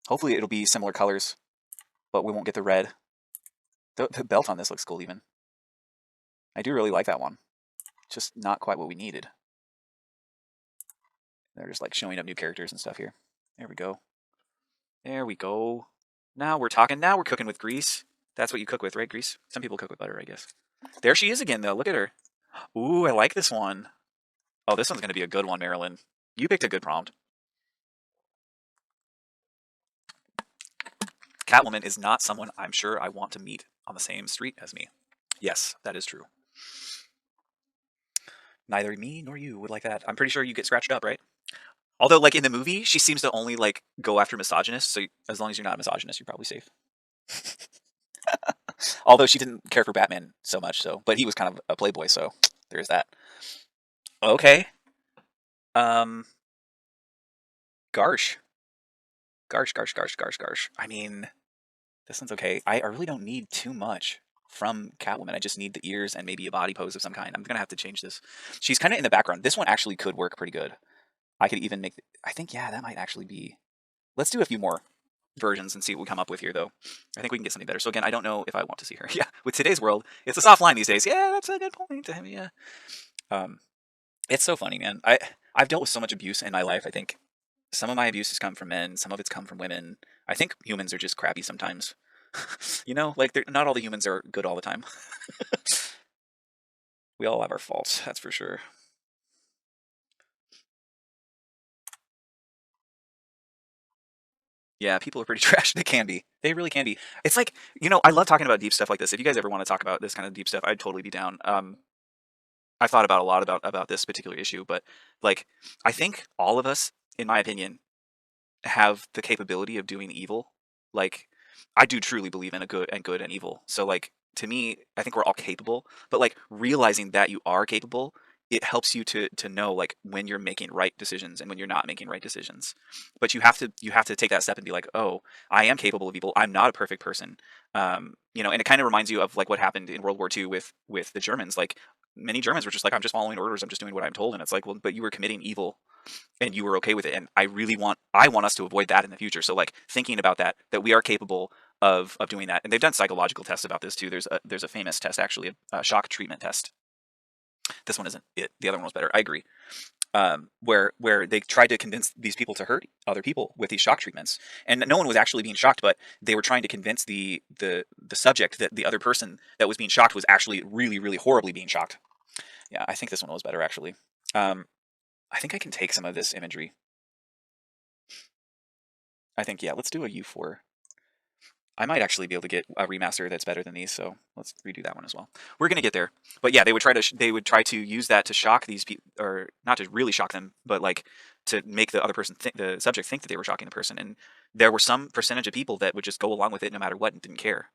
Hopefully it'll be similar colors, but we won't get the red. The belt on this looks cool even. I do really like that one. Just not quite what we needed. They're just like showing up new characters and stuff here. There we go. There we go. Now we're talking. Now we're cooking with grease. That's what you cook with, right? Grease? Some people cook with butter, I guess. There she is again, though. Look at her. Ooh, I like this one. Oh, this one's going to be a good one, Marilyn. You picked a good prompt. Catwoman is not someone I'm sure I want to meet on the same street as me. Yes, that is true. Neither me nor you would like that. I'm pretty sure you get scratched up, right? Although, like in the movie, she seems to only like go after misogynists. So as long as you're not a misogynist, you're probably safe. Although she didn't care for Batman so much, so but he was kind of a playboy, so there's that. Okay. Um. Garsh. Garsh. I mean, this one's okay. I really don't need too much from Catwoman. I just need the ears and maybe a body pose of some kind. I'm gonna have to change this. She's kind of in the background. This one actually could work pretty good. I could even make. I think yeah, that might actually be. Let's do a few more versions and see what we come up with here, though. I think we can get something better. So again, I don't know if I want to see her. Yeah, with today's world, it's a soft line these days. Yeah, that's a good point to him. Yeah. It's so funny, man. I've dealt with so much abuse in my life. I think some of my abuse has come from men. Some of it's come from women. I think humans are just crappy sometimes. You know, like not all the humans are good all the time. We all have our faults, that's for sure. Yeah, people are pretty trash. They can be. They really can be. It's like, I love talking about deep stuff like this. If you guys ever want to talk about this kind of deep stuff, I'd totally be down. I thought about a lot about this particular issue, but like, I think all of us, in my opinion, have the capability of doing evil. Like, I do truly believe in a good and evil. So like, to me, I think we're all capable, but like realizing that you are capable, it helps you to know like when you're making right decisions and when you're not making right decisions. But you have to take that step and be like, oh, I am capable of evil. I'm not a perfect person. And it kind of reminds you of like what happened in World War II with the Germans. Like many Germans were just like, I'm just following orders. I'm just doing what I'm told. And it's like, well, but you were committing evil and you were okay with it. And I want us to avoid that in the future. So like thinking about that we are capable of doing that. And they've done psychological tests about this too. There's a famous test, actually, a shock treatment test. This one isn't it. The other one was better. I agree. Where they tried to convince these people to hurt other people with these shock treatments, and no one was actually being shocked, but they were trying to convince the subject that the other person that was being shocked was actually really, really horribly being shocked. Yeah, I think this one was better, actually. I think I can take some of this imagery. I think, yeah, let's do a U4. I might actually be able to get a remaster that's better than these, so let's redo that one as well. We're gonna get there, but yeah, they would try to use that to shock these people, or not to really shock them, but like to make the other person think, the subject think that they were shocking the person. And there were some percentage of people that would just go along with it no matter what and didn't care.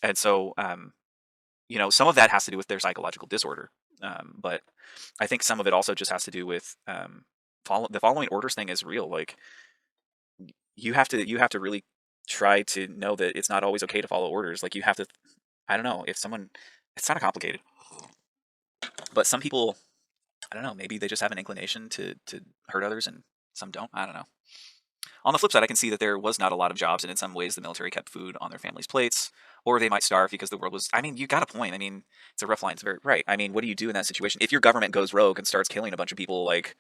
And so, some of that has to do with their psychological disorder, but I think some of it also just has to do with the following orders thing is real. Like you have to really try to know that it's not always okay to follow orders. Like you have to, I don't know, if someone, it's not complicated, but some people, I don't know, maybe they just have an inclination to hurt others and some don't. I don't know. On the flip side, I can see that there was not a lot of jobs, and in some ways, the military kept food on their families' plates, or they might starve because the world was. I mean, you got a point. I mean, it's a rough line. It's very right. I mean, what do you do in that situation if your government goes rogue and starts killing a bunch of people? Like,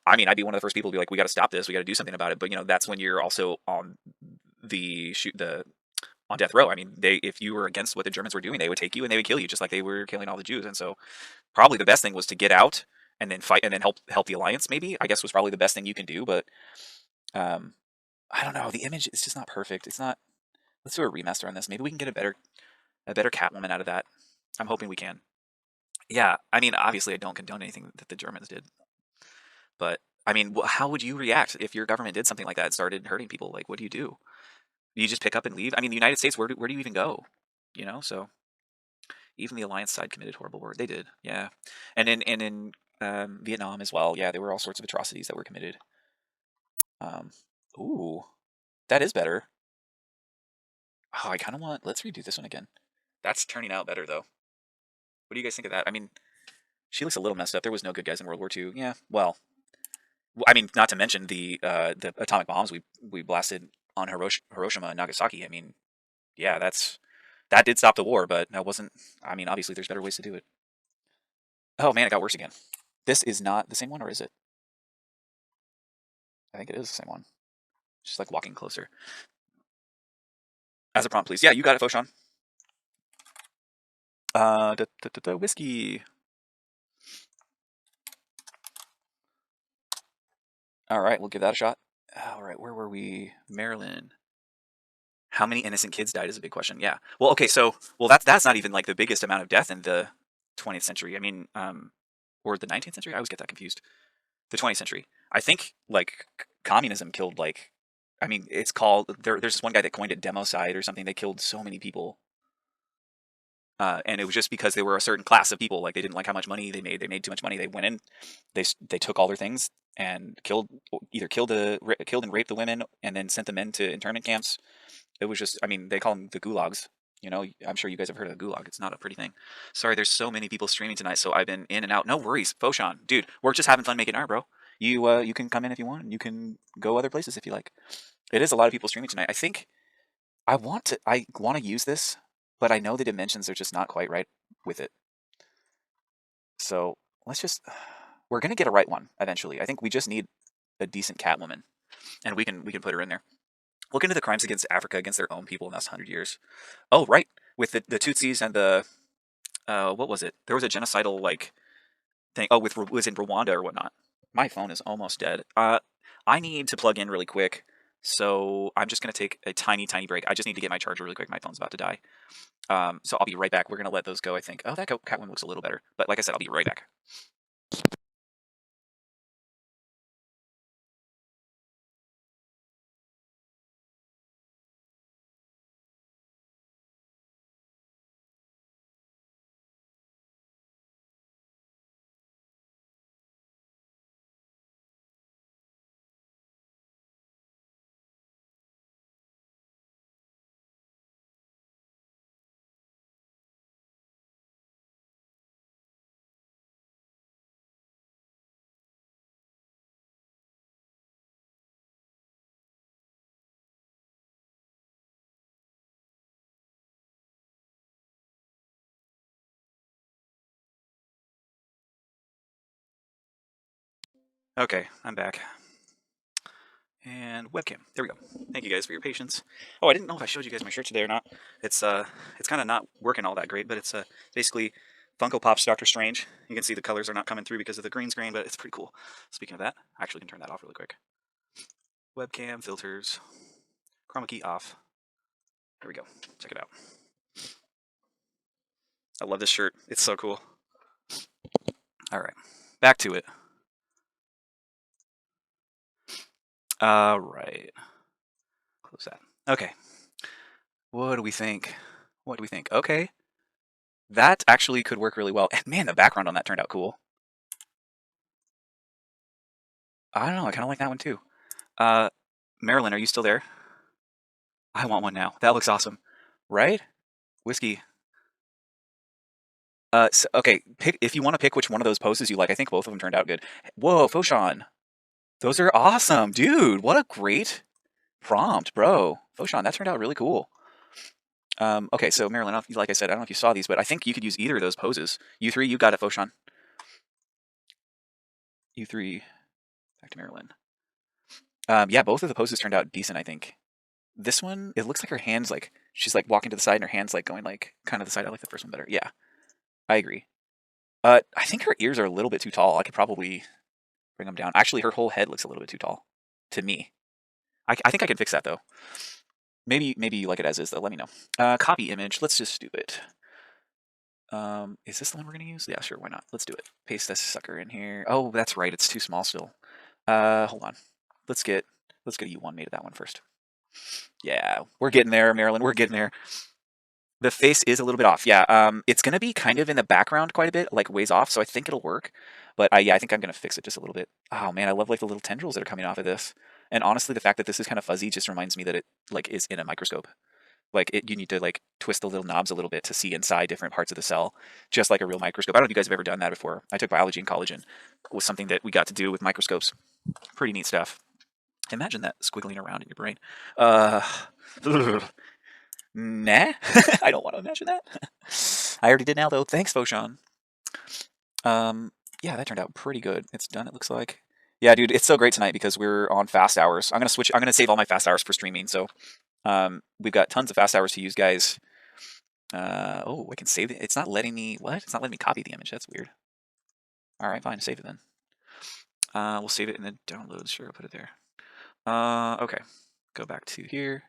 I mean, I'd be one of the first people to be like, we got to stop this. We got to do something about it. But that's when you're also on the on death row. I mean, if you were against what the Germans were doing, they would take you and they would kill you, just like they were killing all the Jews. And so, probably the best thing was to get out and then fight and then help the alliance. Maybe I guess was probably the best thing you can do. But um, I don't know. The image is just not perfect. It's not. Let's do a remaster on this. Maybe we can get a better Catwoman out of that. I'm hoping we can. Yeah, I mean, obviously, I don't condone anything that the Germans did, but I mean, how would you react if your government did something like that and started hurting people? Like, what do? You just pick up and leave? I mean, the United States, where do you even go? So even the alliance side committed horrible war. They did, yeah, and in Vietnam as well. Yeah, there were all sorts of atrocities that were committed. Um, ooh, that is better. Oh, I kind of want. Let's redo this one again. That's turning out better though. What do you guys think of that? I mean, she looks a little messed up. There was no good guys in World War II. Yeah, well, I mean, not to mention the atomic bombs we blasted on Hiroshima and Nagasaki. I mean, yeah, that did stop the war, but that wasn't. I mean, obviously, there's better ways to do it. Oh man, it got worse again. This is not the same one, or is it? I think it is the same one. Just like walking closer. As a prompt, please. Yeah, you got it, Foshan. Whiskey. All right, we'll give that a shot. All right, where were we? Maryland. How many innocent kids died is a big question. Yeah. Well, okay, so that's not even like the biggest amount of death in the 20th century. I mean, or the 19th century. I always get that confused. The 20th century. I think like communism killed like. I mean, it's called there's this one guy that coined it democide or something. They killed so many people. And it was just because they were a certain class of people. Like they didn't like how much money they made. They made too much money. They went in, they took all their things and killed and raped the women, and then sent them into internment camps. It was just, I mean, they call them the gulags. I'm sure you guys have heard of the gulag. It's not a pretty thing. Sorry, there's so many people streaming tonight, so I've been in and out. No worries, Foshan, dude. We're just having fun making art, bro. You can come in if you want, and you can go other places if you like. It is a lot of people streaming tonight. I think I want to use this, but I know the dimensions are just not quite right with it. So let's just we're gonna get a right one eventually. I think we just need a decent Catwoman, and we can put her in there. Look into the crimes against Africa against their own people in the last 100 years. Oh, right, with the Tutsis and the what was it? There was a genocidal like thing. Oh, was in Rwanda or whatnot. My phone is almost dead. I need to plug in really quick, so I'm just gonna take a tiny break. I just need to get my charger really quick. My phone's about to die. So I'll be right back. We're gonna let those go. I think. Oh, that Catwoman looks a little better. But like I said, I'll be right back. Okay, I'm back. And webcam. There we go. Thank you guys for your patience. Oh, I didn't know if I showed you guys my shirt today or not. It's kind of not working all that great, but it's basically Funko Pop's Doctor Strange. You can see the colors are not coming through because of the green screen, but it's pretty cool. Speaking of that, I actually can turn that off really quick. Webcam filters. Chroma key off. There we go. Check it out. I love this shirt. It's so cool. All right, back to it. All right. Close that. Okay. What do we think? What do we think? Okay. That actually could work really well. And man, the background on that turned out cool. I don't know. I kind of like that one too. Marilyn, are you still there? I want one now. That looks awesome. Right? Whiskey. Okay, pick if you want to pick which one of those poses you like. I think both of them turned out good. Whoa, Foshan. Those are awesome, dude. What a great prompt, bro. Foshan, that turned out really cool. Okay, so Marilyn, like I said, I don't know if you saw these, but I think you could use either of those poses. You three, you got it, Foshan. You three, back to Marilyn. Yeah, both of the poses turned out decent, I think. This one, it looks like her hands like she's like walking to the side and her hands like going like kind of the side. I like the first one better. Yeah, I agree. I think her ears are a little bit too tall. I could probably bring them down. Actually, her whole head looks a little bit too tall to me. I think I can fix that though. Maybe you like it as is though. Let me know. Copy image. Let's just do it. Is this the one we're gonna use? Yeah, sure. Why not? Let's do it. Paste this sucker in here. Oh, that's right. It's too small still. Hold on. Let's get a U1 made of that one first. Yeah, we're getting there, Marilyn. We're getting there. The face is a little bit off. Yeah. It's gonna be kind of in the background quite a bit, like ways off. So I think it'll work. But yeah, I think I'm gonna fix it just a little bit. Oh man, I love like the little tendrils that are coming off of this. And honestly, the fact that this is kind of fuzzy just reminds me that it like is in a microscope. Like you need to like twist the little knobs a little bit to see inside different parts of the cell, just like a real microscope. I don't know if you guys have ever done that before. I took biology in college, and it was something that we got to do with microscopes. Pretty neat stuff. Imagine that squiggling around in your brain. Uh, nah, I don't want to imagine that. I already did now though. Thanks, Foshan. Yeah, that turned out pretty good. It's done. It looks like. Yeah, dude, it's so great tonight because we're on fast hours. I'm gonna switch. I'm gonna save all my fast hours for streaming. So we've got tons of fast hours to use, guys. Oh, I can save it. It's not letting me. What? It's not letting me copy the image. That's weird. All right, fine. Save it then. We'll save it in the downloads. Sure, I'll put it there. Okay. Go back to here.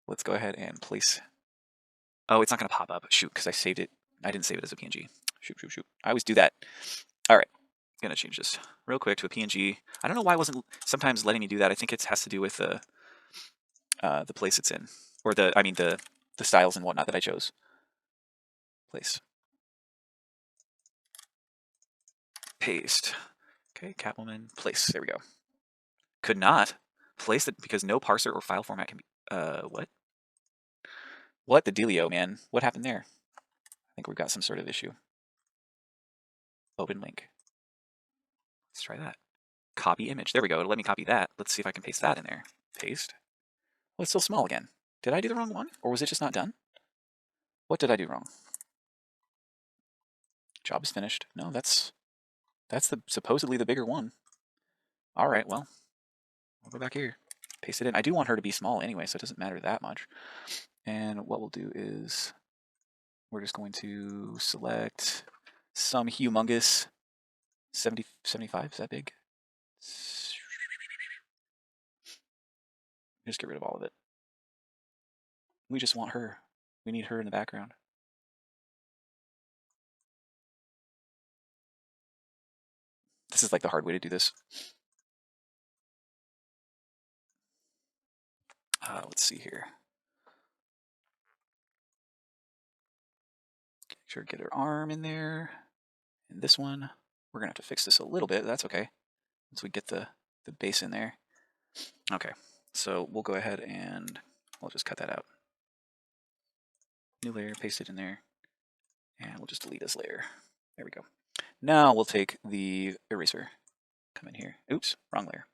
Let's go ahead and place. Oh, it's not gonna pop up. Shoot, because I saved it. I didn't save it as a PNG. Shoot. I always do that. All right. Gonna change this real quick to a PNG. I don't know why it wasn't sometimes letting me do that. I think it has to do with the place it's in, or the styles and whatnot that I chose. Place. Paste. Okay, Catwoman. Place. There we go. Could not place it because no parser or file format can be. What? What the dealio, man? What happened there? I think we've got some sort of issue. Open link. Let's try that. Copy image. There we go. It'll let me copy that. Let's see if I can paste that in there. Paste. Well, it's still small again. Did I do the wrong one? Or was it just not done? What did I do wrong? Job is finished. No, that's supposedly the bigger one. All right, well, we'll go back here. Paste it in. I do want her to be small anyway, so it doesn't matter that much. And what we'll do is we're just going to select some humongous 70, 75. Is that big? Just get rid of all of it. We just want her. We need her in the background. This is like the hard way to do this. Let's see here. Make sure to get her arm in there. And this one, we're gonna have to fix this a little bit. That's okay. Once we get the base in there. Okay, so we'll go ahead and we'll just cut that out. New layer, paste it in there, and we'll just delete this layer. There we go. Now we'll take the eraser, come in here. Oops, wrong layer.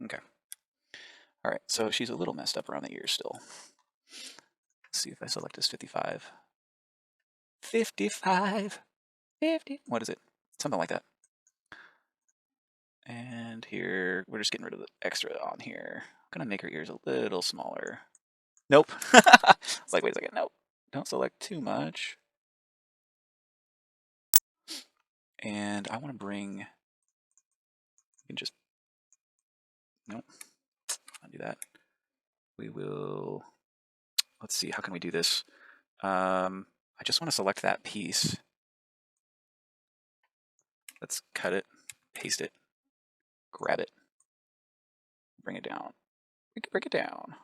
Okay. All right, so she's a little messed up around the ears still. Let's see if I select this 55. 55. 50. What is it? Something like that. And here, we're just getting rid of the extra on here. I'm gonna make her ears a little smaller. Nope. It's like, wait a second. Nope. Don't select too much. And I want to bring, you can just Nope. I'll do that. We will, let's see, how can we do this? I just want to select that piece. Let's cut it, paste it, grab it, bring it down. We can break it down.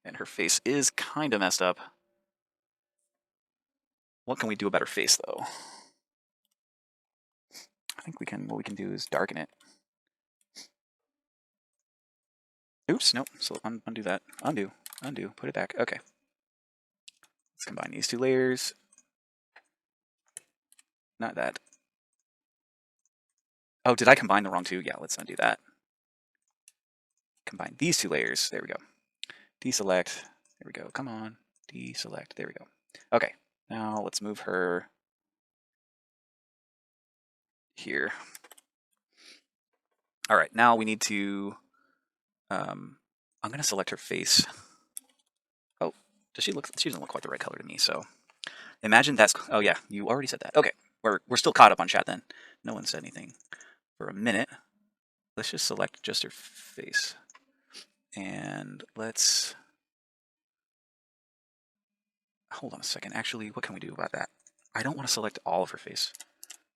And her face is kind of messed up. What can we do about her face, though? I think what we can do is darken it. Oops, nope. So undo that. Undo, put it back. Okay. Let's combine these two layers. Not that. Oh, did I combine the wrong two? Yeah, let's undo that. Combine these two layers. There we go. Deselect. There we go. Come on. Deselect. There we go. Okay. Now let's move her here. All right. Now we need to. I'm going to select her face. Oh, does she look? She doesn't look quite the right color to me. So imagine that's. Oh yeah, you already said that. Okay. We're still caught up on chat then. No one said anything for a minute. Let's just select just her face. And let's, hold on a second. Actually, what can we do about that? I don't want to select all of her face.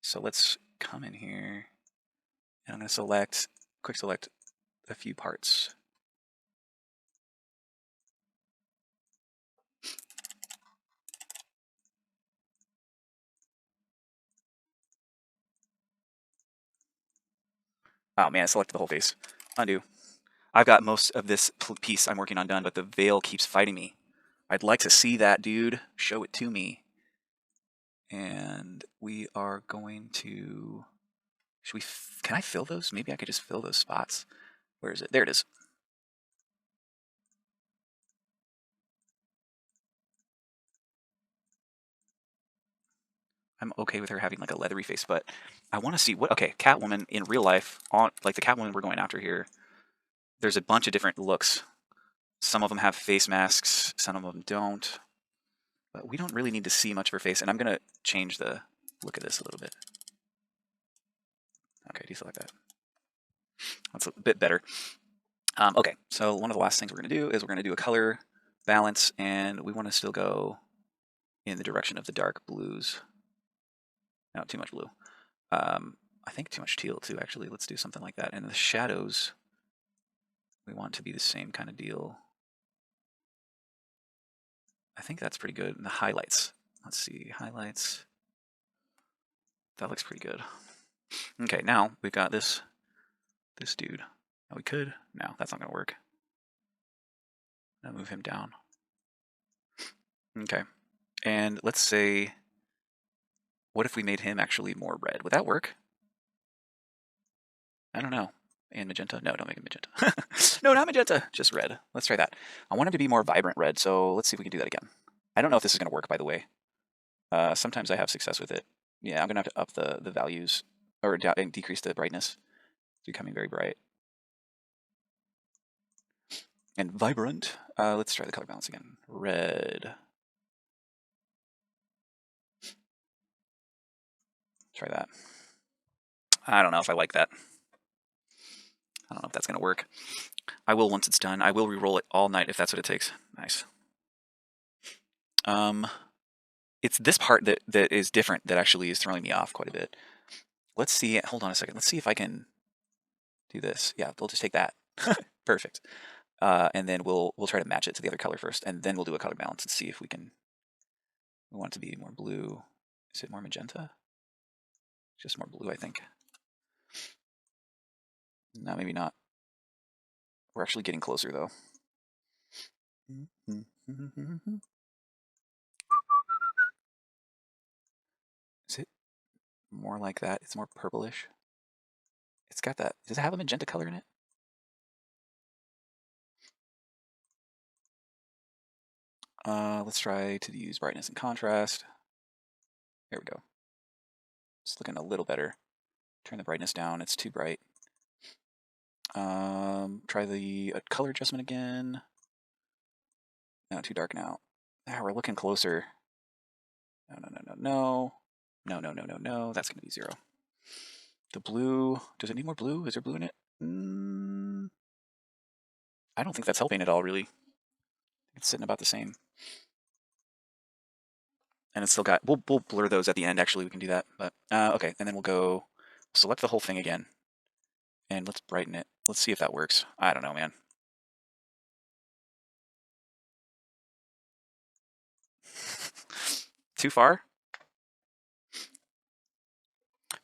So let's come in here and I'm going to quick select a few parts. Oh man, I selected the whole face. Undo. I've got most of this piece I'm working on done, but the veil keeps fighting me. I'd like to see that, dude. Show it to me. And we are going to, can I fill those? Maybe I could just fill those spots. Where is it? There it is. I'm okay with her having like a leathery face, but I want to see what, okay, Catwoman in real life, on like the Catwoman we're going after here, there's a bunch of different looks. Some of them have face masks, some of them don't. But we don't really need to see much of her face, and I'm going to change the look of this a little bit. Okay, deselect that. That's a bit better. Okay, so one of the last things we're going to do is we're going to do a color balance, and we want to still go in the direction of the dark blues. Not too much blue. I think too much teal too, actually. Let's do something like that. And the shadows, we want to be the same kind of deal. I think that's pretty good. And the highlights, let's see, highlights. That looks pretty good. Okay, now we've got this dude. Oh, we could. No, that's not going to work. Now move him down. Okay. And let's say, what if we made him actually more red? Would that work? I don't know. And magenta? No, don't make him magenta. No, not magenta. Just red. Let's try that. I want him to be more vibrant red, so let's see if we can do that again. I don't know if this is going to work, by the way. Sometimes I have success with it. Yeah, I'm going to have to up the values, or and decrease the brightness. It's becoming very bright. And vibrant. Let's try the color balance again. Red. Try that. I don't know if I like that. I don't know if that's going to work. I will once it's done. I will re-roll it all night if that's what it takes. Nice. It's this part that is different that actually is throwing me off quite a bit. Let's see. Hold on a second. Let's see if I can do this. Yeah, we'll just take that. Perfect. And then we'll try to match it to the other color first, and then we'll do a color balance and see if we can. We want it to be more blue. Is it more magenta? Just more blue, I think. No, maybe not. We're actually getting closer though. Is it more like that? It's more purplish. It's got that. Does it have a magenta color in it? Let's try to use brightness and contrast. There we go. It's looking a little better. Turn the brightness down. It's too bright. Try the color adjustment again. No, too dark now. Ah, we're looking closer. No, no, no, no, no. No, no, no, no, no. That's going to be 0. The blue. Does it need more blue? Is there blue in it? I don't think that's helping at all, really. It's sitting about the same. And it's still got, we'll blur those at the end, actually, we can do that. But, okay, and then we'll go select the whole thing again. And let's brighten it. Let's see if that works. I don't know, man. Too far?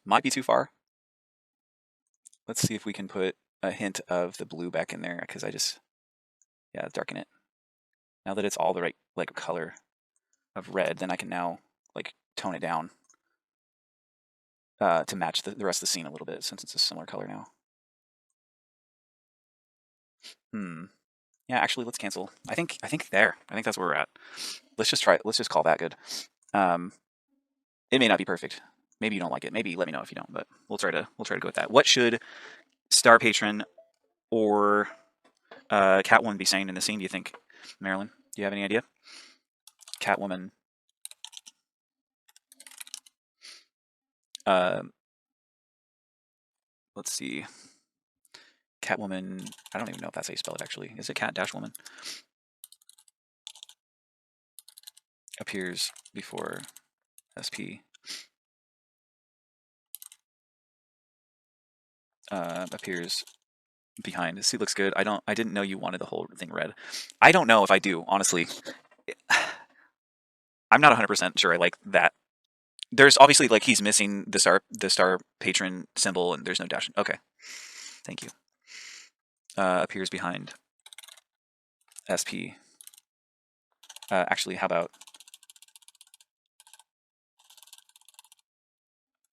Might be too far. Let's see if we can put a hint of the blue back in there, because yeah, darken it. Now that it's all the right like color of red, then I can now like tone it down to match the rest of the scene a little bit, since it's a similar color now. Yeah, actually, let's cancel. I think there. I think that's where we're at. Let's just try it. Let's just call that good. It may not be perfect. Maybe you don't like it. Maybe let me know if you don't. But we'll try to go with that. What should Star Patron or Catwoman be saying in the scene? Do you think, Marilyn? Do you have any idea? Catwoman. Let's see. Catwoman. I don't even know if that's how you spell it. Actually, is it Cat-Woman? Appears before SP. Appears behind. See, looks good. I didn't know you wanted the whole thing red. I don't know if I do, honestly. I'm not 100% sure I like that. There's obviously like he's missing the star patron symbol, and there's no dash. Okay, thank you. Appears behind SP. Actually, how about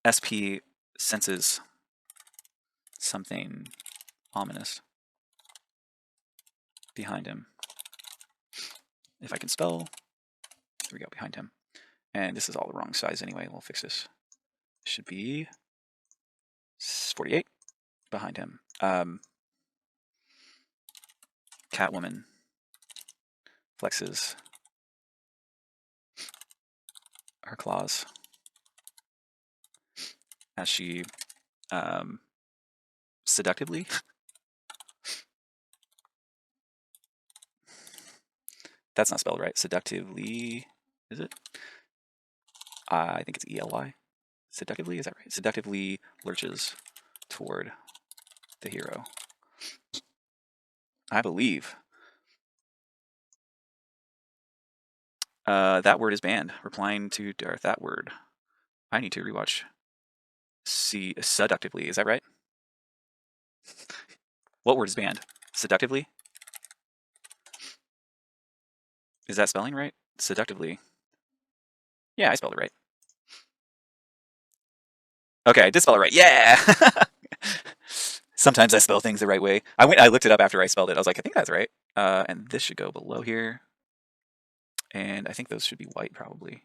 SP senses something ominous behind him. If I can spell, here we go, behind him. And this is all the wrong size anyway. We'll fix this. It should be 48 behind him. Catwoman flexes her claws as she seductively that's not spelled right. Seductively, is it? I think it's ELY. Seductively, is that right? Seductively lurches toward the hero. I believe. That word is banned. Replying to Darth, that word. I need to rewatch. See, seductively, is that right? What word is banned? Seductively? Is that spelling right? Seductively. Yeah, I spelled it right. Okay, I did spell it right. Yeah! Sometimes I spell things the right way. I looked it up after I spelled it. I was like, I think that's right. And this should go below here. And I think those should be white probably.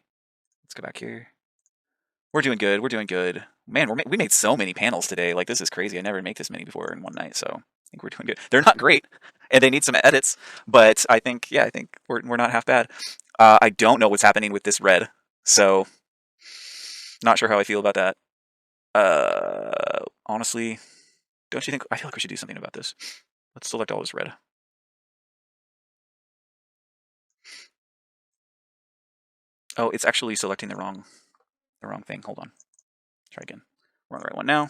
Let's go back here. We're doing good. We're doing good. Man, we made so many panels today. Like, this is crazy. I never make this many before in one night. So I think we're doing good. They're not great, and they need some edits. But I think we're not half bad. I don't know what's happening with this red. So not sure how I feel about that. Honestly, don't you think? I feel like we should do something about this. Let's select all this red. Oh, it's actually selecting the wrong thing. Hold on. Try again. We're on the right one now.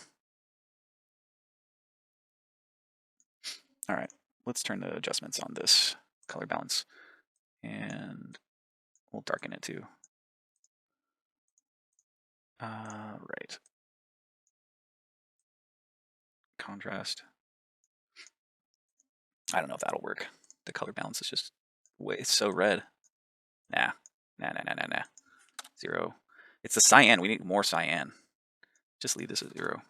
All right. Let's turn the adjustments on this color balance, and we'll darken it too. Right. Contrast. I don't know if that'll work. The color balance is just it's so red. Nah. 0. It's the cyan. We need more cyan. Just leave this at 0.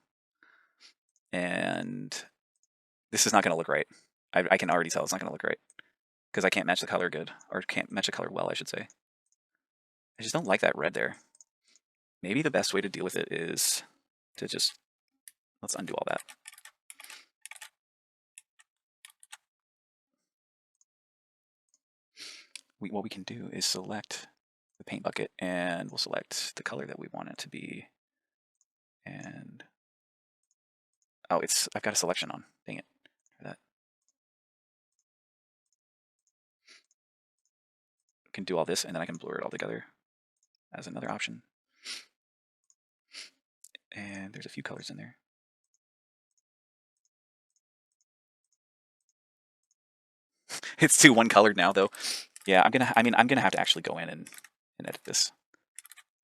And this is not going to look right. I can already tell it's not going to look right because I can't match the color good, or can't match the color well, I should say. I just don't like that red there. Maybe the best way to deal with it is to just, let's undo all that. What we can do is select the paint bucket, and we'll select the color that we want it to be. And oh, I've got a selection on. Dang it. Try that. can do all this, and then I can blur it all together as another option. And there's a few colors in there. It's too one colored now, though. Yeah, I'm gonna have to actually go in and edit this.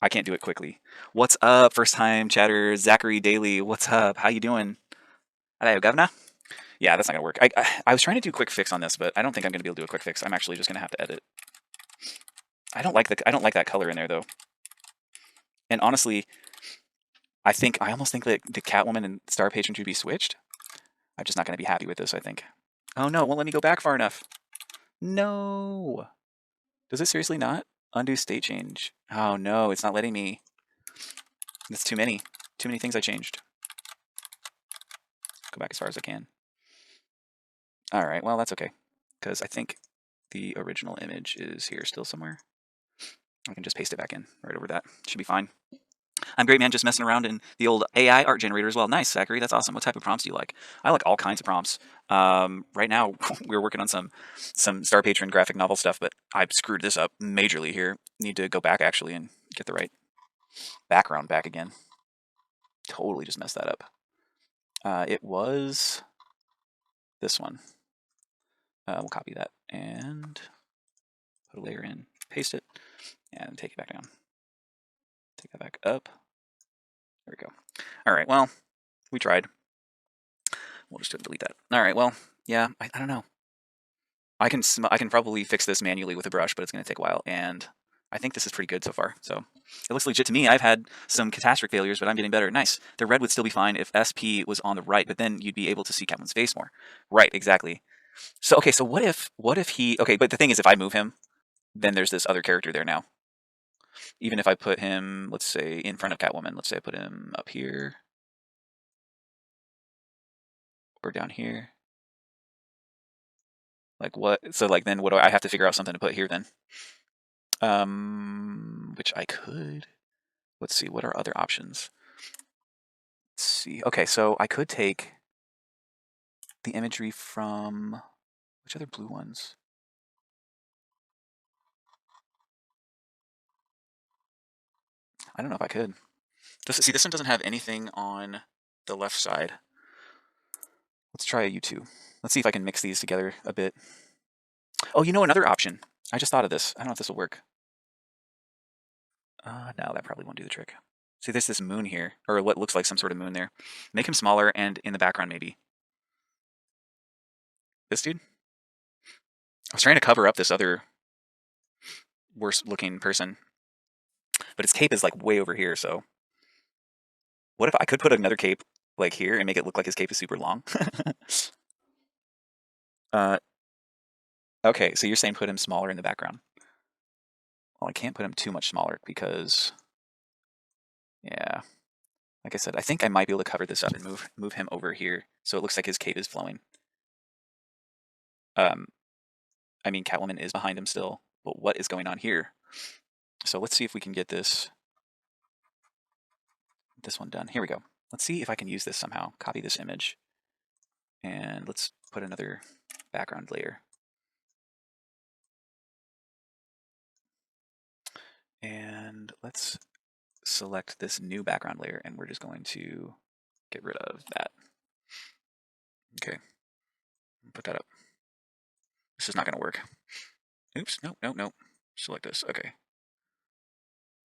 I can't do it quickly. What's up, first time chatter, Zachary Daly? What's up? How you doing? Hello, governor. Yeah, that's not gonna work. I was trying to do a quick fix on this, but I don't think I'm gonna be able to do a quick fix. I'm actually just gonna have to edit. I don't like that color in there though. And honestly, I almost think that the Catwoman and Star Patron should be switched. I'm just not gonna be happy with this, I think. Oh no, it won't let me go back far enough. No. Does it seriously not? Undo state change. Oh no, it's not letting me. That's too many. Too many things I changed. Go back as far as I can. Alright, well that's okay. Because I think the original image is here still somewhere. I can just paste it back in right over that. Should be fine. I'm great, man. Just messing around in the old AI art generator as well. Nice, Zachary. That's awesome. What type of prompts do you like? I like all kinds of prompts. Right now, we're working on some Star Patron graphic novel stuff, but I screwed this up majorly here. Need to go back actually and get the right background back again. Totally just messed that up. It was this one. We'll copy that and put a layer in, paste it, and take it back down. Take that back up. There we go. All right, well, we tried. We'll just delete that. All right, well, yeah, I don't know. I can probably fix this manually with a brush, but it's going to take a while, and I think this is pretty good so far. So it looks legit to me. I've had some catastrophic failures, but I'm getting better. Nice. The red would still be fine if SP was on the right, but then you'd be able to see Catwoman's face more. Right, exactly. So okay, so what if he? Okay, but the thing is, if I move him, then there's this other character there now. Even if I put him, let's say, in front of Catwoman, let's say I put him up here or down here. Like what? So like then what do I have to figure out something to put here then? Which I could. Let's see, what are other options? Let's see. Okay, so I could take the imagery from which other blue ones? I don't know if I could. See, this one doesn't have anything on the left side. Let's try a U2. Let's see if I can mix these together a bit. Oh, you know another option. I just thought of this. I don't know if this will work. No, that probably won't do the trick. See, there's this moon here, or what looks like some sort of moon there. Make him smaller and in the background maybe. This dude? I was trying to cover up this other worse looking person, but his cape is like way over here, so what if I could put another cape like here and make it look like his cape is super long? uh, okay, so you're saying put him smaller in the background. Well, I can't put him too much smaller because, yeah, like I said, I think I might be able to cover this up and move him over here so it looks like his cape is flowing. I mean, Catwoman is behind him still, but what is going on here? So let's see if we can get this one done. Here we go. Let's see if I can use this somehow. Copy this image, and let's put another background layer. And let's select this new background layer, and we're just going to get rid of that. Okay, put that up. This is not going to work. Oops, nope. Select this. Okay.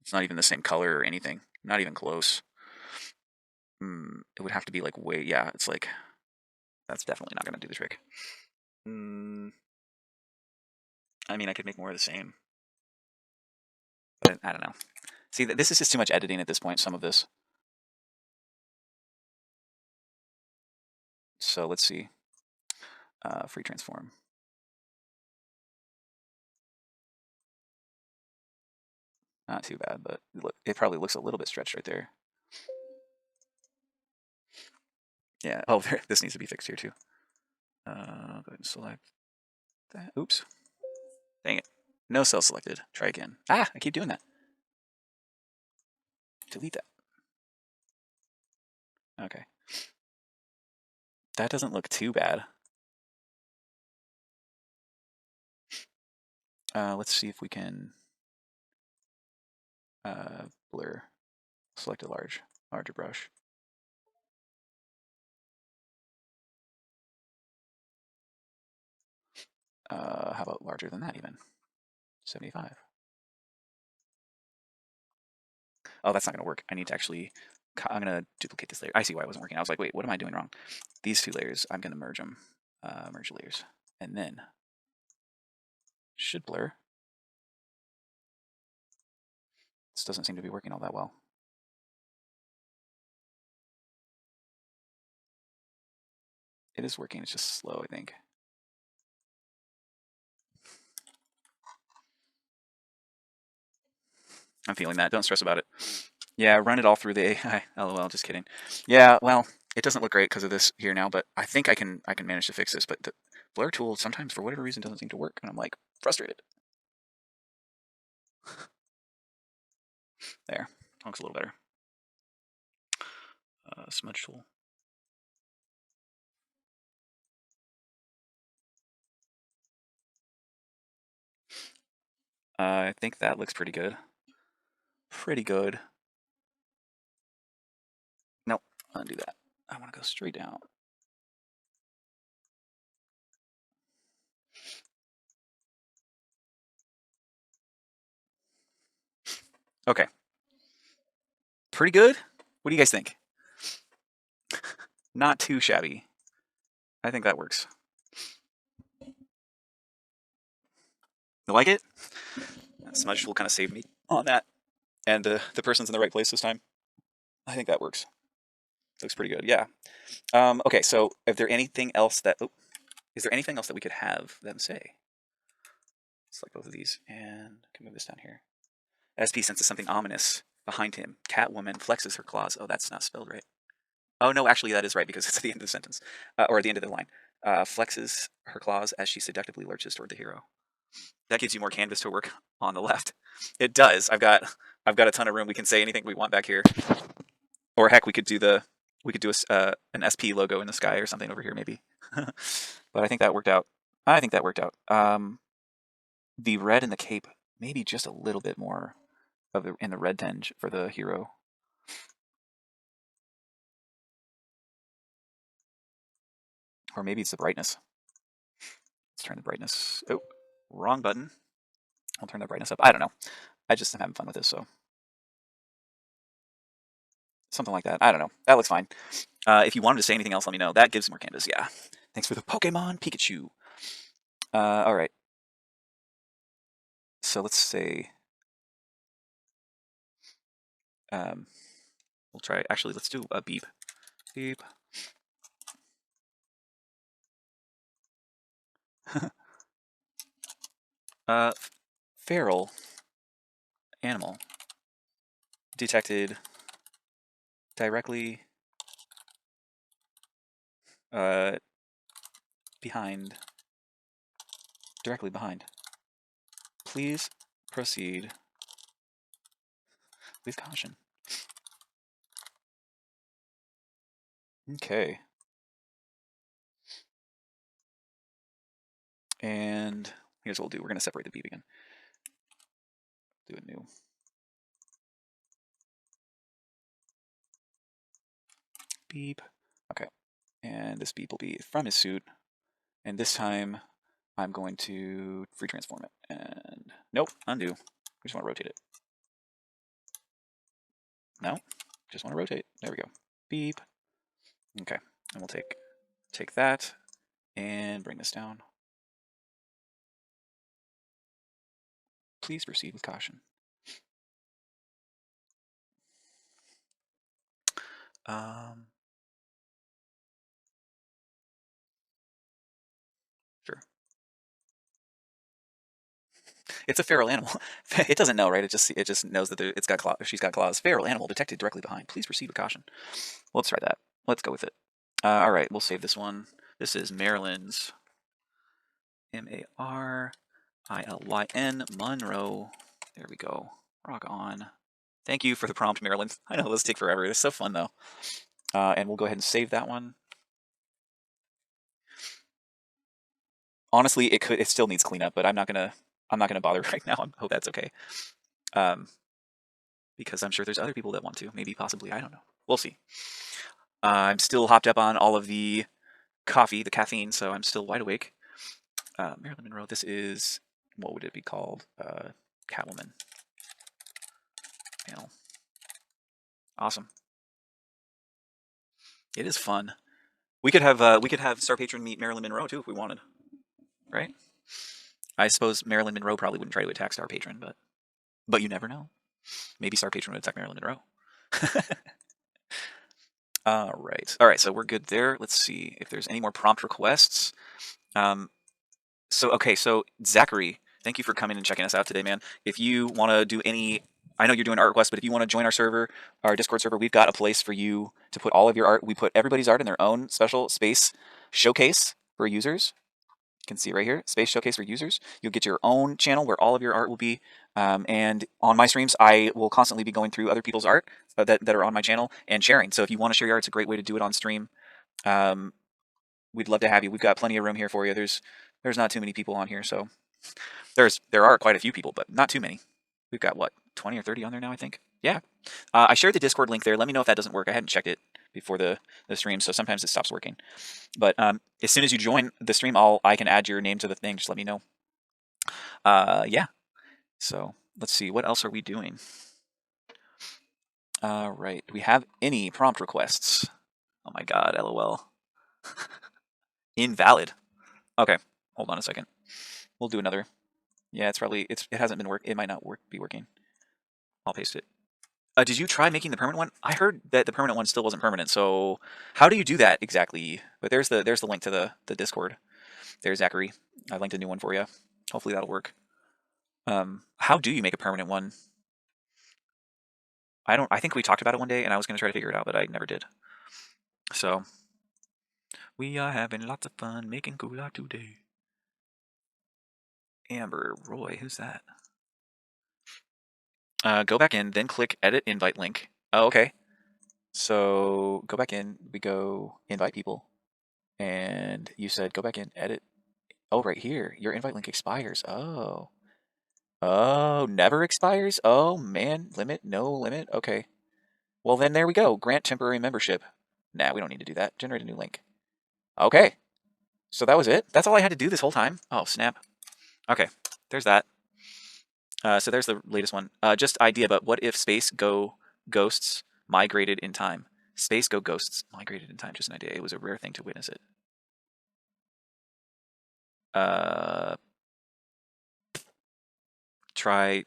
It's not even the same color or anything. Not even close. It would have to be like way, yeah, it's like, that's definitely not going to do the trick. I mean, I could make more of the same. But I don't know. See, this is just too much editing at this point, some of this. So let's see. Free transform. Not too bad, but it probably looks a little bit stretched right there. Yeah. Oh, this needs to be fixed here too. Go ahead and select that. Oops. Dang it. No cell selected. Try again. Ah, I keep doing that. Delete that. Okay. That doesn't look too bad. Let's see if we can blur. Select a larger brush. How about larger than that even? 75. Oh, that's not going to work. I need to actually, I'm going to duplicate this layer. I see why it wasn't working. I was like, wait, what am I doing wrong? These two layers, I'm going to merge them. Merge layers. And then, should blur. This doesn't seem to be working all that well. It is working, it's just slow, I think. I'm feeling that. Don't stress about it. Yeah, run it all through the AI. LOL, just kidding. Yeah, well, it doesn't look great because of this here now, but I think I can manage to fix this. But the blur tool sometimes, for whatever reason, doesn't seem to work, and I'm like frustrated. There, looks a little better. Smudge tool. I think that looks pretty good. Pretty good. Nope, undo that. I want to go straight down. Okay. Pretty good? What do you guys think? Not too shabby. I think that works. You like it? Smudge tool kind of saved me on that. And the person's in the right place this time. I think that works. Looks pretty good. Yeah. Okay, so is there anything else that we could have them say? Select both of these and can move this down here. SP senses something ominous behind him. Catwoman flexes her claws. Oh, that's not spelled right. Oh no, actually that is right because it's at the end of the sentence, or at the end of the line. Flexes her claws as she seductively lurches toward the hero. That gives you more canvas to work on the left. It does. I've got a ton of room. We can say anything we want back here, or heck, we could do an SP logo in the sky or something over here maybe. But I think that worked out. The red in the cape, maybe just a little bit more in the red tinge for the hero. Or maybe it's the brightness. Let's turn the brightness. Oh, wrong button. I'll turn the brightness up. I don't know. I just am having fun with this, so something like that. I don't know. That looks fine. If you wanted to say anything else, let me know. That gives more canvas. Yeah. Thanks for the Pokemon Pikachu. All right. So let's say we'll try. Actually, let's do a beep. Beep. Feral animal detected directly directly behind. Please proceed with caution. Okay. And here's what we'll do. We're going to separate the beep again. Do a new. Beep. Okay. And this beep will be from his suit. And this time I'm going to free transform it. And nope, undo. We just want to rotate it. No, just want to rotate. There we go. Beep. Okay. And we'll take that and bring this down. Please proceed with caution. Sure. It's a feral animal. It doesn't know, right? It just knows that it's got claws. She's got claws. Feral animal detected directly behind. Please proceed with caution. Well, let's try that. Let's go with it. All right, we'll save this one. This is Marilyn's. Marilyn Monroe. There we go. Rock on. Thank you for the prompt, Marilyn. I know those take forever. It's so fun though. And we'll go ahead and save that one. Honestly, it still needs cleanup, but I'm not gonna I'm not going to bother right now. I hope that's okay. Because I'm sure there's other people that want to. Maybe, possibly, I don't know. We'll see. I'm still hopped up on all of the coffee, the caffeine, so I'm still wide awake. Marilyn Monroe, this is, what would it be called? Catwoman. Panel. Awesome. It is fun. We could have Star Patron meet Marilyn Monroe too if we wanted, right? I suppose Marilyn Monroe probably wouldn't try to attack Star Patron, but you never know. Maybe Star Patron would attack Marilyn Monroe. All right. So we're good there. Let's see if there's any more prompt requests. So Zachary, thank you for coming and checking us out today, man. If you want to do any, I know you're doing art requests, but if you want to join our server, our Discord server, we've got a place for you to put all of your art. We put everybody's art in their own special space showcase for users. You can see right here, space showcase for users. You'll get your own channel where all of your art will be. And on my streams, I will constantly be going through other people's art that are on my channel and sharing. So if you want to share your art, it's a great way to do it on stream. We'd love to have you. We've got plenty of room here for you. There's not too many people on here, so there are quite a few people, but not too many. We've got what, 20 or 30 on there now, I think. Yeah. I shared the Discord link there. Let me know if that doesn't work. I hadn't checked it before the stream, so sometimes it stops working. But as soon as you join the stream, I can add your name to the thing. Just let me know. Yeah. So let's see. What else are we doing? Right. Do we have any prompt requests? Oh my God. LOL. Invalid. Okay. Hold on a second. We'll do another. Yeah, it hasn't been it might not be working. I'll paste it. Did you try making the permanent one? I heard that the permanent one still wasn't permanent. So how do you do that exactly? But there's the link to the Discord. There's Zachary. I linked a new one for you. Hopefully that'll work. How do you make a permanent one? I think we talked about it one day, and I was going to try to figure it out, but I never did. So we are having lots of fun making cool art today. Amber Roy, who's that? Go back in, then click Edit Invite Link. Oh, okay. So go back in. We go Invite People, and you said go back in, Edit. Oh, right here. Your invite link expires. Oh. Oh, never expires? Oh, man. Limit? No limit? Okay. Well, then there we go. Grant temporary membership. Nah, we don't need to do that. Generate a new link. Okay. So that was it? That's all I had to do this whole time? Oh, snap. Okay. There's that. So there's the latest one. Just idea, but what if space go ghosts migrated in time? Space go ghosts migrated in time. Just an idea. It was a rare thing to witness it. Try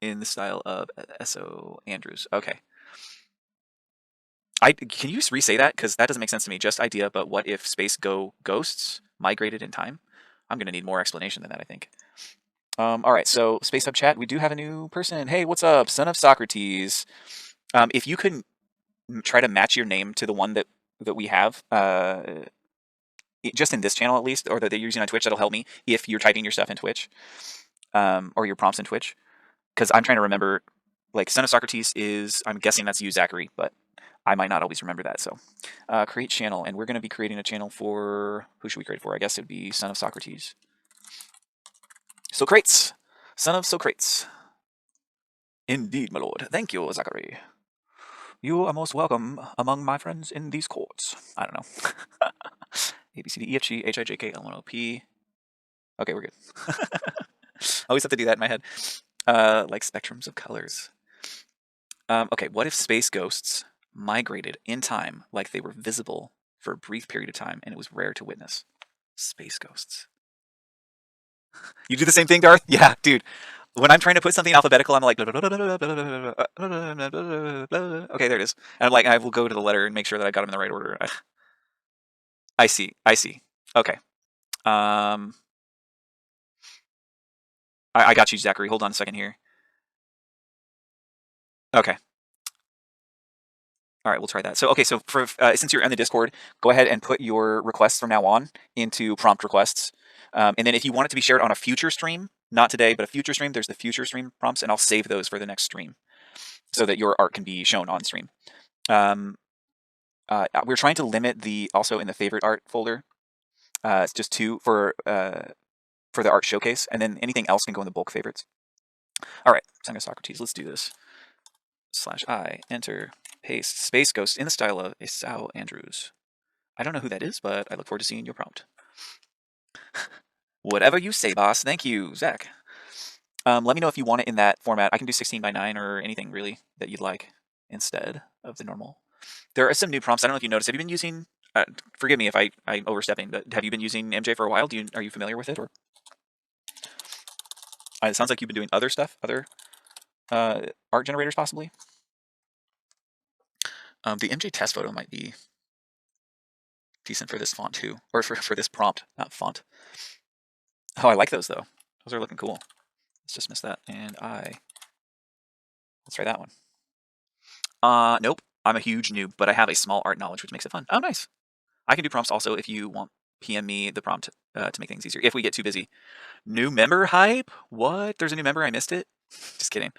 in the style of S.O. Andrews. Okay. Can you just re-say that? Because that doesn't make sense to me. Just idea, but what if space go ghosts migrated in time? I'm going to need more explanation than that, I think. All right, so Space Hub chat, we do have a new person. Hey, what's up? Son of Socrates. If you could try to match your name to the one that we have, just in this channel at least, or that they're using on Twitch, that'll help me if you're typing your stuff in Twitch, or your prompts in Twitch. Because I'm trying to remember, like, Son of Socrates is, I'm guessing that's you, Zachary, but I might not always remember that. So create channel, and we're going to be creating a channel for, who should we create for? I guess it would be Son of Socrates. Socrates. Son of Socrates. Indeed, my lord. Thank you, Zachary. You are most welcome among my friends in these courts. I don't know. A, B, C, D, E, F, G, H, I, J, K, L, M, N, O, P. Okay, we're good. I always have to do that in my head. Like spectrums of colors. Okay, what if space ghosts migrated in time like they were visible for a brief period of time and it was rare to witness? Space ghosts. You do the same thing, Darth? Yeah, dude. When I'm trying to put something alphabetical, I'm like, okay, there it is. And I'm like, I will go to the letter and make sure that I got them in the right order. I see. Okay. I got you, Zachary. Hold on a second here. Okay. All right, we'll try that. So, okay, so for since you're in the Discord, go ahead and put your requests from now on into prompt requests. And then if you want it to be shared on a future stream, not today, but a future stream, there's the future stream prompts, and I'll save those for the next stream so that your art can be shown on stream. We're trying to limit also in the favorite art folder. It's just 2 for for the art showcase, and then anything else can go in the bulk favorites. All right, Song of Socrates. Let's do this. /I enter paste Space Ghost in the style of Esau Andrews. I don't know who that is, but I look forward to seeing your prompt. Whatever you say, boss. Thank you, Zach. Let me know if you want it in that format. I can do 16:9 or anything really that you'd like instead of the normal. There are some new prompts. I don't know if you noticed. Have you been using? Forgive me if I'm overstepping, but have you been using MJ for a while? Are you familiar with it? Or it sounds like you've been doing other stuff, other art generators possibly. The MJ test photo might be decent for this font too, or for this prompt, not font. Oh, I like those though. Those are looking cool. Let's just miss that, and let's try that one. Nope. I'm a huge noob, but I have a small art knowledge, which makes it fun. Oh, nice. I can do prompts also if you want. PM me the prompt to make things easier if we get too busy. New member hype? What? There's a new member? I missed it? Just kidding.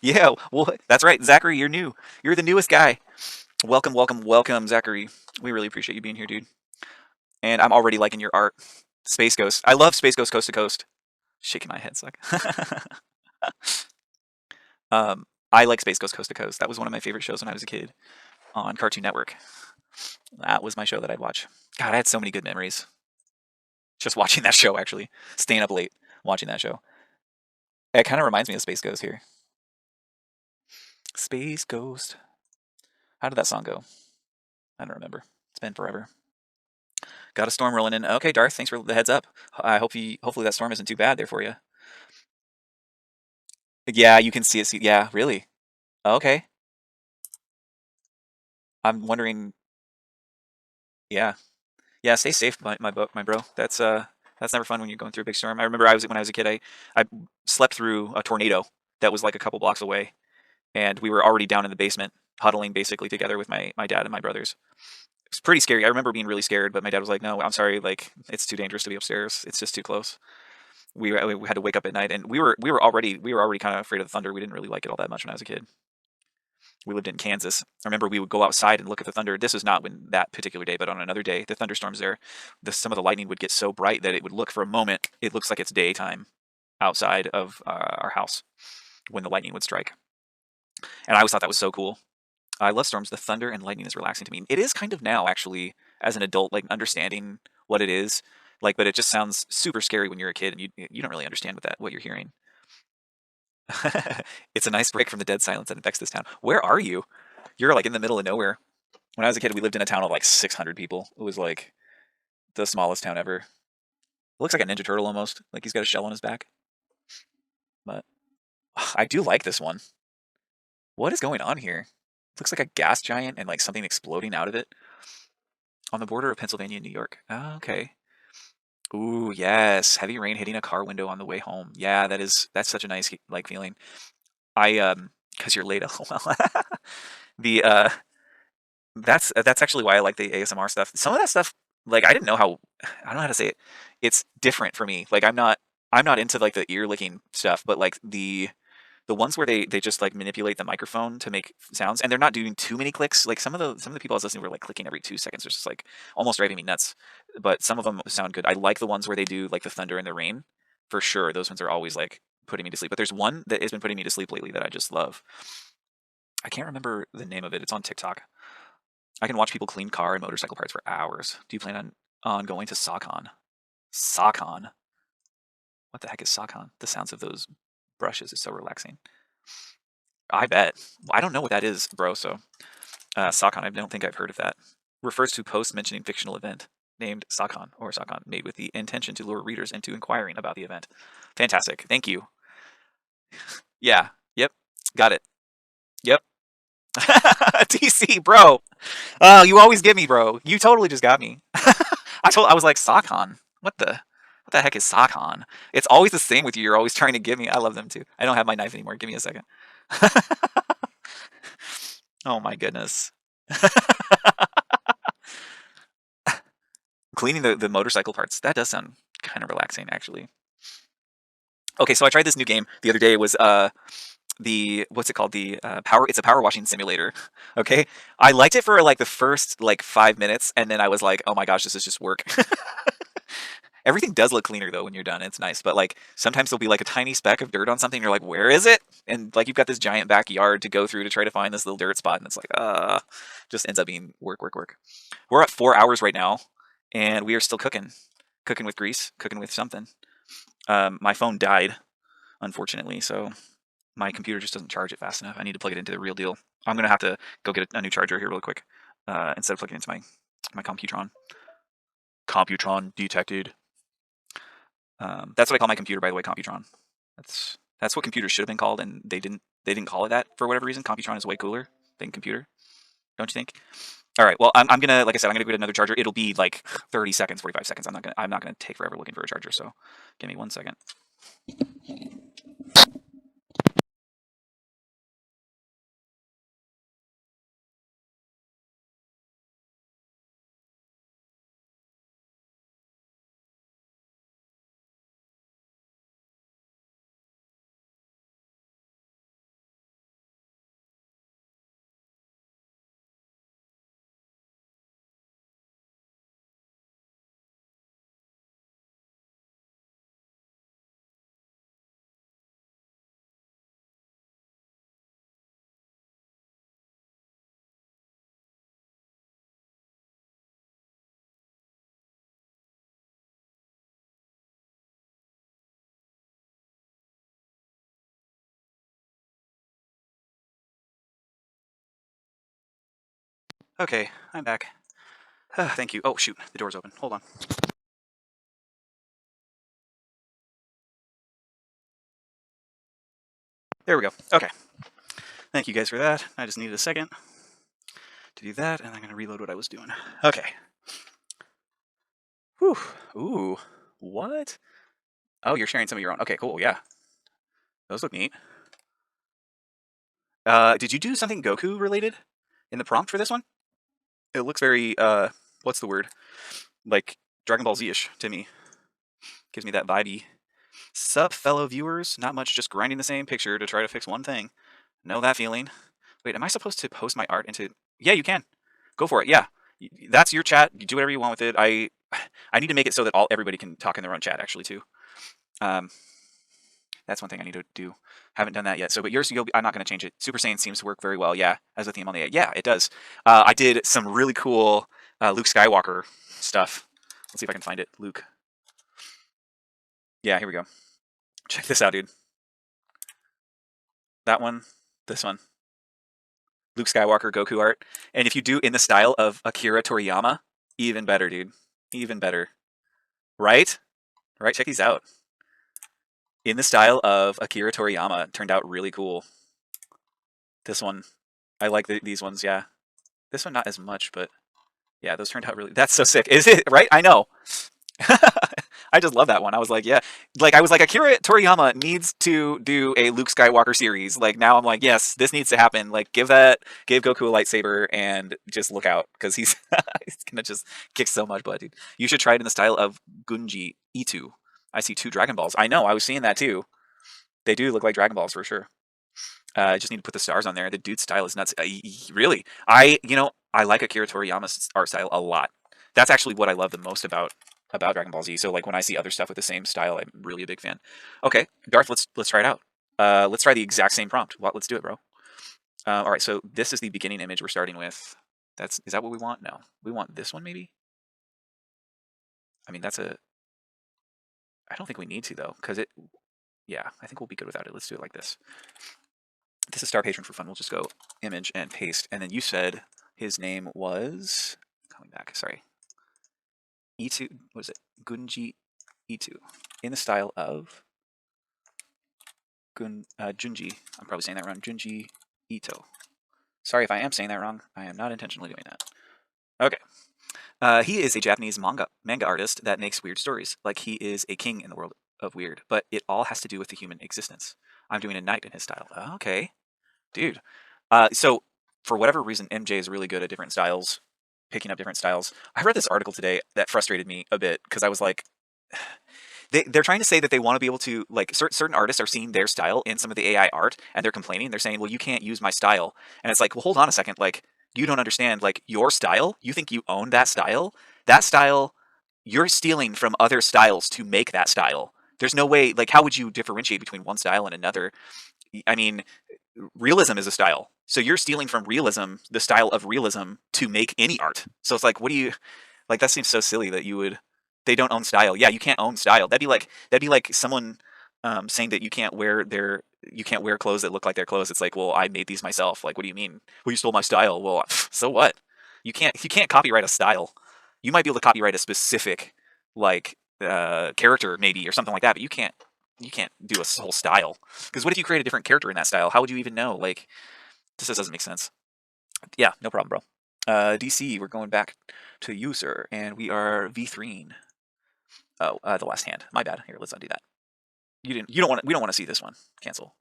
Yeah, well, that's right. Zachary, you're new. You're the newest guy. Welcome, welcome, welcome, Zachary. We really appreciate you being here, dude. And I'm already liking your art. Space Ghost. I love Space Ghost Coast to Coast. Shaking my head, Zach. I like Space Ghost Coast to Coast. That was one of my favorite shows when I was a kid on Cartoon Network. That was my show that I'd watch. God, I had so many good memories. Just watching that show, actually. Staying up late watching that show. It kind of reminds me of Space Ghost here. Space Ghost. How did that song go? I don't remember. It's been forever. Got a storm rolling in. Okay, Darth, thanks for the heads up. I hopefully that storm isn't too bad there for you. Yeah, you can see it. Yeah, really? Okay. I'm wondering. Yeah. Yeah, stay safe, my bro. That's never fun when you're going through a big storm. I remember when I was a kid, I slept through a tornado that was like a couple blocks away, and we were already down in the basement, huddling basically together with my dad and my brothers. It was pretty scary. I remember being really scared, but my dad was like, "No, I'm sorry, like it's too dangerous to be upstairs. It's just too close." We had to wake up at night, and we were already kind of afraid of the thunder. We didn't really like it all that much when I was a kid. We lived in Kansas. I remember we would go outside and look at the thunder. This was not when that particular day, but on another day, the thunderstorms there, some of the lightning would get so bright that it would look for a moment. It looks like it's daytime outside of our house when the lightning would strike. And I always thought that was so cool. I love storms. The thunder and lightning is relaxing to me. It is kind of now, actually, as an adult, like understanding what it is. Like, but it just sounds super scary when you're a kid and you don't really understand what you're hearing. It's a nice break from the dead silence that infects this town. Where are you? You're like in the middle of nowhere. When I was a kid, we lived in a town of like 600 people. It was like the smallest town ever. It looks like a Ninja Turtle almost. Like he's got a shell on his back. But I do like this one. What is going on here? It looks like a gas giant and like something exploding out of it. On the border of Pennsylvania and New York. Oh, okay. Ooh, yes. Heavy rain hitting a car window on the way home. Yeah, that's such a nice like feeling. Because you're late. LOL. The that's actually why I like the ASMR stuff. Some of that stuff, like I don't know how to say it. It's different for me. Like I'm not into like the ear licking stuff, but like the ones where they just like manipulate the microphone to make sounds, and they're not doing too many clicks. Like some of the people I was listening to were like clicking every 2 seconds, which is like almost driving me nuts. But some of them sound good. I like the ones where they do like the thunder and the rain, for sure. Those ones are always like putting me to sleep. But there's one that has been putting me to sleep lately that I just love. I can't remember the name of it. It's on TikTok. I can watch people clean car and motorcycle parts for hours. Do you plan on going to SockCon? SockCon? What the heck is SockCon? The sounds of those brushes is so relaxing. I bet. I don't know what that is, bro. So, SockCon, I don't think I've heard of that. Refers to post mentioning fictional event named SockCon or SockCon, made with the intention to lure readers into inquiring about the event. Fantastic. Thank you. Yeah. Yep. Got it. Yep. TC, bro. Oh, you always get me, bro. You totally just got me. I was like, SockCon. What the heck is SockCon? It's always the same with you. You're always trying to give me. I love them too. I don't have my knife anymore. Give me a second. Oh my goodness. Cleaning the motorcycle parts. That does sound kind of relaxing, actually. Okay, so I tried this new game the other day. It was what's it called? It's a power washing simulator. Okay, I liked it for like the first like 5 minutes, and then I was like, oh my gosh, this is just work. Everything does look cleaner though when you're done. It's nice, but like sometimes there'll be like a tiny speck of dirt on something. You're like, where is it? And like you've got this giant backyard to go through to try to find this little dirt spot, and it's like, just ends up being work, work, work. We're at 4 hours right now, and we are still cooking with grease, cooking with something. My phone died, unfortunately, so my computer just doesn't charge it fast enough. I need to plug it into the real deal. I'm gonna have to go get a new charger here real quick, instead of plugging it into my Computron. Computron detected. That's what I call my computer, by the way, Computron. That's what computers should have been called, and they didn't call it that for whatever reason. Computron is way cooler than computer, don't you think? All right. Well, I'm gonna, like I said, I'm gonna go get another charger. It'll be like 30 seconds, 45 seconds. I'm not gonna take forever looking for a charger. So, give me 1 second. Okay, I'm back. Thank you. Oh shoot, the door's open. Hold on. There we go. Okay. Thank you guys for that. I just needed a second to do that, and I'm gonna reload what I was doing. Okay. Whew. Ooh. What? Oh, you're sharing some of your own. Okay, cool. Yeah, those look neat. Did you do something Goku related in the prompt for this one? It looks very what's the word? Like Dragon Ball Z-ish to me. Gives me that vibey. Sup, fellow viewers? Not much, just grinding the same picture to try to fix one thing. Know that feeling. Wait, am I supposed to post my art into... Yeah, you can. Go for it, yeah. That's your chat. You do whatever you want with it. I need to make it so that everybody can talk in their own chat, actually, too. That's one thing I need to do. Haven't done that yet. So, but yours, I'm not going to change it. Super Saiyan seems to work very well, yeah, as a theme on the A. Yeah, it does. I did some really cool Luke Skywalker stuff. Let's see if I can find it. Luke. Yeah, here we go. Check this out, dude. That one, this one. Luke Skywalker Goku art. And if you do in the style of Akira Toriyama, even better, dude. Even better. Right? Right? Check these out. In the style of Akira Toriyama, it turned out really cool. This one. I like these ones, yeah. This one not as much, but yeah, those turned out really... That's so sick. Is it? Right? I know. I just love that one. I was like, yeah. Like, I was like, Akira Toriyama needs to do a Luke Skywalker series. Like, now I'm like, yes, this needs to happen. Like, give Goku a lightsaber and just look out, because he's gonna just kick so much butt, dude. You should try it in the style of Gunji Ito. I see 2 Dragon Balls. I know, I was seeing that too. They do look like Dragon Balls for sure. I just need to put the stars on there. The dude's style is nuts. Really, I like Akira Toriyama's art style a lot. That's actually what I love the most about Dragon Ball Z. So like when I see other stuff with the same style, I'm really a big fan. Okay, Darth, let's try it out. Let's try the exact same prompt. Let's do it, bro. All right, so this is the beginning image we're starting with. Is that what we want? No, we want this one maybe. I mean, I don't think we need to though, because yeah, I think we'll be good without it. Let's do it like this. This is Star Patron for fun. We'll just go image and paste. And then you said his name was... Coming back, sorry. Ito, what is it? Gunji Ito. In the style of Junji. I'm probably saying that wrong. Junji Ito. Sorry if I am saying that wrong. I am not intentionally doing that. Okay. He is a Japanese manga artist that makes weird stories. Like he is a king in the world of weird. But it all has to do with the human existence. I'm doing a knight in his style. Okay. Dude. So for whatever reason, MJ is really good at different styles, picking up different styles. I read this article today that frustrated me a bit because I was like, they're trying to say that they want to be able to, like, certain artists are seeing their style in some of the AI art and they're complaining. They're saying, well, you can't use my style. And it's like, well, hold on a second. Like, you don't understand, like, your style. You think you own that style? That style, you're stealing from other styles to make that style. There's no way, like, how would you differentiate between one style and another? I mean, realism is a style. So you're stealing from realism, the style of realism, to make any art. So it's like, what do you like? That seems so silly that you would. They don't own style. Yeah, you can't own style. That'd be like someone saying that you can't wear clothes that look like their clothes. It's like, well, I made these myself. Like, what do you mean? Well, you stole my style. Well, so what? You can't copyright a style. You might be able to copyright a specific like character maybe or something like that, but you can't do a whole style. Because what if you create a different character in that style? How would you even know? Like, this just doesn't make sense. Yeah, no problem, bro. DC, we're going back to user, and we are V3. Oh, the last hand. My bad. Here, let's undo that. You didn't. You don't want. We don't want to see this one. Cancel.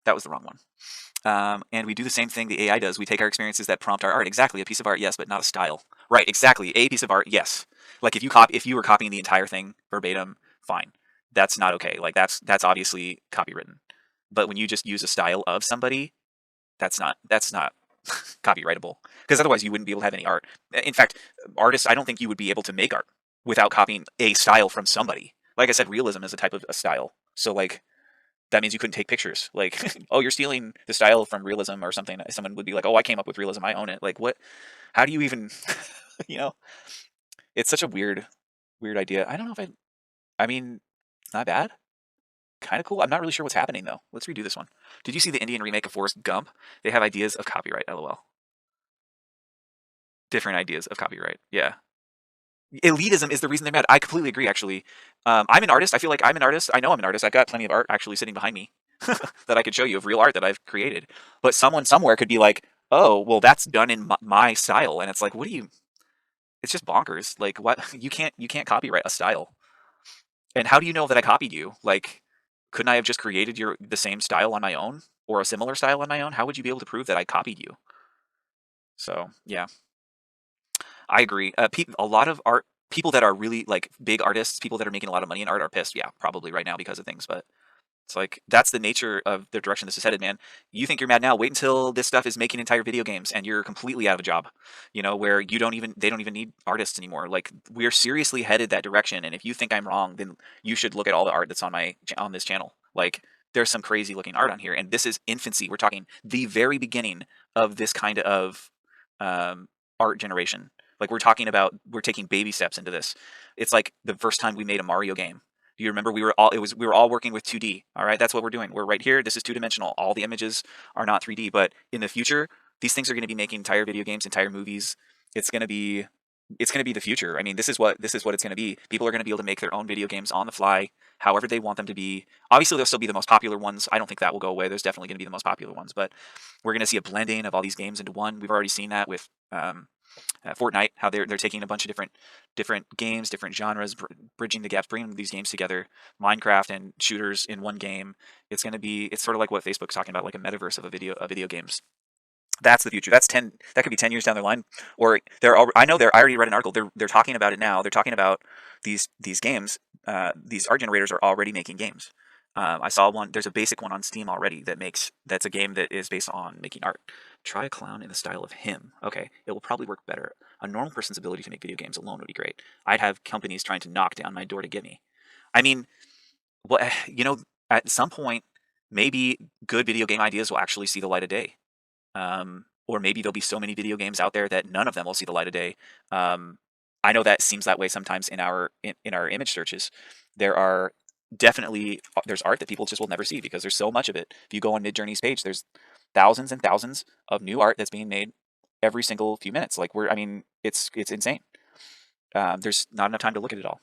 That was the wrong one. And we do the same thing the AI does. We take our experiences that prompt our art. Exactly, a piece of art, yes, but not a style. Right, exactly. A piece of art, yes. Like if you were copying the entire thing verbatim, fine. That's not okay. Like that's obviously copywritten. But when you just use a style of somebody, that's not copyrightable. Because otherwise you wouldn't be able to have any art. In fact, artists, I don't think you would be able to make art without copying a style from somebody. Like I said, realism is a type of a style. So like that means you couldn't take pictures. Like, oh, you're stealing the style from realism or something. Someone would be like, oh, I came up with realism. I own it. Like, what? How do you even, you know? It's such a weird idea. I don't know if I mean, not bad. Kind of cool. I'm not really sure what's happening though. Let's redo this one. Did you see the Indian remake of Forrest Gump? They have ideas of copyright. LOL. Different ideas of copyright. Yeah. Elitism is the reason they're mad. I completely agree. Actually, I'm an artist. I feel like I'm an artist. I know I'm an artist. I've got plenty of art actually sitting behind me that I could show you of real art that I've created. But someone somewhere could be like, "Oh, well, that's done in my style," and it's like, what do you? It's just bonkers. Like, what? You can't copyright a style. And how do you know that I copied you? Like, couldn't I have just created the same style on my own or a similar style on my own? How would you be able to prove that I copied you? So yeah, I agree. A lot of art people that are really like big artists, people that are making a lot of money in art are pissed. Yeah, probably right now because of things, but it's like that's the nature of the direction this is headed, man. You think you're mad now? Wait until this stuff is making entire video games and you're completely out of a job. Where they don't even need artists anymore. Like we're seriously headed that direction. And if you think I'm wrong, then you should look at all the art that's on this channel. Like there's some crazy looking art on here, and this is infancy. We're talking the very beginning of this kind of art generation. Like we're taking baby steps into this. It's like the first time we made a Mario game. Do you remember we were all working with 2D? All right, that's what we're doing. We're right here. This is two-dimensional. All the images are not 3D, but in the future, these things are going to be making entire video games, entire movies. It's going to be the future. I mean, this is what it's going to be. People are going to be able to make their own video games on the fly, however they want them to be. Obviously, they'll still be the most popular ones. I don't think that will go away. There's definitely going to be the most popular ones, but we're going to see a blending of all these games into one. We've already seen that with Fortnite, how they're taking a bunch of different games, different genres, bridging the gaps, bringing these games together. Minecraft and shooters in one game. It's sort of like what Facebook's talking about, like a metaverse of video games. That's the future. That could be 10 years down the line. Or I already read an article. They're talking about it now. They're talking about these games. These art generators are already making games. I saw one. There's a basic one on Steam already that's a game that is based on making art. Try a clown in the style of him. Okay, it will probably work better. A normal person's ability to make video games alone would be great. I'd have companies trying to knock down my door to get me. I mean, what at some point, maybe good video game ideas will actually see the light of day. Or maybe there'll be so many video games out there that none of them will see the light of day. I know that seems that way sometimes in our image searches. There are definitely there's art that people just will never see because there's so much of it. If you go on Midjourney's page, there's thousands and thousands of new art that's being made every single few minutes. Like it's insane. There's not enough time to look at it all.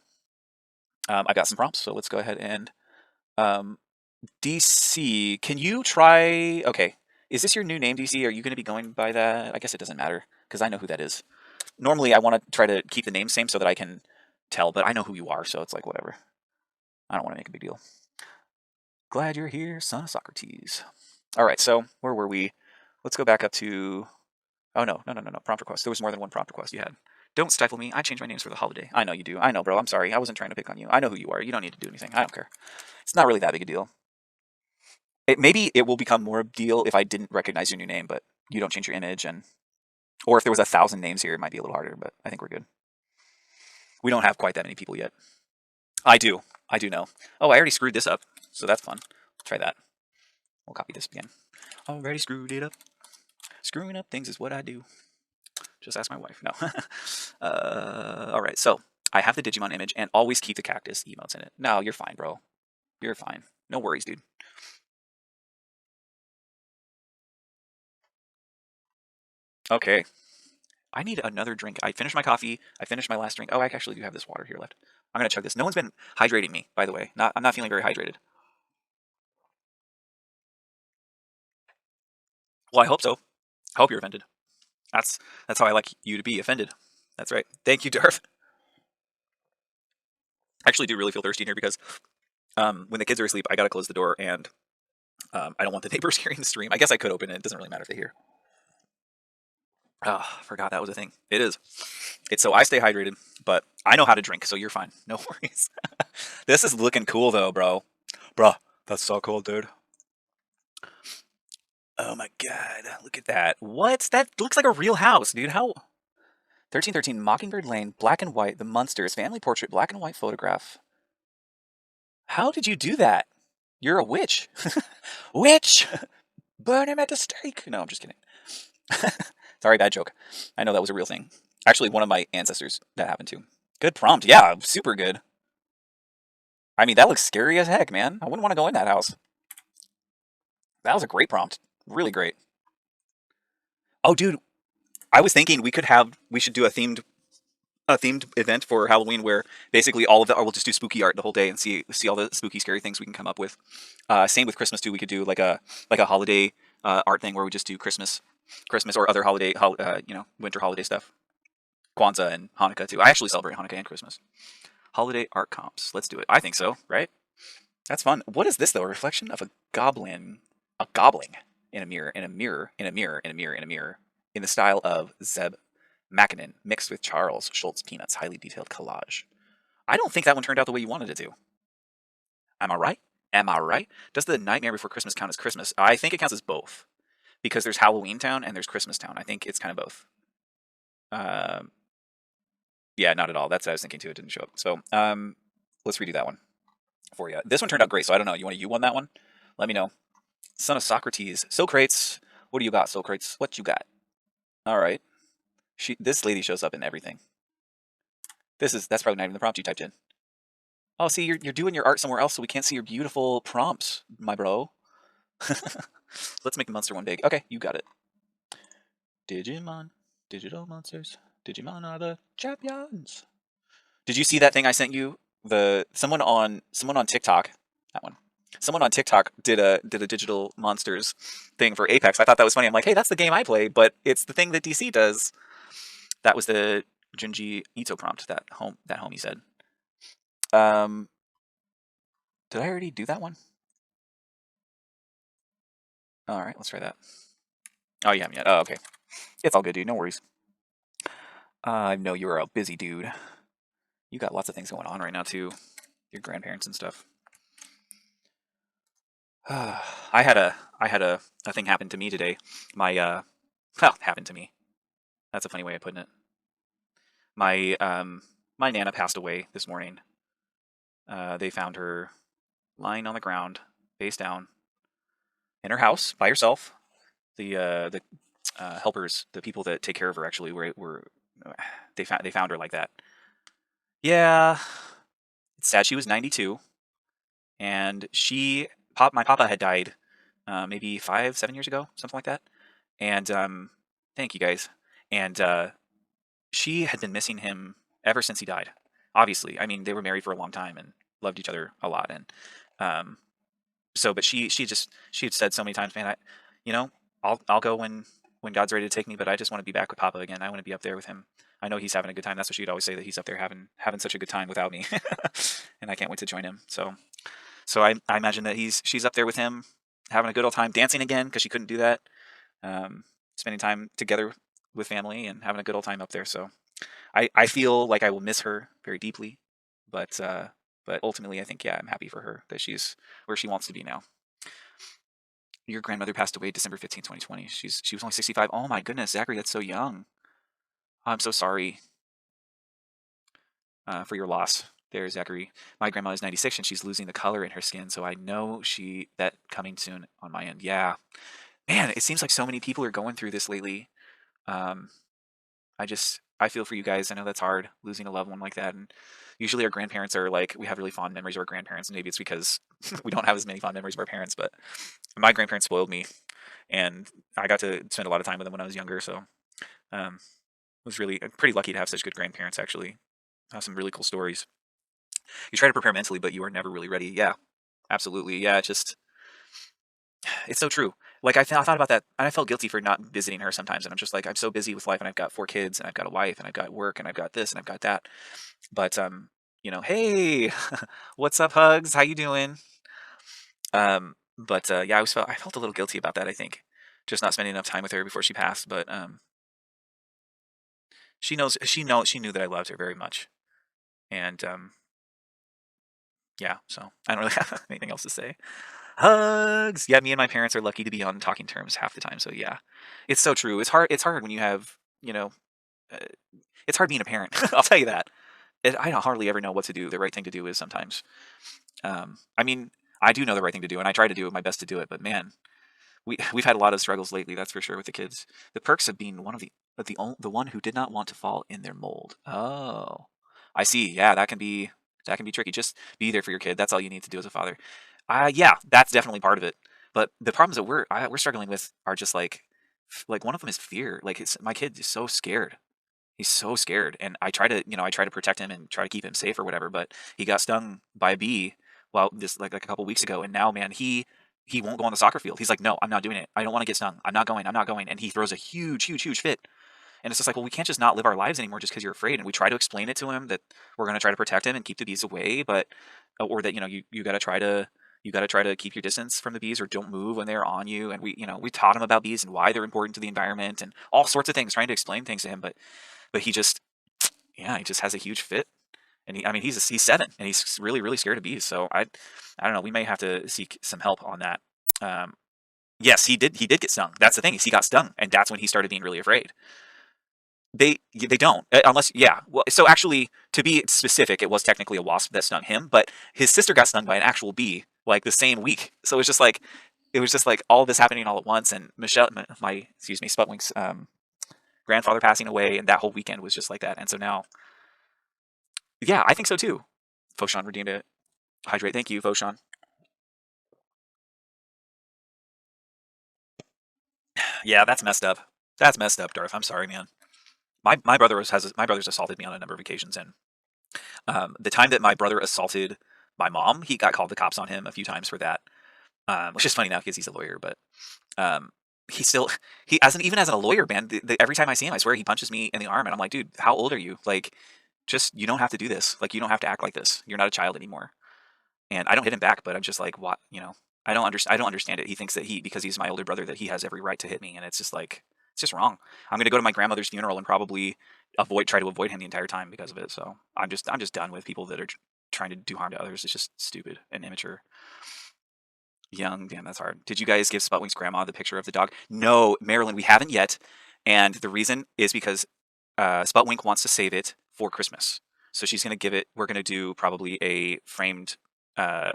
I got some prompts, so let's go ahead and DC. Can you try? Okay, is this your new name, DC? Are you going to be going by that? I guess it doesn't matter because I know who that is. Normally, I want to try to keep the name same so that I can tell, but I know who you are, so it's like whatever. I don't want to make a big deal. Glad you're here, son of Socrates. All right, so where were we? Let's go back up to. Oh no. Prompt request. There was more than one prompt request you had. Don't stifle me. I change my names for the holiday. I know you do. I know, bro. I'm sorry. I wasn't trying to pick on you. I know who you are. You don't need to do anything. I don't care. It's not really that big a deal. Maybe it will become more of a deal if I didn't recognize your new name, but you don't change your image, or if there was 1,000 names here, it might be a little harder. But I think we're good. We don't have quite that many people yet. I do. I do know. Oh, I already screwed this up, so that's fun. Try that. We'll copy this again. Already screwed it up. Screwing up things is what I do. Just ask my wife. No. All right. So I have the Digimon image, and always keep the cactus emotes in it. No, you're fine, bro. You're fine. No worries, dude. Okay. I need another drink. I finished my coffee. I finished my last drink. Oh, I actually do have this water here left. I'm gonna chug this. No one's been hydrating me, by the way. I'm not feeling very hydrated. Well, I hope so. I hope you're offended. That's that's how I like you to be offended. That's right. Thank you, Darth. I actually do really feel thirsty in here because when the kids are asleep, I gotta close the door, and I don't want the neighbors hearing the stream. I guess I could open it. It doesn't really matter if they hear. Oh, forgot that was a thing. It is. It's so I stay hydrated, but I know how to drink, so you're fine. No worries. This is looking cool though, bro. Bruh, that's so cool, dude. Oh my god, look at that. What? That looks like a real house, dude. How? 1313 Mockingbird Lane, black and white, the Munsters, family portrait, black and white photograph. How did you do that? You're a witch. Witch! Burn him at the stake. No, I'm just kidding. Sorry, bad joke. I know that was a real thing. Actually, one of my ancestors that happened to. Good prompt. Yeah, super good. I mean, that looks scary as heck, man. I wouldn't want to go in that house. That was a great prompt. Really great. Oh, dude, I was thinking we should do a themed event for Halloween where basically all of we'll just do spooky art the whole day and see all the spooky scary things we can come up with. Same with Christmas too. We could do like a holiday art thing where we just do Christmas or other holiday winter holiday stuff. Kwanzaa and Hanukkah too. I actually celebrate Hanukkah and Christmas. Holiday art comps. Let's do it. I think so. Right? That's fun. What is this though? A reflection of a goblin, a gobbling in a mirror, in a mirror, in a mirror, in a mirror, in a mirror, in the style of Zeb Mackinnon mixed with Charles Schultz Peanuts. Highly detailed collage. I don't think that one turned out the way you wanted it to. Am I right? Am I right? Does the Nightmare Before Christmas count as Christmas? I think it counts as both because there's Halloween Town and there's Christmas Town. I think it's kind of both. Um, yeah, not at all. That's what I was thinking too. It didn't show up. So let's redo that one for you. This one turned out great. So I don't know. You want to won that one? Let me know. Son of Socrates. Socrates. What do you got, Socrates? What you got? All right. This lady shows up in everything. That's probably not even the prompt you typed in. Oh, see, you're doing your art somewhere else, so we can't see your beautiful prompts, my bro. Let's make the monster one big. Okay, you got it. Digimon, digital monsters. Digimon are the champions. Did you see that thing I sent you? Someone on TikTok. That one. Someone on TikTok did a digital monsters thing for Apex. I thought that was funny. I'm like, hey, that's the game I play, but it's the thing that DC does. That was the Junji Ito prompt that homie said. Did I already do that one? All right, let's try that. Oh, you haven't yet. Oh, okay. It's all good, dude. No worries. I know you're a busy dude. You got lots of things going on right now too. Your grandparents and stuff. I had a thing happen to me today. Happened to me. That's a funny way of putting it. My Nana passed away this morning. They found her lying on the ground, face down, in her house by herself. The helpers, the people that take care of her, actually were they found her like that. Yeah, it's sad. She was 92, and my papa had died maybe 5-7 years ago, something like that. And thank you guys. And she had been missing him ever since he died. Obviously, I mean they were married for a long time and loved each other a lot. And but she had said so many times, man, I'll go when God's ready to take me, but I just want to be back with Papa again. I want to be up there with him. I know he's having a good time. That's what she'd always say, that he's up there having such a good time without me, and I can't wait to join him. So I imagine that she's up there with him, having a good old time, dancing again because she couldn't do that, spending time together with family and having a good old time up there. So I feel like I will miss her very deeply, but ultimately I think, yeah, I'm happy for her that she's where she wants to be now. Your grandmother passed away December 15th, 2020. She was only 65. Oh my goodness, Zachary, that's so young. I'm so sorry. for your loss there, Zachary. My grandma is 96 and she's losing the color in her skin, so I know that coming soon on my end. Yeah, man, it seems like so many people are going through this lately. Um, I feel for you guys. I know that's hard losing a loved one like that, and usually our grandparents are like we have really fond memories of our grandparents, and maybe it's because we don't have as many fond memories of our parents, but my grandparents spoiled me, and I got to spend a lot of time with them when I was younger, so um, was really pretty lucky to have such good grandparents. Actually, have some really cool stories. You try to prepare mentally, but you are never really ready. Yeah, absolutely. Yeah, it's so true. Like I thought about that, and I felt guilty for not visiting her sometimes. And I'm just like, I'm so busy with life, and I've got 4 kids, and I've got a wife, and I've got work, and I've got this, and I've got that. But hey, what's up, Hugs? How you doing? But yeah, I felt a little guilty about that. I think just not spending enough time with her before she passed. But she knew that I loved her very much, and yeah. So I don't really have anything else to say. Hugs. Yeah, me and my parents are lucky to be on talking terms half the time. So yeah, it's so true. It's hard. It's hard when you have, uh, it's hard being a parent. I'll tell you that. I don't hardly ever know what to do. The right thing to do is sometimes. I mean, I do know the right thing to do, and I try to do my best to do it. But man, we've had a lot of struggles lately. That's for sure with the kids. The perks of being the one who did not want to fall in their mold. Oh, I see. Yeah, that can be tricky. Just be there for your kid. That's all you need to do as a father. Yeah, that's definitely part of it. But the problems that we're struggling with are just like one of them is fear. Like my kid is so scared. He's so scared, and I try to protect him and try to keep him safe or whatever. But he got stung by a bee, well, this like a couple weeks ago, and now, man, he won't go on the soccer field. He's like, no, I'm not doing it. I don't want to get stung. I'm not going. I'm not going. And he throws a huge, huge, huge fit. And it's just like, well, we can't just not live our lives anymore just because you're afraid. And we try to explain it to him that we're going to try to protect him and keep the bees away, but or that you got to try to keep your distance from the bees or don't move when they're on you. And we taught him about bees and why they're important to the environment and all sorts of things, trying to explain things to him. But he just, yeah, he just has a huge fit. And I mean, he's 7 and he's really, really scared of bees. So I don't know. We may have to seek some help on that. Um, yes, he did get stung. That's the thing, is he got stung, and that's when he started being really afraid. They don't, unless, yeah. Well, so actually, to be specific, it was technically a wasp that stung him, but his sister got stung by an actual bee like the same week. So it was just like all this happening all at once. And Michelle, my excuse me, Sputwink's grandfather passing away, and that whole weekend was just like that. And so now, yeah, I think so too. Foshan redeemed it. Hydrate. Thank you, Foshan. Yeah, that's messed up. That's messed up, Darth. I'm sorry, man. My brother's assaulted me on a number of occasions, and the time that my brother assaulted my mom, he got called the cops on him a few times for that. Which is funny now because he's a lawyer, but um, he still even as a lawyer, man. Every time I see him, I swear he punches me in the arm, and I'm like, dude, how old are you? Like, just you don't have to do this. Like, you don't have to act like this. You're not a child anymore. And I don't hit him back, but I'm just like, what? I don't understand it. He thinks that because he's my older brother, that he has every right to hit me, and it's just like it's just wrong. I'm gonna go to my grandmother's funeral and probably try to avoid him the entire time because of it. So I'm just done with people that are trying to do harm to others. It's just stupid and immature. Young, damn, that's hard. Did you guys give Sputwink's grandma the picture of the dog? No, Marilyn, we haven't yet, and the reason is because Sputwink wants to save it for Christmas. So she's gonna give it. We're gonna do probably a framed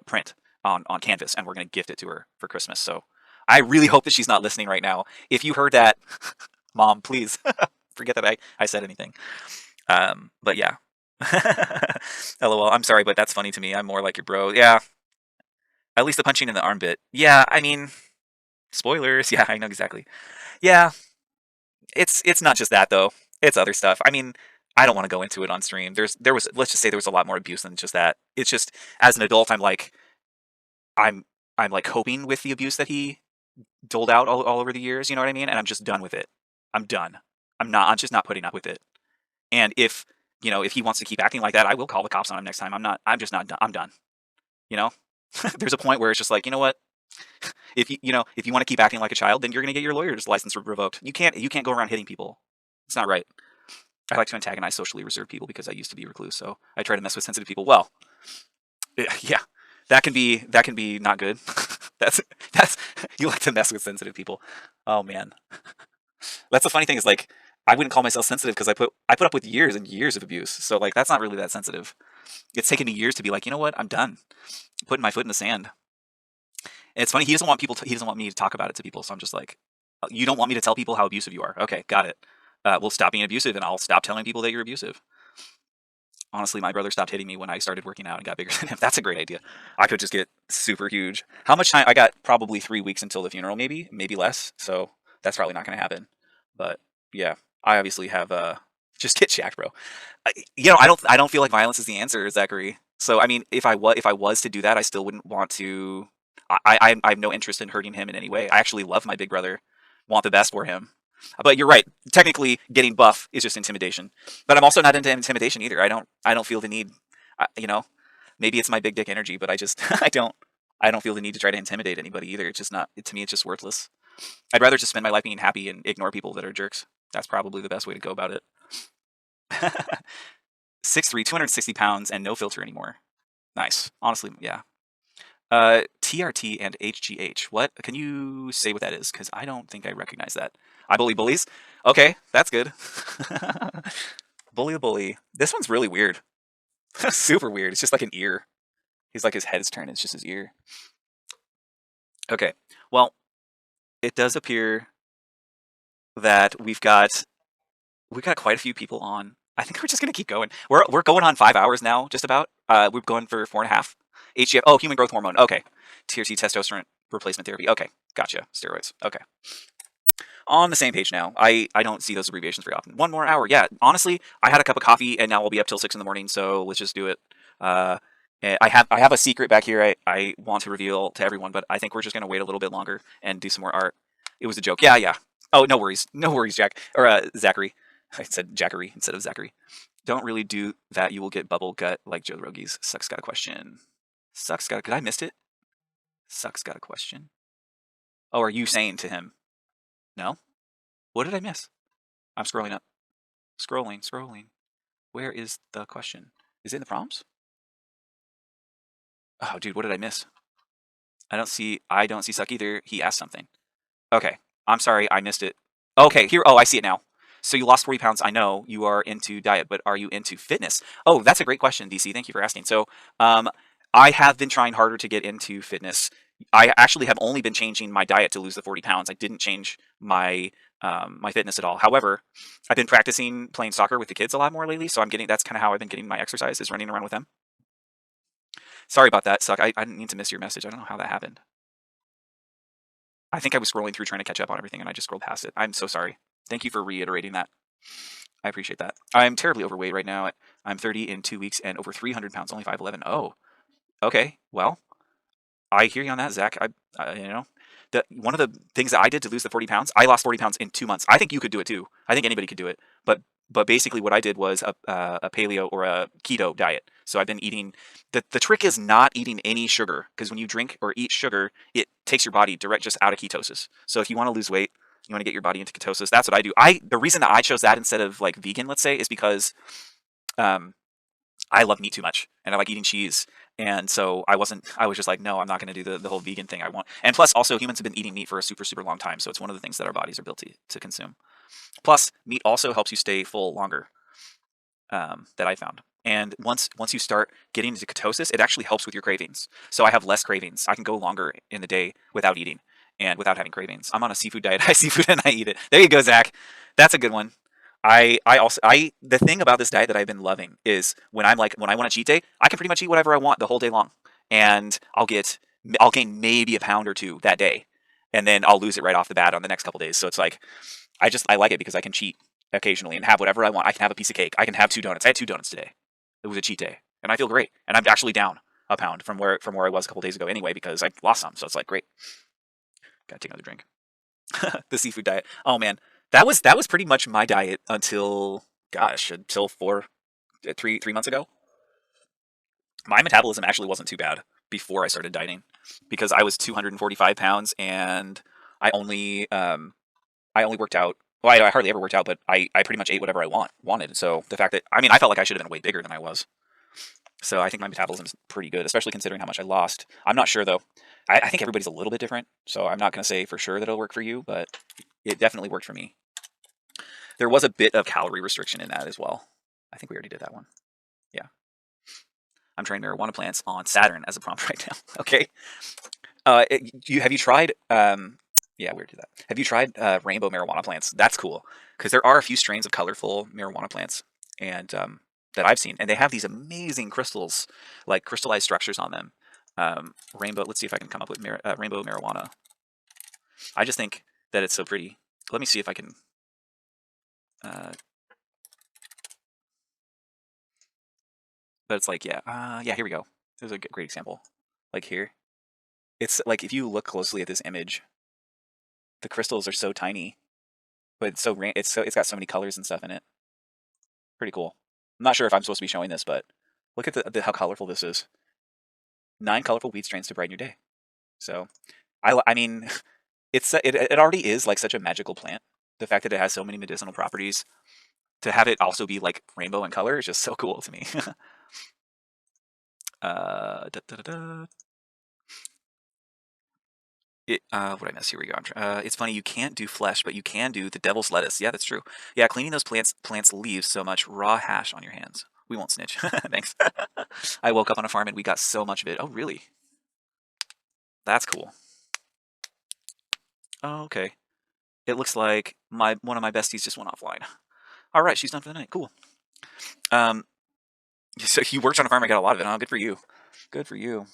print on canvas, and we're gonna gift it to her for Christmas. So I really hope that she's not listening right now. If you heard that, Mom, please forget that I said anything. But yeah. LOL. I'm sorry, but that's funny to me. I'm more like your bro. Yeah. At least the punching in the arm bit. Yeah. I mean, spoilers. Yeah, I know exactly. Yeah. It's not just that though. It's other stuff. I mean, I don't want to go into it on stream. There was let's just say there was a lot more abuse than just that. It's just as an adult, I'm I'm like coping with the abuse that he doled out all over the years. You know what I mean? And I'm just done with it. I'm done. I'm just not putting up with it. And if he wants to keep acting like that, I will call the cops on him next time. I'm just not done. I'm done. You know, there's a point where it's just like, you know what? If you want to keep acting like a child, then you're going to get your lawyer's license revoked. You can't go around hitting people. It's not right. I like to antagonize socially reserved people because I used to be a recluse, so I try to mess with sensitive people. Well, yeah, that can be not good. That's you like to mess with sensitive people. Oh man, that's the funny thing is like I wouldn't call myself sensitive because I put up with years and years of abuse. So like that's not really that sensitive. It's taken me years to be like, you know what, I'm done putting my foot in the sand. And it's funny, he doesn't want me to talk about it to people. So I'm just like, you don't want me to tell people how abusive you are. Okay, got it. We'll stop being abusive, and I'll stop telling people that you're abusive. Honestly, my brother stopped hitting me when I started working out and got bigger than him. That's a great idea. I could just get super huge. How much time? I got probably 3 weeks until the funeral, maybe less. So that's probably not going to happen. But yeah, I obviously have just get jacked, bro. I don't feel like violence is the answer, Zachary. So I mean, if I was to do that, I still wouldn't want to. I have no interest in hurting him in any way. I actually love my big brother, want the best for him. But you're right. Technically, getting buff is just intimidation. But I'm also not into intimidation either. I don't feel the need. You know, maybe it's my big dick energy, but I just I don't feel the need to try to intimidate anybody either. It's just not. To me, it's just worthless. I'd rather just spend my life being happy and ignore people that are jerks. That's probably the best way to go about it. 6'3", 260 pounds, and no filter anymore. Nice. Honestly, yeah. TRT and HGH. What? Can you say what that is? Because I don't think I recognize that. I bully bullies. Okay, that's good. Bully the bully. This one's really weird. Super weird. It's just like an ear. He's like his head is turned. It's just his ear. Okay. Well, it does appear that we've got quite a few people on. I think we're just gonna keep going. We're going on 5 hours now, just about. We're going for 4.5. HGF. Oh, human growth hormone. Okay. TRT, testosterone replacement therapy. Okay, gotcha. Steroids. Okay. On the same page now. I don't see those abbreviations very often. 1 more hour. Yeah. Honestly, I had a cup of coffee and now I'll be up till 6 in the morning. So let's just do it. Uh, I have a secret back here. I want to reveal to everyone, but I think we're just gonna wait a little bit longer and do some more art. It was a joke. Yeah, yeah. Oh, no worries. No worries, Jack. Or Zachary. I said Jackery instead of Zachary. Don't really do that. You will get bubble gut like Joe Rogies. Sucks got a question. Sucks got. Could I missed it? Sucks got a question. Oh, are you saying to him? No. What did I miss? I'm scrolling up. Scrolling. Scrolling. Where is the question? Is it in the prompts? Oh, dude, what did I miss? I don't see suck either. He asked something. Okay. I'm sorry, I missed it. Okay, here. Oh, I see it now. So you lost 40 pounds. I know you are into diet, but are you into fitness? Oh, that's a great question, DC. Thank you for asking. So, um, I have been trying harder to get into fitness. I actually have only been changing my diet to lose the 40 pounds. I didn't change my fitness at all. However, I've been practicing playing soccer with the kids a lot more lately. So that's kind of how I've been getting my exercise is running around with them. Sorry about that, Suck. I didn't mean to miss your message. I don't know how that happened. I think I was scrolling through trying to catch up on everything and I just scrolled past it. I'm so sorry. Thank you for reiterating that. I appreciate that. I'm terribly overweight right now. I'm 30 in 2 weeks and over 300 pounds, only 5'11". Oh, okay. Well, I hear you on that, Zach. One of the things that I did to lose the 40 pounds, I lost 40 pounds in 2 months. I think you could do it too. I think anybody could do it. But basically, what I did was a paleo or a keto diet. So I've been eating. The trick is not eating any sugar because when you drink or eat sugar, it takes your body direct just out of ketosis. So if you want to lose weight, you want to get your body into ketosis. That's what I do. The reason that I chose that instead of like vegan, let's say, is because um, I love meat too much and I like eating cheese. And so I was just like, no, I'm not going to do the whole vegan thing I want. And plus also humans have been eating meat for a super, super long time. So it's one of the things that our bodies are built to consume. Plus meat also helps you stay full longer, that I found. And once you start getting into ketosis, it actually helps with your cravings. So I have less cravings. I can go longer in the day without eating and without having cravings. I'm on a seafood diet. I seafood and I eat it. There you go, Zach. That's a good one. The thing about this diet that I've been loving is when I want a cheat day, I can pretty much eat whatever I want the whole day long, and I'll gain maybe a pound or two that day, and then I'll lose it right off the bat on the next couple days. So it's like I like it because I can cheat occasionally and have whatever I want. I can have a piece of cake. I can have 2 donuts. I had 2 donuts today. It was a cheat day, and I feel great. And I'm actually down a pound from where I was a couple days ago anyway because I lost some. So it's like great. Gotta take another drink. The seafood diet. Oh man, that was pretty much my diet until 3 months ago. My metabolism actually wasn't too bad before I started dieting because I was 245 pounds and I only I only worked out. Well, I hardly ever worked out, but I pretty much ate whatever I wanted. So the fact that I felt like I should have been way bigger than I was. So I think my metabolism's pretty good, especially considering how much I lost. I'm not sure though. I think everybody's a little bit different, so I'm not going to say for sure that it'll work for you, but it definitely worked for me. There was a bit of calorie restriction in that as well. I think we already did that one. Yeah. I'm trying marijuana plants on Saturn as a prompt right now. Okay. Have you tried? Yeah, we already did that. Have you tried rainbow marijuana plants? That's cool because there are a few strains of colorful marijuana plants, and that I've seen, and they have these amazing crystals, like crystallized structures on them. Rainbow. Let's see if I can come up with rainbow marijuana. I just think that it's so pretty. Let me see if I can. But it's like, yeah, here we go. There's a great example. Like here, it's like if you look closely at this image, the crystals are so tiny, but it's got so many colors and stuff in it. Pretty cool. I'm not sure if I'm supposed to be showing this, but look at how colorful this is. 9 colorful weed strains to brighten your day. So, I mean, it already is like such a magical plant. The fact that it has so many medicinal properties, to have it also be like rainbow in color is just so cool to me. Da, da, da, da. What did I miss? Here we go. It's funny, you can't do flesh, but you can do the devil's lettuce. Yeah, that's true. Yeah, cleaning those plants leaves so much raw hash on your hands. We won't snitch. Thanks. I woke up on a farm and we got so much of it. Oh, really? That's cool. Oh, okay. It looks like one of my besties just went offline. All right, she's done for the night. Cool. So you worked on a farm and got a lot of it, huh? Good for you. Good for you.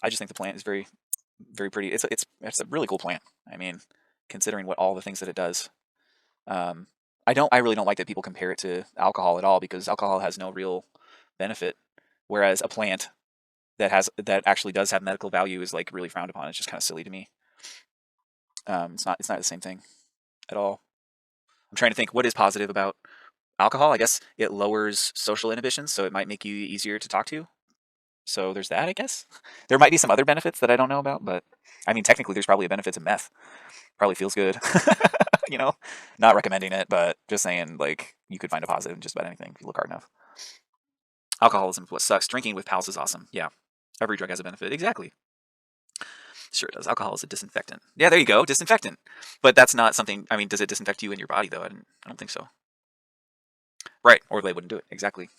I just think the plant is very, very pretty. It's a really cool plant. I mean, considering what all the things that it does. I really don't like that people compare it to alcohol at all, because alcohol has no real benefit, whereas a plant that actually does have medical value is like really frowned upon. It's just kind of silly to me. It's not the same thing at all. I'm trying to think what is positive about alcohol. I guess it lowers social inhibitions, so it might make you easier to talk to. So there's that, I guess. There might be some other benefits that I don't know about, but I mean, technically, there's probably a benefit to meth. Probably feels good. You know, not recommending it, but just saying, like, you could find a positive in just about anything if you look hard enough. Alcoholism is what sucks. Drinking with pals is awesome. Yeah, every drug has a benefit. Exactly. Sure it does. Alcohol is a disinfectant. Yeah, there you go, disinfectant. But that's not something. I mean, does it disinfect you in your body though? I don't think so. Right, or they wouldn't do it. Exactly.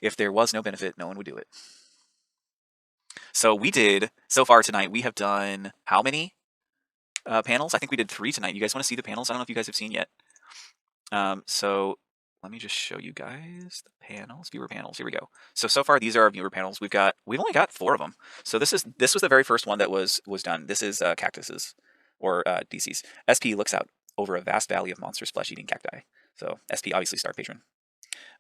If there was no benefit, no one would do it. So we did so far tonight. We have done how many panels? I think we did 3 tonight. You guys want to see the panels? I don't know if you guys have seen yet. So let me just show you guys the panels, viewer panels. Here we go. So far these are our viewer panels. We've only got 4 of them. So this was the very first one that was done. This is cactuses, or DCs. SP looks out over a vast valley of monstrous flesh-eating cacti. So SP obviously star patron.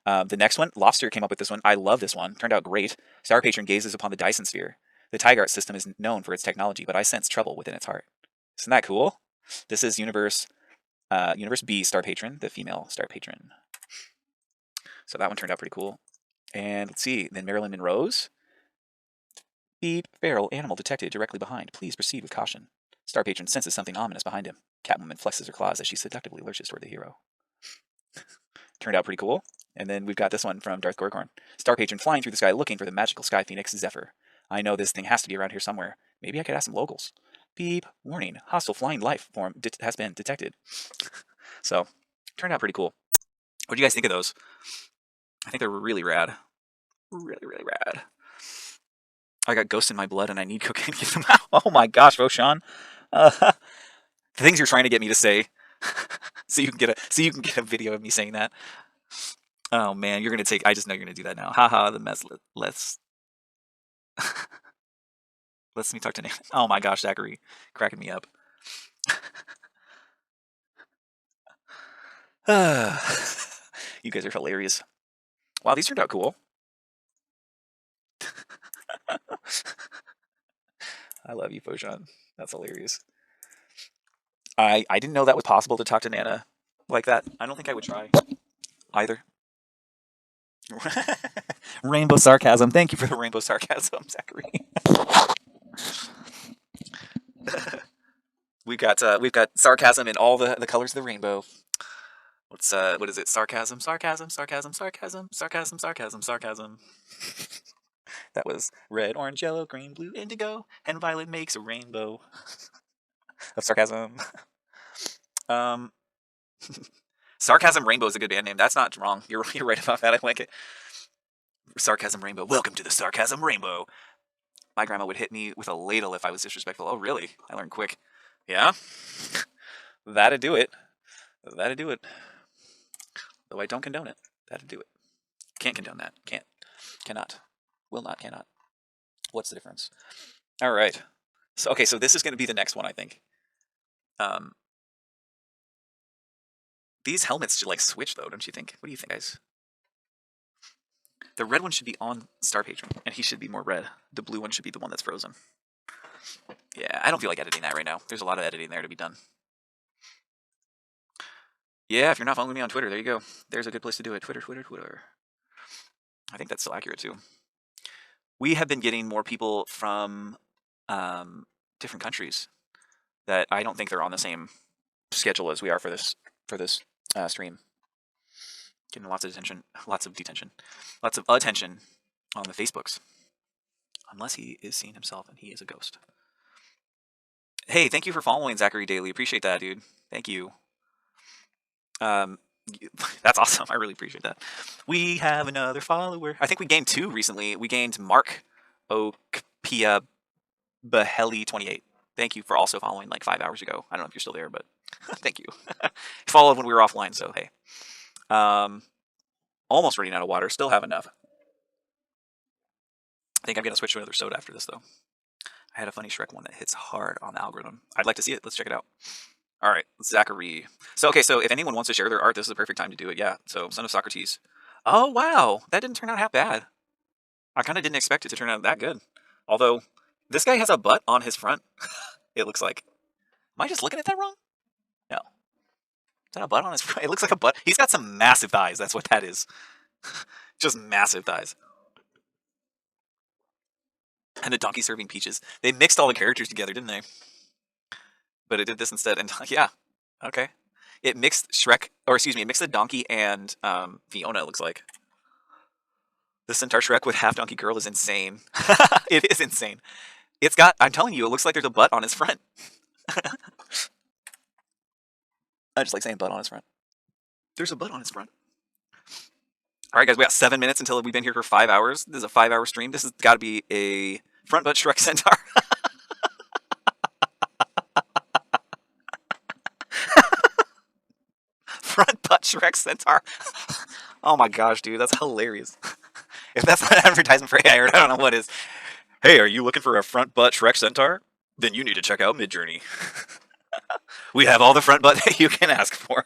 The next one, Lobster came up with this one. I love this one. Turned out great. Star patron gazes upon the Dyson sphere. The Tigart system is known for its technology, but I sense trouble within its heart. Isn't that cool? This is Universe B star patron, the female star patron. So that one turned out pretty cool. And let's see, then Marilyn Monroe's. Beep, feral animal detected directly behind. Please proceed with caution. Star patron senses something ominous behind him. Catwoman flexes her claws as she seductively lurches toward the hero. Turned out pretty cool. And then we've got this one from Darth Gorgorn. Star patron flying through the sky looking for the magical sky phoenix Zephyr. I know this thing has to be around here somewhere. Maybe I could ask some locals. Beep, warning, hostile flying life form has been detected. So, turned out pretty cool. What do you guys think of those? I think they're really rad. Really, really rad. I got ghosts in my blood and I need cocaine to get them out. Oh my gosh, Roshan. The things you're trying to get me to say. so you can get a video of me saying that. Oh man, I just know you're gonna do that now. Haha, the mess. Let's me talk to Nate. Oh my gosh, Zachary, cracking me up. You guys are hilarious. Wow, these turned out cool. I love you, Foshan. That's hilarious. I didn't know that was possible to talk to Nana like that. I don't think I would try either. Rainbow sarcasm. Thank you for the rainbow sarcasm, Zachary. we've got sarcasm in all the colors of the rainbow. What is it? Sarcasm, sarcasm, sarcasm, sarcasm, sarcasm, sarcasm, sarcasm. That was red, orange, yellow, green, blue, indigo, and violet makes a rainbow. of sarcasm. um, Sarcasm Rainbow is a good band name. That's not wrong. You're right about that. I like it. Sarcasm Rainbow. Welcome to the Sarcasm Rainbow. My grandma would hit me with a ladle if I was disrespectful. Oh, really? I learned quick. Yeah? That'd do it. That'd do it. Though I don't condone it. That'd do it. Can't condone that. Can't. Cannot. Will not. Cannot. What's the difference? All right. So, okay, so this is going to be the next one, I think. These helmets should, like, switch, though, don't you think? What do you think, guys? The red one should be on Star Patron, and he should be more red. The blue one should be the one that's frozen. Yeah, I don't feel like editing that right now. There's a lot of editing there to be done. Yeah, if you're not following me on Twitter, there you go. There's a good place to do it. Twitter. I think that's still accurate, too. We have been getting more people from different countries that I don't think they're on the same schedule as we are for this stream. Getting lots of attention on the Facebooks. Unless he is seeing himself and he is a ghost. Hey, thank you for following Zachary Daly. Appreciate that, dude. Thank you. That's awesome. I really appreciate that. We have another follower. I think we gained 2 recently. We gained Mark Okpia Baheli 28. Thank you for also following like 5 hours ago. I don't know if you're still there, but thank you. Followed when we were offline, so hey. Almost running out of water. Still have enough. I think I'm going to switch to another soda after this, though. I had a funny Shrek one that hits hard on the algorithm. I'd like to see it. Let's check it out. All right, Zachary. So, okay, so if anyone wants to share their art, this is the perfect time to do it. Yeah, so Son of Socrates. Oh, wow. That didn't turn out half bad. I kind of didn't expect it to turn out that good. Although, this guy has a butt on his front, it looks like. Am I just looking at that wrong? No. Is that a butt on his front? It looks like a butt. He's got some massive thighs. That's what that is. Just massive thighs. And a donkey serving peaches. They mixed all the characters together, didn't they? But it did this instead. And yeah, okay. It mixed it mixed the donkey and Fiona, it looks like. The Centaur Shrek with half donkey girl is insane. It is insane. It's got, I'm telling you, it looks like there's a butt on his front. I just like saying butt on his front. There's a butt on his front. All right, guys, we got 7 minutes until we've been here for 5 hours. This is a 5-hour stream. This has got to be a front butt Shrek Centaur. Front butt Shrek Centaur. Oh my gosh, dude, that's hilarious. If that's not advertisement for AI, I don't know what is. Hey, are you looking for a front butt Shrek Centaur? Then you need to check out Midjourney. We have all the front butt that you can ask for.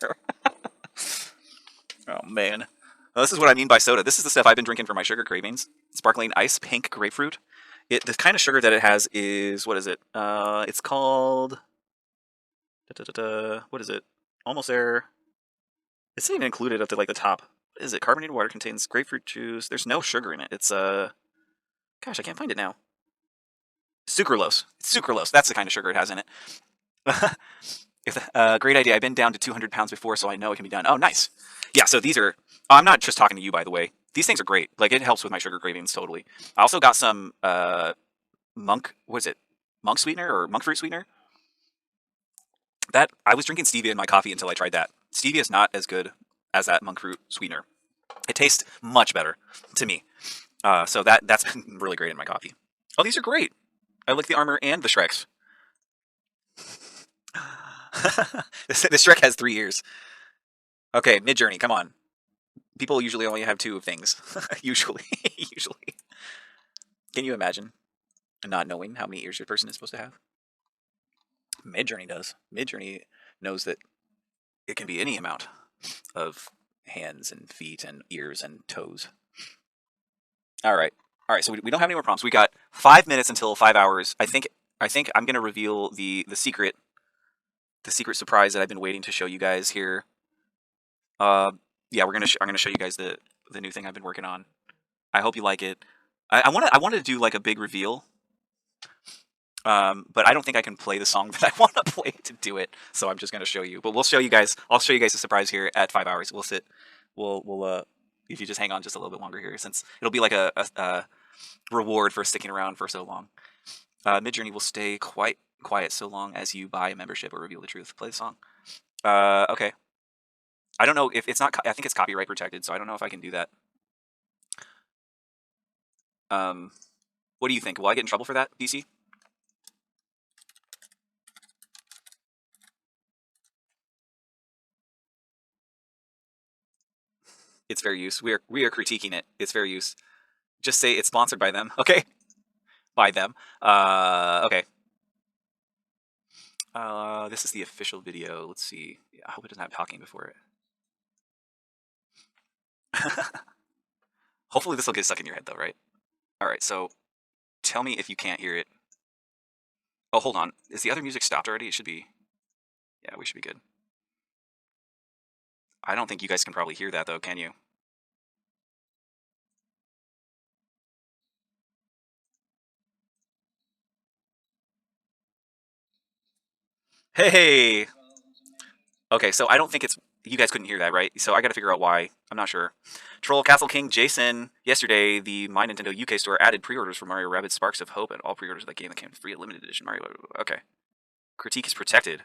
Oh man. Well, this is what I mean by soda. This is the stuff I've been drinking for my sugar cravings. Sparkling ice, pink grapefruit. The kind of sugar that it has is, what is it? It's called, what is it? Almost there. It's not even included at the top. What is it? Carbonated water contains grapefruit juice. There's no sugar in it. It's gosh, I can't find it now. Sucralose. It's sucralose. That's the kind of sugar it has in it. Great idea. I've been down to 200 pounds before, so I know it can be done. Oh, nice. Yeah, so these are, I'm not just talking to you, by the way. These things are great. Like, it helps with my sugar cravings, totally. I also got some monk sweetener or monk fruit sweetener. That, I was drinking stevia in my coffee until I tried that. Stevia is not as good as that monk fruit sweetener. It tastes much better to me. So that's been really great in my coffee. Oh, these are great. I like the armor and the Shreks. The Shrek has 3 ears. Okay, Midjourney, come on. People usually only have 2 things. Usually. Can you imagine not knowing how many ears your person is supposed to have? Midjourney does. Midjourney knows that it can be any amount of hands and feet and ears and toes. All right, so we don't have any more prompts. We got 5 minutes until 5 hours. I think I'm going to reveal the secret surprise that I've been waiting to show you guys here. Yeah, I'm going to show you guys the new thing I've been working on. I hope you like it. I wanted to do like a big reveal. But I don't think I can play the song that I want to play to do it. So I'm just going to show you. But we'll show you guys. I'll show you guys a surprise here at 5 hours. We'll sit. We'll if you just hang on just a little bit longer here, since it'll be like a reward for sticking around for so long. Midjourney will stay quite quiet so long as you buy a membership or reveal the truth. Play the song. Okay. I don't know if it's not. I think it's copyright protected, so I don't know if I can do that. What do you think? Will I get in trouble for that, DC? It's fair use. We are critiquing it. It's fair use. Just say it's sponsored by them. Okay. By them. Okay. This is the official video. Let's see. I hope it doesn't have talking before it. Hopefully this will get stuck in your head though, right? All right. So tell me if you can't hear it. Oh, hold on. Is the other music stopped already? It should be. Yeah, we should be good. I don't think you guys can probably hear that though, can you? Hey. Okay, so I don't think it's you guys couldn't hear that, right? So I got to figure out why. I'm not sure. Troll Castle King Jason. Yesterday, the My Nintendo UK store added pre-orders for Mario Rabbids Sparks of Hope, and all pre-orders of that game that came free at limited edition Mario. Okay. Critique is protected.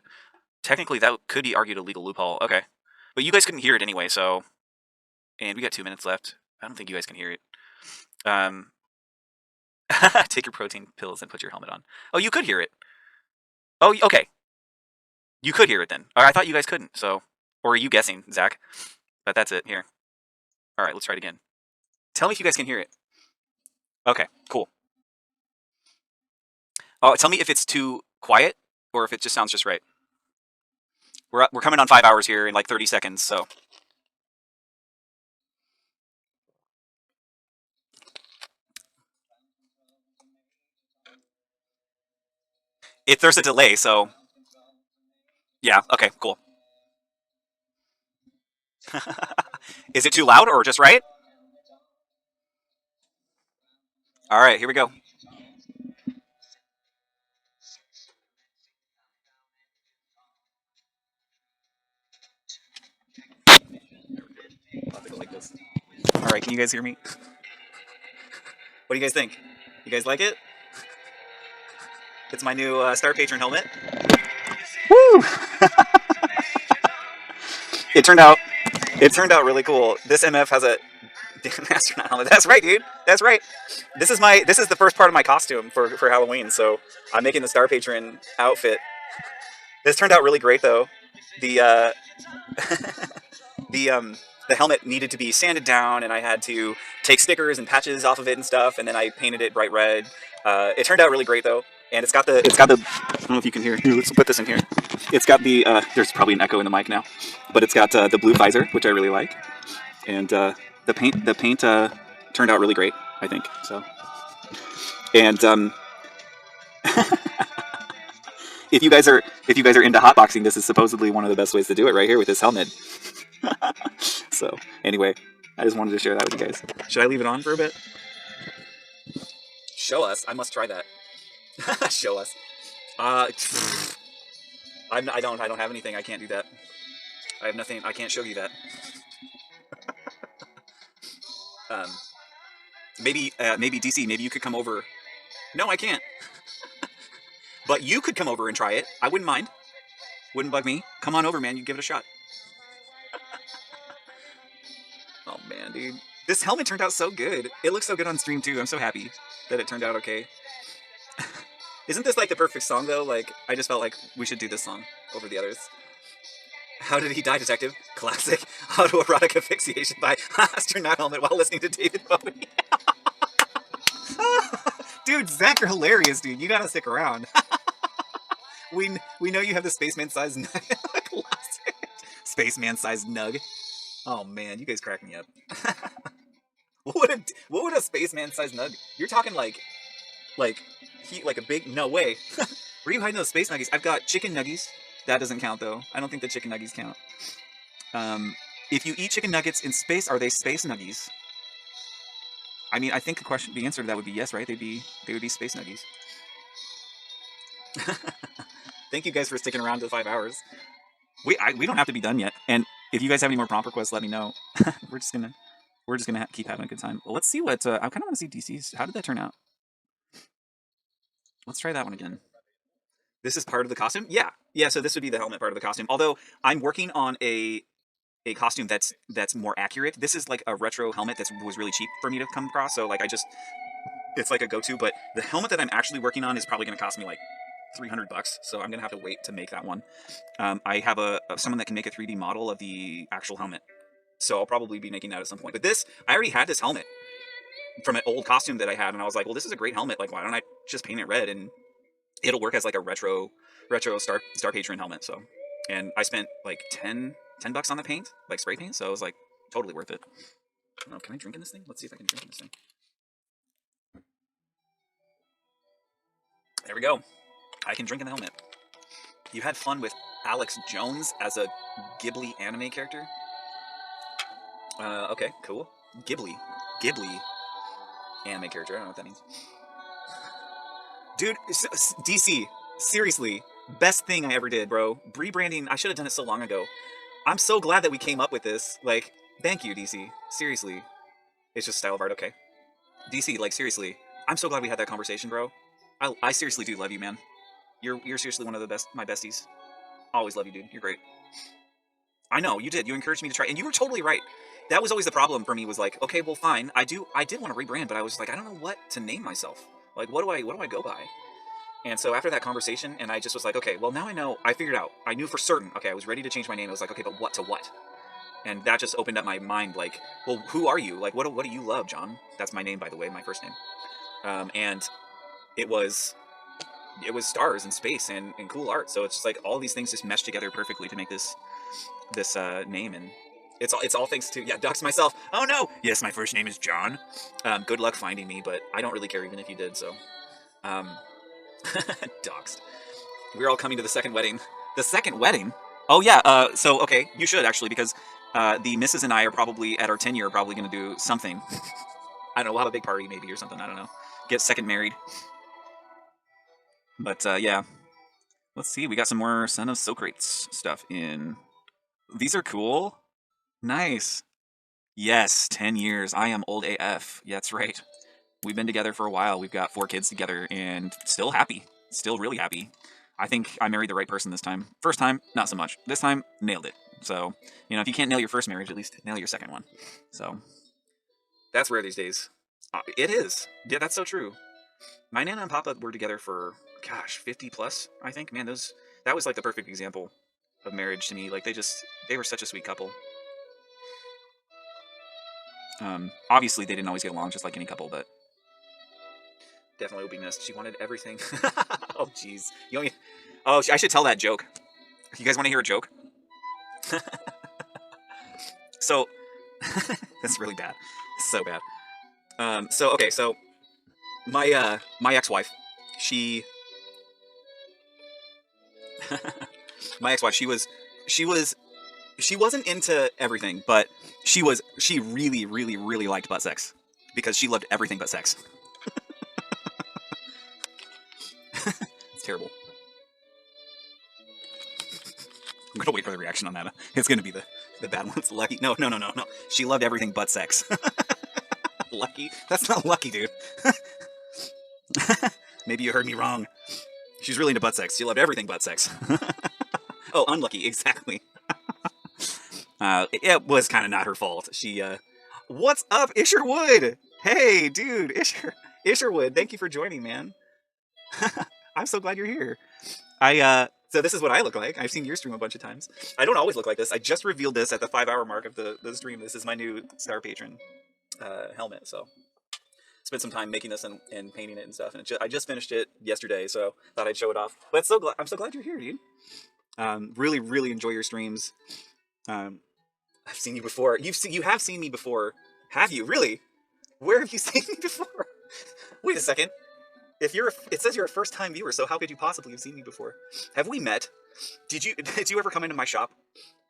Technically, that could be argued a legal loophole. Okay, but you guys couldn't hear it anyway. So, and we got 2 minutes left. I don't think you guys can hear it. Take your protein pills and put your helmet on. Oh, you could hear it. Oh, okay. You could hear it then. I thought you guys couldn't. So, or are you guessing, Zach? But that's it. Here. All right, let's try it again. Tell me if you guys can hear it. Okay, cool. Oh, tell me if it's too quiet or if it just sounds just right. We're coming on 5 hours here in like 30 seconds, so. If there's a delay, so. Yeah, okay, cool. Is it too loud or just right? All right, here we go. I'll have to go like this. All right, can you guys hear me? What do you guys think? You guys like it? It's my new Star Patron helmet. Woo! It turned out really cool. This MF has a astronaut helmet. That's right, dude. That's right. This is the first part of my costume for Halloween. So I'm making the Star Patron outfit. This turned out really great though. The the helmet needed to be sanded down, and I had to take stickers and patches off of it and stuff, and then I painted it bright red. It turned out really great though, and it's got the I don't know if you can hear. Here, let's put this in here. It's got the there's probably an echo in the mic now, but it's got the blue visor, which I really like, and the paint turned out really great, I think. So, and if you guys are into hotboxing, this is supposedly one of the best ways to do it right here with this helmet. So anyway, I just wanted to share that with you guys. Should I leave it on for a bit? Show us. I must try that. Show us. I don't have anything. I can't do that. I have nothing. I can't show you that. Maybe DC. Maybe you could come over. No, I can't. But you could come over and try it. I wouldn't mind. Wouldn't bug me. Come on over, man. You give it a shot. Oh man, dude. This helmet turned out so good. It looks so good on stream too. I'm so happy that it turned out okay. Isn't this like the perfect song though? Like, I just felt like we should do this song over the others. How did he die, detective? Classic autoerotic asphyxiation by astronaut helmet while listening to David Bowie. Dude, Zach, you're hilarious, dude. You gotta stick around. we know you have the spaceman-sized nug. Classic. Spaceman-sized nug. Oh man, you guys crack me up. What would a spaceman-sized nug? You're talking like a big, no way. Where are you hiding those space nuggies? I've got chicken nuggies. That doesn't count though. I don't think the chicken nuggies count. If you eat chicken nuggets in space, are they space nuggies? I mean, I think the answer to that would be yes, right? They would be space nuggies. Thank you guys for sticking around to 5 hours. We don't have to be done yet. And if you guys have any more prompt requests, let me know. We're just gonna keep having a good time. Well, let's see what I kind of want to see DC's. How did that turn out? Let's try that one again. This is part of the costume? Yeah. Yeah, so this would be the helmet part of the costume. Although I'm working on a costume that's more accurate. This is like a retro helmet that was really cheap for me to come across, so like it's like a go-to, but the helmet that I'm actually working on is probably going to cost me like $300, so I'm gonna have to wait to make that one. I have someone that can make a 3D model of the actual helmet, so I'll probably be making that at some point. But this, I already had this helmet from an old costume that I had, and I was like, well, this is a great helmet. Like, why don't I just paint it red and it'll work as like a retro Star Patron helmet. So, and I spent like $10 on the paint, like spray paint. So it was like totally worth it. Oh, can I drink in this thing? Let's see if I can drink in this thing. There we go. I can drink in the helmet. You had fun with Alex Jones as a Ghibli anime character? Okay, cool. Ghibli anime character. I don't know what that means. Dude, DC, seriously, best thing I ever did, bro. Rebranding, I should have done it so long ago. I'm so glad that we came up with this. Like, thank you, DC. Seriously. It's just style of art, okay. DC, like, seriously. I'm so glad we had that conversation, bro. I seriously do love you, man. You're seriously one of the best, my besties. Always love you, dude. You're great. I know, you did. You encouraged me to try, and you were totally right. That was always the problem for me, was like, okay, well, fine. I did want to rebrand, but I was like, I don't know what to name myself. Like, what do I go by? And so after that conversation, and I just was like, okay, well, now I know. I figured out. I knew for certain. Okay, I was ready to change my name. I was like, okay, but what to what? And that just opened up my mind. Like, well, who are you? Like, what do you love, John? That's my name, by the way, my first name. And it was stars and space and cool art. So it's just like all these things just meshed together perfectly to make this name. And it's all thanks to, yeah, dox myself. Oh no! Yes, my first name is John. Good luck finding me, but I don't really care even if you did. So, doxed. We're all coming to the second wedding. The second wedding? Oh yeah. So okay, you should actually, because the missus and I are probably at our 10-year probably going to do something. I don't know. We'll have a big party maybe or something. I don't know. Get second married. But yeah. Let's see. We got some more Son of Socrates stuff in. These are cool. Nice. Yes, 10 years. I am old AF. Yeah, that's right. We've been together for a while. We've got 4 kids together and still happy. Still really happy. I think I married the right person this time. First time, not so much. This time, nailed it. So, if you can't nail your first marriage, at least nail your second one. So, that's rare these days. It is. Yeah, that's so true. My Nana and Papa were together for, gosh, 50 plus, I think. Man, that was like the perfect example of marriage to me. Like, they were such a sweet couple. Obviously, they didn't always get along, just like any couple, but definitely will be missed. She wanted everything. Oh, jeez. Oh, I should tell that joke. You guys want to hear a joke? So, that's really bad. So bad. Okay, so my ex-wife, my ex-wife, she wasn't into everything, but she really, really, really liked butt sex because she loved everything but sex. It's terrible. I'm gonna wait for the reaction on that. It's gonna be the bad ones. Lucky? No. She loved everything but sex. Lucky? That's not lucky, dude. Maybe you heard me wrong. She's really into butt sex. She loved everything but sex. Oh, unlucky, exactly. It was kind of not her fault. She, what's up, Isherwood? Hey, dude, Isherwood, thank you for joining, man. I'm so glad you're here. So this is what I look like. I've seen your stream a bunch of times. I don't always look like this. I just revealed this at the 5-hour mark of the stream. This is my new Star Patron helmet, so spent some time making this and painting it and stuff. And I just finished it yesterday, so thought I'd show it off. But I'm so glad you're here, dude. Really, really enjoy your streams. I've seen you before. You have seen me before. Have you? Really? Where have you seen me before? Wait a second. It says you're a first-time viewer, so how could you possibly have seen me before? Have we met? Did you ever come into my shop?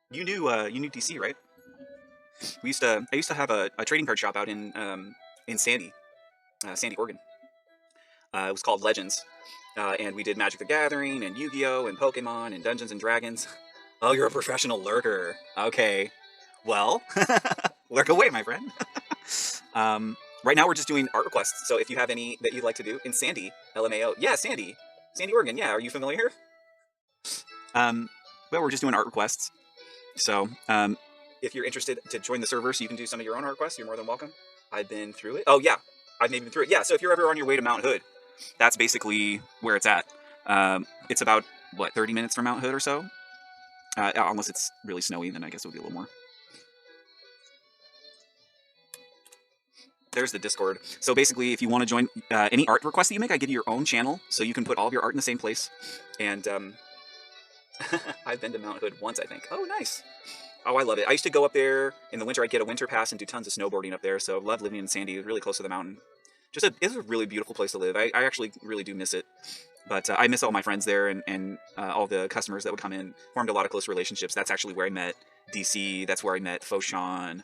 You knew DC, right? I used to have a trading card shop out in Sandy, Oregon. It was called Legends, and we did Magic the Gathering and Yu-Gi-Oh and Pokemon and Dungeons and Dragons. Oh, you're a professional lurker. Okay, well, lurk away, my friend. Right now we're just doing art requests. So if you have any that you'd like to do in Sandy, LMAO, yeah, Sandy. Sandy, Oregon. Yeah, are you familiar? Um, well, we're just doing art requests. So, if you're interested to join the server so you can do some of your own art requests, you're more than welcome. I've been through it. Oh, yeah. I've maybe been through it. Yeah, so if you're ever on your way to Mount Hood, that's basically where it's at. It's about, what, 30 minutes from Mount Hood or so? Unless it's really snowy, then I guess it would be a little more. There's the Discord. So basically, if you want to join any art request that you make, I give you your own channel, so you can put all of your art in the same place. And I've been to Mount Hood once, I think. Oh, nice. Oh, I love it. I used to go up there in the winter. I'd get a winter pass and do tons of snowboarding up there. So I love living in Sandy, really close to the mountain. It's a really beautiful place to live. I actually really do miss it. But I miss all my friends there and all the customers that would come in. Formed a lot of close relationships. That's actually where I met DC. That's where I met Foshan.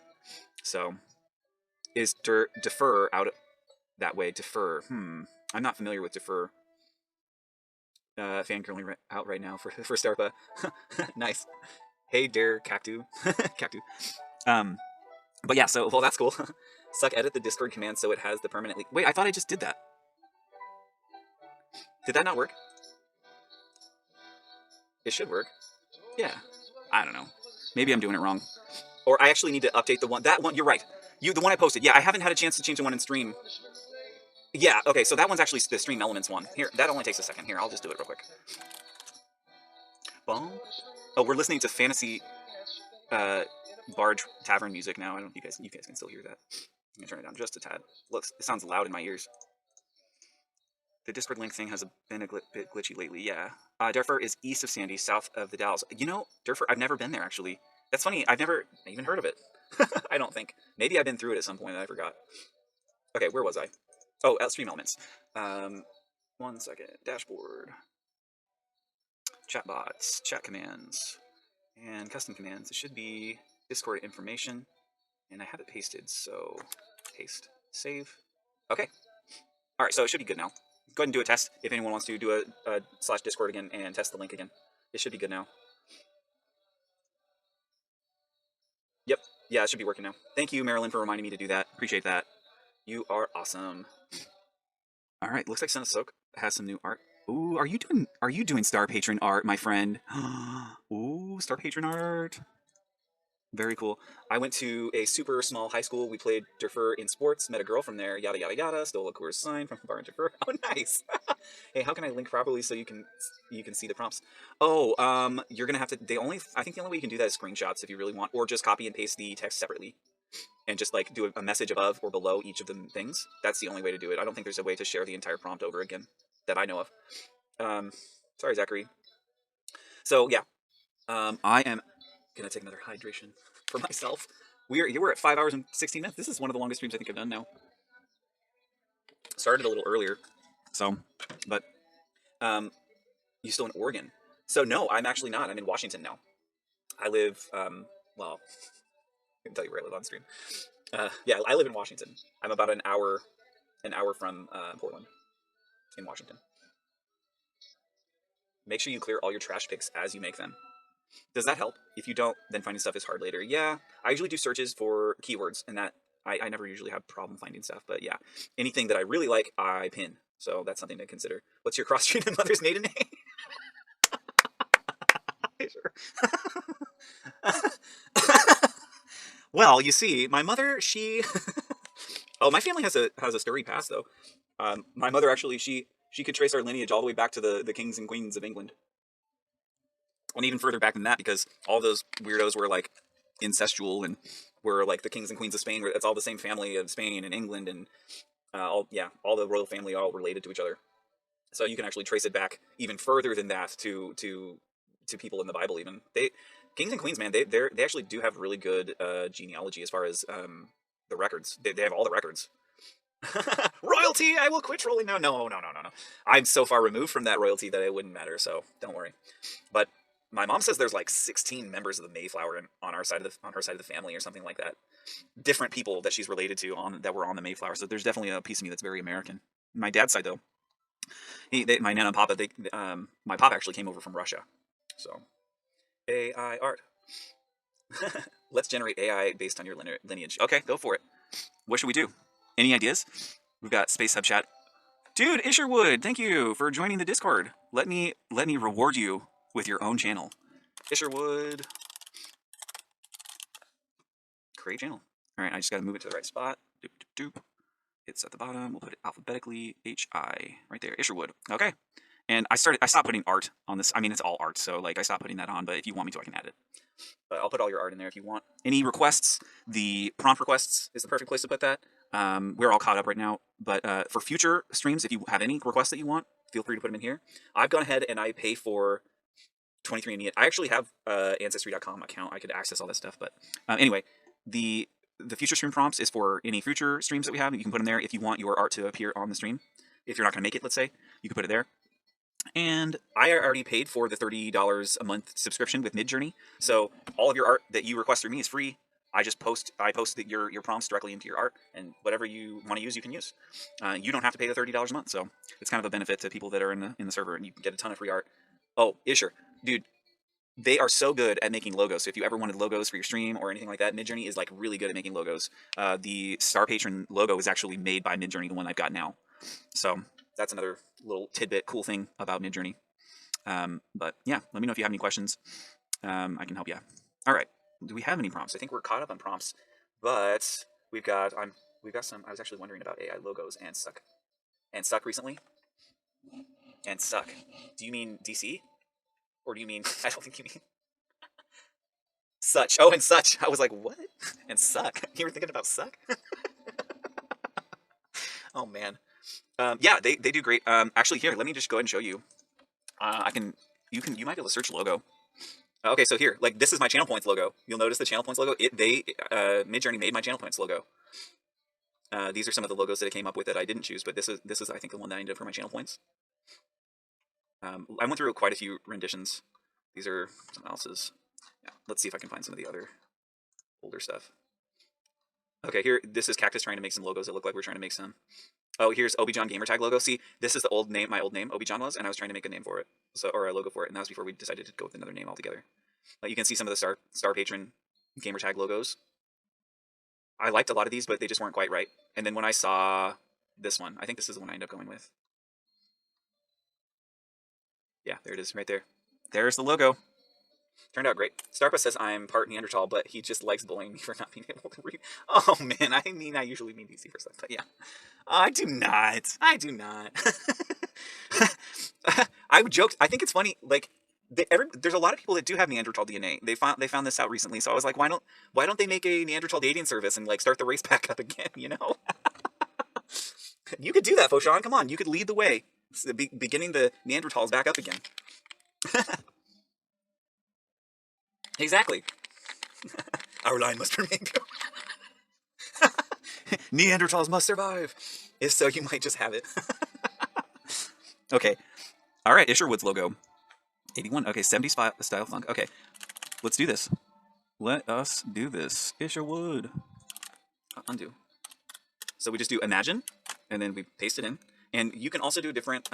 So is Defer out that way? Defer. I'm not familiar with Defer. Fangirling out right now for Starpa. Nice. Hey, Dare Cactu. Cactu. But yeah, so, well, that's cool. Suck edit the Discord command so it has the permanently. Wait, I thought I just did that. Did that not work? It should work. Yeah. I don't know. Maybe I'm doing it wrong. Or I actually need to update the one. That one, you're right. The one I posted. Yeah, I haven't had a chance to change the one in stream. Yeah, okay, so that one's actually the Stream Elements one. Here, that only takes a second. Here, I'll just do it real quick. Boom. Oh, we're listening to fantasy barge tavern music now. I don't know if you guys can still hear that. I'm gonna turn it down just a tad. Looks, it sounds loud in my ears. The Discord link thing has been a bit glitchy lately. Yeah. Durfur is east of Sandy, south of the Dalles. You know, Durfur, I've never been there actually. That's funny. I've never even heard of it. I don't think. Maybe I've been through it at some point and I forgot. Okay, where was I? Oh, Stream Elements. 1 second. Dashboard. Chatbots, chat commands, and custom commands. It should be Discord information, and I have it pasted, so paste, save. Okay. All right, so it should be good now. Go ahead and do a test if anyone wants to do a /Discord again and test the link again. It should be good now. Yep. Yeah, it should be working now. Thank you, Marilyn, for reminding me to do that. Appreciate that. You are awesome. All right, looks like Senna Soak has some new art. Ooh, are you doing Star Patron art, my friend? Ooh, Star Patron art. Very cool. I went to a super small high school. We played Defer in sports, met a girl from there, yada yada yada, stole a Coors sign from Bar and Defer. Oh, nice. Hey, how can I link properly so you can see the prompts? Oh, you're gonna have to. I think the only way you can do that is screenshots if you really want, or just copy and paste the text separately, and just like do a message above or below each of the things. That's the only way to do it. I don't think there's a way to share the entire prompt over again that I know of. Sorry, Zachary. So yeah, I am gonna take another hydration for myself. You were at 5 hours and 16 minutes. This is one of the longest streams I think I've done now. Started a little earlier, so, but you still in Oregon? So no, I'm actually not. I'm in Washington now. I live well, I can tell you where I live on stream. Yeah, I live in Washington. I'm about an hour from Portland, in Washington. Make sure you clear all your trash picks as you make them. Does that help? If you don't, then finding stuff is hard later. Yeah, I usually do searches for keywords, and that I never usually have a problem finding stuff. But yeah, anything that I really like, I pin. So that's something to consider. What's your cross-stream and mother's maiden name? Sure. Well, you see, my mother, she. Oh, my family has a storied past though. My mother actually, she could trace our lineage all the way back to the kings and queens of England. And even further back than that, because all those weirdos were like incestual and were like the kings and queens of Spain. It's all the same family of Spain and England, and all the royal family all related to each other. So you can actually trace it back even further than that to people in the Bible. Even kings and queens, man, they actually do have really good genealogy as far as the records. They have all the records. Royalty, I will quit trolling now. No. I'm so far removed from that royalty that it wouldn't matter. So don't worry. But my mom says there's like 16 members of the Mayflower on her side of the family or something like that. Different people that she's related to that were on the Mayflower. So there's definitely a piece of me that's very American. My dad's side though, my nana and papa, my papa actually came over from Russia. So AI art. Let's generate AI based on your lineage. Okay, go for it. What should we do? Any ideas? We've got Space Hub Chat. Dude, Isherwood, thank you for joining the Discord. Let me reward you with your own channel. Isherwood. Create channel. Alright, I just gotta move it to the right spot. Doop, doop, doop. It's at the bottom. We'll put it alphabetically. H-I. Right there. Isherwood. Okay. And I stopped putting art on this. I mean, it's all art, so like I stopped putting that on, but if you want me to, I can add it. But I'll put all your art in there if you want. Any requests, the prompt requests is the perfect place to put that. We're all caught up right now, but for future streams, if you have any requests that you want, feel free to put them in here. I've gone ahead and I pay for 23andMe. I actually have Ancestry.com account. I could access all that stuff, but anyway, the future stream prompts is for any future streams that we have. You can put them there if you want your art to appear on the stream. If you're not going to make it, let's say, you can put it there. And I already paid for the $30 a month subscription with Midjourney, so all of your art that you request through me is free. I post your prompts directly into your art, and whatever you want to use, you can use. You don't have to pay the $30 a month, so it's kind of a benefit to people that are in the server, and you can get a ton of free art. Oh, Isher, dude, they are so good at making logos. So if you ever wanted logos for your stream or anything like that, Midjourney is like really good at making logos. The Star Patron logo is actually made by Midjourney, the one I've got now. So that's another little tidbit, cool thing about Midjourney. But yeah, let me know if you have any questions. I can help you. All right, do we have any prompts? I think we're caught up on prompts, but we've got some. I was actually wondering about AI logos and Suck recently. And Suck. Do you mean DC, or do you mean? I don't think you mean Such. Oh, and Such. I was like, what? And Suck. You were thinking about Suck? Oh man. Yeah, they do great. Actually, here, let me just go ahead and show you. You might be able to search logo. Okay, so here, like this is my Channel Points logo. You'll notice the Channel Points logo. Midjourney made my Channel Points logo. These are some of the logos that it came up with that I didn't choose, but this is I think the one that I ended up for my Channel Points. I went through quite a few renditions. These are someone else's. Yeah, let's see if I can find some of the other older stuff. Okay, here, this is Cactus trying to make some logos that look like we're trying to make some. Oh, here's Obi-John Gamertag logo. See, this is the old name, my old name, Obi-John was, and I was trying to make a name for it, or a logo for it, and that was before we decided to go with another name altogether. You can see some of the Star Patron Gamertag logos. I liked a lot of these, but they just weren't quite right. And then when I saw this one, I think this is the one I ended up going with. Yeah, there it is, right there. There's the logo. Turned out great. Starpa says I'm part Neanderthal, but he just likes bullying me for not being able to read. Oh man, I usually mean DC for stuff, but yeah. I do not. I joked. I think it's funny. Like, there's a lot of people that do have Neanderthal DNA. They found this out recently, so I was like, why don't they make a Neanderthal dating service and like start the race back up again? You know, you could do that, Foshan. Come on, you could lead the way, beginning the Neanderthals back up again. Exactly. Our line must remain pure. Neanderthals must survive. If so, you might just have it. Okay. All right, Isherwood's logo. 81. Okay, 70s style funk. Okay, let's do this. Let us do this. Isherwood. Undo. So we just do imagine, and then we paste it in. And you can also do different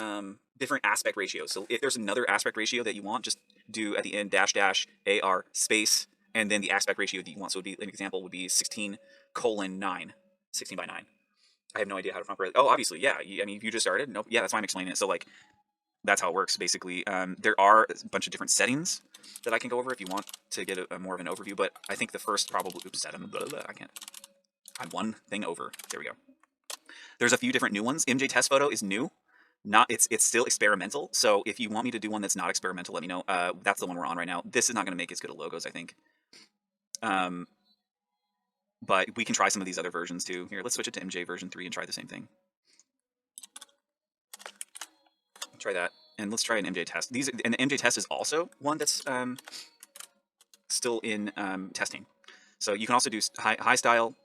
aspect ratios. So if there's another aspect ratio that you want, just do at the end -- AR space, and then the aspect ratio that you want. So would be, an example would be 16:9, 16 by 9. I have no idea how to properly. Oh, obviously, yeah. I mean, if you just started, nope. Yeah, that's why I'm explaining it. So like, that's how it works basically. There are a bunch of different settings that I can go over if you want to get a more of an overview. But I think the first probably, oops, I can't. I'm one thing over. There we go. There's a few different new ones. MJ Test Photo is new. It's still experimental. So if you want me to do one that's not experimental, let me know. That's the one we're on right now. This is not going to make as good of logos, I think. But we can try some of these other versions too. Here, let's switch it to MJ version 3 and try the same thing. Try that, and let's try an MJ Test. And the MJ Test is also one that's still in testing. So you can also do high style,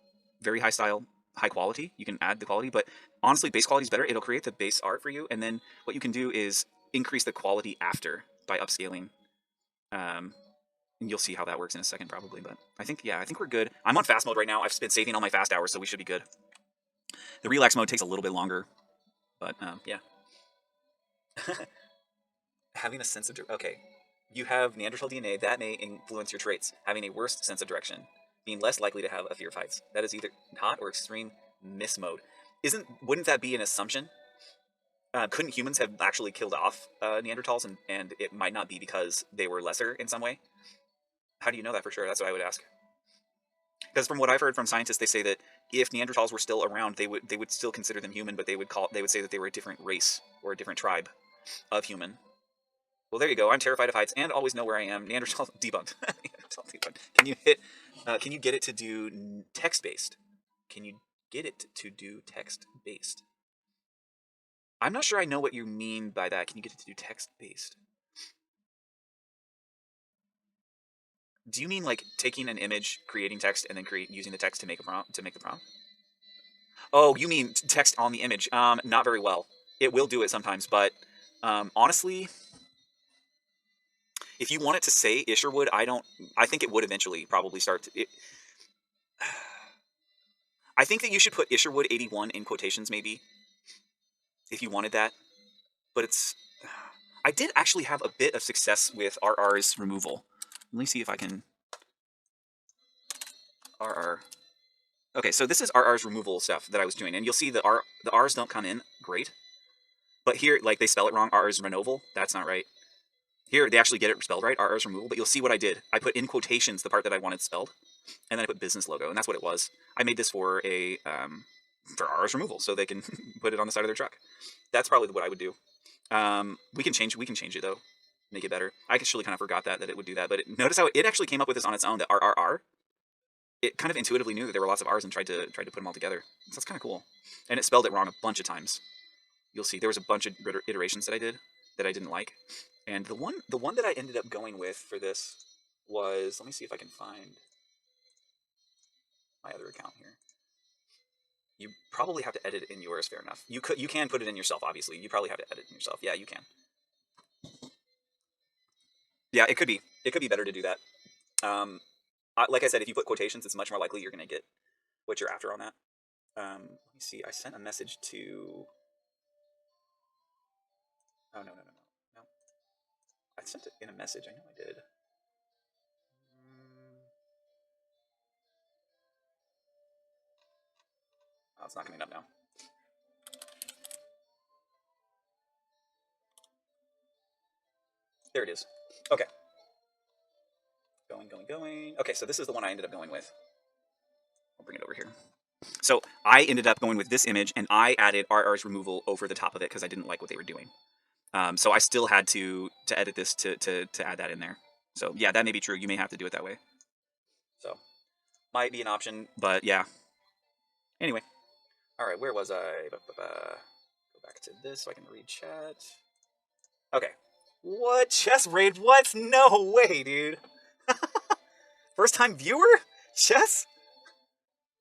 very high style, high quality. You can add the quality, but honestly, base quality is better. It'll create the base art for you, and then what you can do is increase the quality after by upscaling. And you'll see how that works in a second, probably. But I think we're good. I'm on fast mode right now. I've been saving all my fast hours, so we should be good. The relax mode takes a little bit longer, but yeah. Having a sense of okay, you have Neanderthal DNA that may influence your traits. Having a worse sense of direction, being less likely to have a fear of heights. That is either hot or extreme miss mode. Wouldn't that be an assumption? couldn't humans have actually killed off Neanderthals, and it might not be because they were lesser in some way? How do you know that for sure? That's what I would ask. Because from what I've heard from scientists, they say that if Neanderthals were still around, they would still consider them human, but they would say that they were a different race or a different tribe of human. Well, there you go. I'm terrified of heights and always know where I am. Neanderthal debunked. Neanderthal debunked. Can you hit? Can you get it to do text based? Can you get it to do text based? I'm not sure I know what you mean by that. Can you get it to do text based? Do you mean like taking an image, creating text, and then using the text to make a prompt to make the prompt? Oh, you mean text on the image? Not very well. It will do it sometimes, but honestly, if you want it to say Isherwood, I don't. I think it would eventually probably start. I think that you should put Isherwood 81 in quotations, maybe, if you wanted that. But it's. I did actually have a bit of success with RR's removal. Let me see if I can. RR. Okay, so this is RR's removal stuff that I was doing, and you'll see the R's don't come in great. But here, like, they spell it wrong. RR's removal. That's not right. Here, they actually get it spelled right. RR's removal. But you'll see what I did. I put in quotations the part that I wanted spelled, and then I put business logo, and that's what it was. I made this for a for RR's removal, so they can put it on the side of their truck. That's probably what I would do. We can change it though, make it better. I actually kind of forgot that it would do that, but notice how it actually came up with this on its own. The RRR. It kind of intuitively knew that there were lots of R's and tried to put them all together. So that's kind of cool. And it spelled it wrong a bunch of times. You'll see there was a bunch of iterations that I did that I didn't like. And the one that I ended up going with for this was, let me see if I can find my other account here. You probably have to edit it in yours, fair enough. You can put it in yourself, obviously. You probably have to edit it in yourself. Yeah, you can. Yeah, it could be. It could be better to do that. Like I said, if you put quotations, it's much more likely you're going to get what you're after on that. Let me see. I sent a message to. Oh no. I sent it in a message. I know I did. Oh, it's not coming up now. There it is. Okay. Going. Okay, so this is the one I ended up going with. I'll bring it over here. So I ended up going with this image, and I added RR's removal over the top of it because I didn't like what they were doing. So I still had to edit this to add that in there. So yeah, that may be true. You may have to do it that way. So might be an option, but yeah. Anyway, all right, where was I? Go back to this so I can read chat. Okay. What? Chess raid? What? No way, dude. First time viewer? Chess?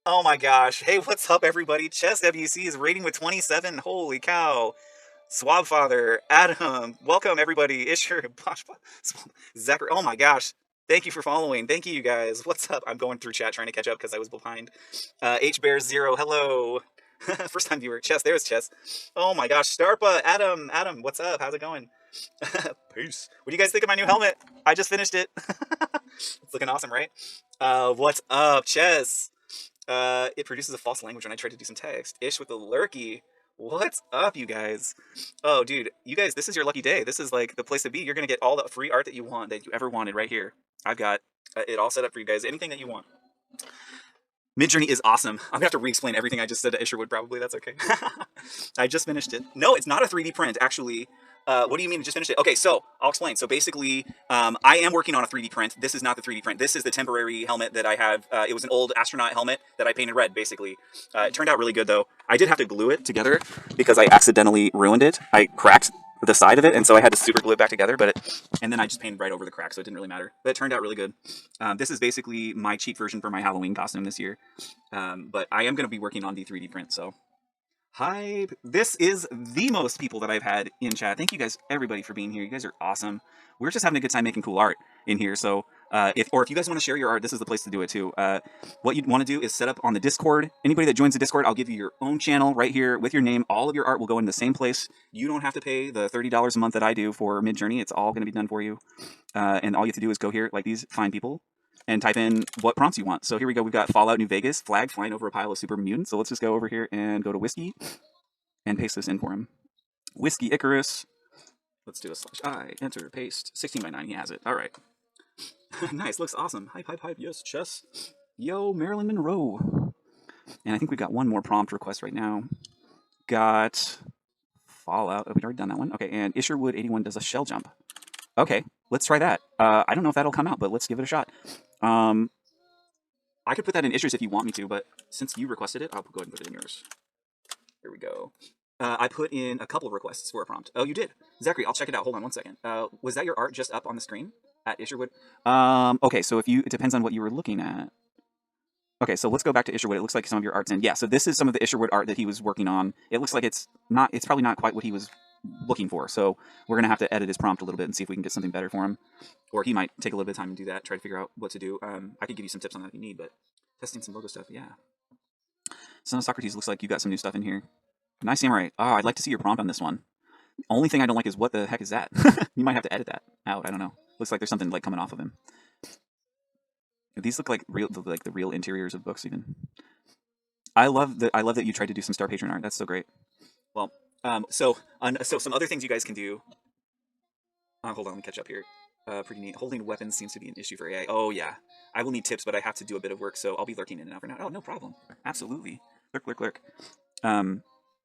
Oh my gosh. Hey, what's up, everybody? Chess WC is rating with 27. Holy cow. Swabfather, Adam, welcome everybody. Isher, Zachary. Oh my gosh. Thank you for following. Thank you guys. What's up? I'm going through chat trying to catch up because I was behind. HBear0, hello. First time viewer. Chess, there's Chess. Oh my gosh. Starpa, Adam, what's up? How's it going? Peace. What do you guys think of my new helmet? I just finished it. It's looking awesome, right? What's up, Chess? It produces a false language when I try to do some text. Ish with the lurky. What's up, you guys? Oh, dude, you guys, this is your lucky day. This is like the place to be. You're gonna get all the free art that you want, that you ever wanted, right here. I've got it all set up for you guys. Anything that you want. Midjourney is awesome. I'm gonna have to re-explain everything I just said to Isherwood, probably. That's okay. I just finished it. No, it's not a 3D print, actually. What do you mean, just finished it? Okay, so I'll explain. So basically, I am working on a 3D print. This is not the 3D print. This is the temporary helmet that I have. It was an old astronaut helmet that I painted red, basically. It turned out really good, though. I did have to glue it together because I accidentally ruined it. I cracked the side of it, and so I had to super glue it back together. And then I just painted right over the crack, so it didn't really matter. But it turned out really good. This is basically my cheap version for my Halloween costume this year. But I am going to be working on the 3D print, so hype. This is the most people that I've had in chat. Thank you guys, everybody, for being here. You guys are awesome. We're just having a good time making cool art in here. So if you guys want to share your art, this is the place to do it too. What you'd want to do is set up on the Discord. Anybody that joins the Discord, I'll give you your own channel right here with your name. All of your art will go in the same place. You don't have to pay the $30 a month that I do for Midjourney. It's all going to be done for you. And all you have to do is go here, like these fine people, and type in what prompts you want. So here we go. We've got Fallout New Vegas flag flying over a pile of super mutants. So let's just go over here and go to whiskey and paste this in for him. Whiskey Icarus. Let's do a /I, enter, paste. 16 by 9, he has it. All right. Nice, looks awesome. Hype, hype, hype, yes, chess. Yo, Marilyn Monroe. And I think we've got one more prompt request right now. Got Fallout. Oh, we'd already done that one. Okay, and Isherwood81 does a shell jump. Okay, let's try that. I don't know if that'll come out, but let's give it a shot. I could put that in Ishers if you want me to, but since you requested it, I'll go ahead and put it in yours. Here we go. I put in a couple of requests for a prompt. Oh, you did. Zachary, I'll check it out. Hold on one second. Was that your art just up on the screen at Isherwood? Okay, so it depends on what you were looking at. Okay, so let's go back to Isherwood. It looks like some of your art's in. Yeah, so this is some of the Isherwood art that he was working on. It looks like it's probably not quite what he was looking for. So we're going to have to edit his prompt a little bit and see if we can get something better for him. Or he might take a little bit of time and do that, try to figure out what to do. I could give you some tips on that if you need, but testing some logo stuff, yeah. Son of Socrates, looks like you got some new stuff in here. Nice Samurai. Oh, I'd like to see your prompt on this one. Only thing I don't like is what the heck is that? You might have to edit that out. I don't know. Looks like there's something like coming off of him. These look like the real interiors of books even. I love that you tried to do some Star Patron art. That's so great. Well, so some other things you guys can do. Hold on, let me catch up here. Pretty neat. Holding weapons seems to be an issue for AI. Oh yeah, I will need tips, but I have to do a bit of work, so I'll be lurking in and out for now. Oh, no problem. Absolutely. Lurk.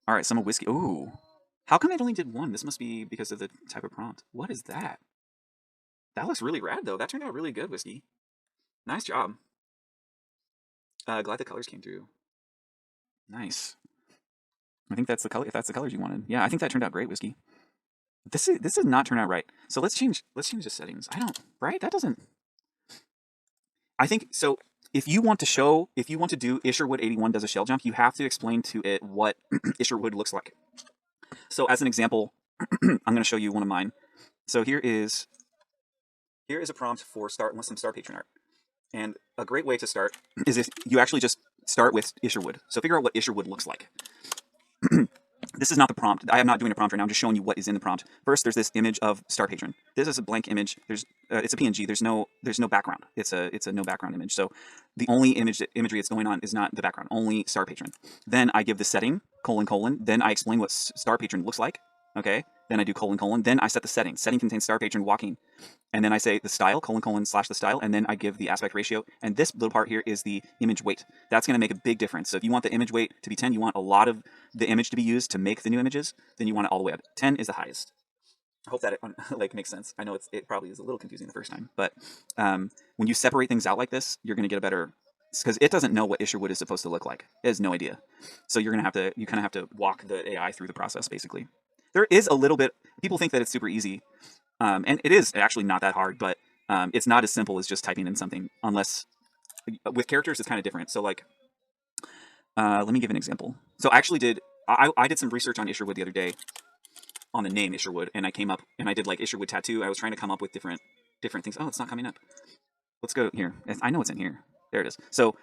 All right, some of whiskey. Ooh, how come it only did one? This must be because of the type of prompt. What is that? That looks really rad though. That turned out really good, whiskey. Nice job. Glad the colors came through. Nice. I think that's the color. If that's the colors you wanted, yeah, I think that turned out great, whiskey. This did not turn out right. So let's change the settings. Right? That doesn't. I think so. If you want to do Isherwood81 does a shell jump, you have to explain to it what Isherwood looks like. So as an example, I'm going to show you one of mine. So here is a prompt for some Star Patron art. And a great way to start is if you actually just start with Isherwood. So figure out what Isherwood looks like. This is not the prompt. I am not doing a prompt right now. I'm just showing you what is in the prompt. First, there's this image of Star Patron. This is a blank image. It's a PNG. There's no background. It's a no background image. So the only imagery that's going on is not the background. Only Star Patron. Then I give the setting : : Then I explain what Star Patron looks like. Okay. Then I do : : Then I set the setting. Setting contains Star Patron walking. And then I say the style : : / the style. And then I give the aspect ratio. And this little part here is the image weight. That's going to make a big difference. So if you want the image weight to be 10, you want a lot of the image to be used to make the new images, then you want it all the way up. 10 is the highest. I hope that it makes sense. I know it probably is a little confusing the first time, but when you separate things out like this, you're going to get a better, because it doesn't know what Isherwood is supposed to look like. It has no idea. So you kind of have to walk the AI through the process, basically. There is a little bit, people think that it's super easy, and it is actually not that hard, but it's not as simple as just typing in something, unless, with characters, it's kind of different. So like, let me give an example. So I actually did some research on Isherwood the other day, on the name Isherwood, and I came up and I did like Isherwood tattoo. I was trying to come up with different things. Oh, it's not coming up. Let's go here. I know it's in here. There it is. So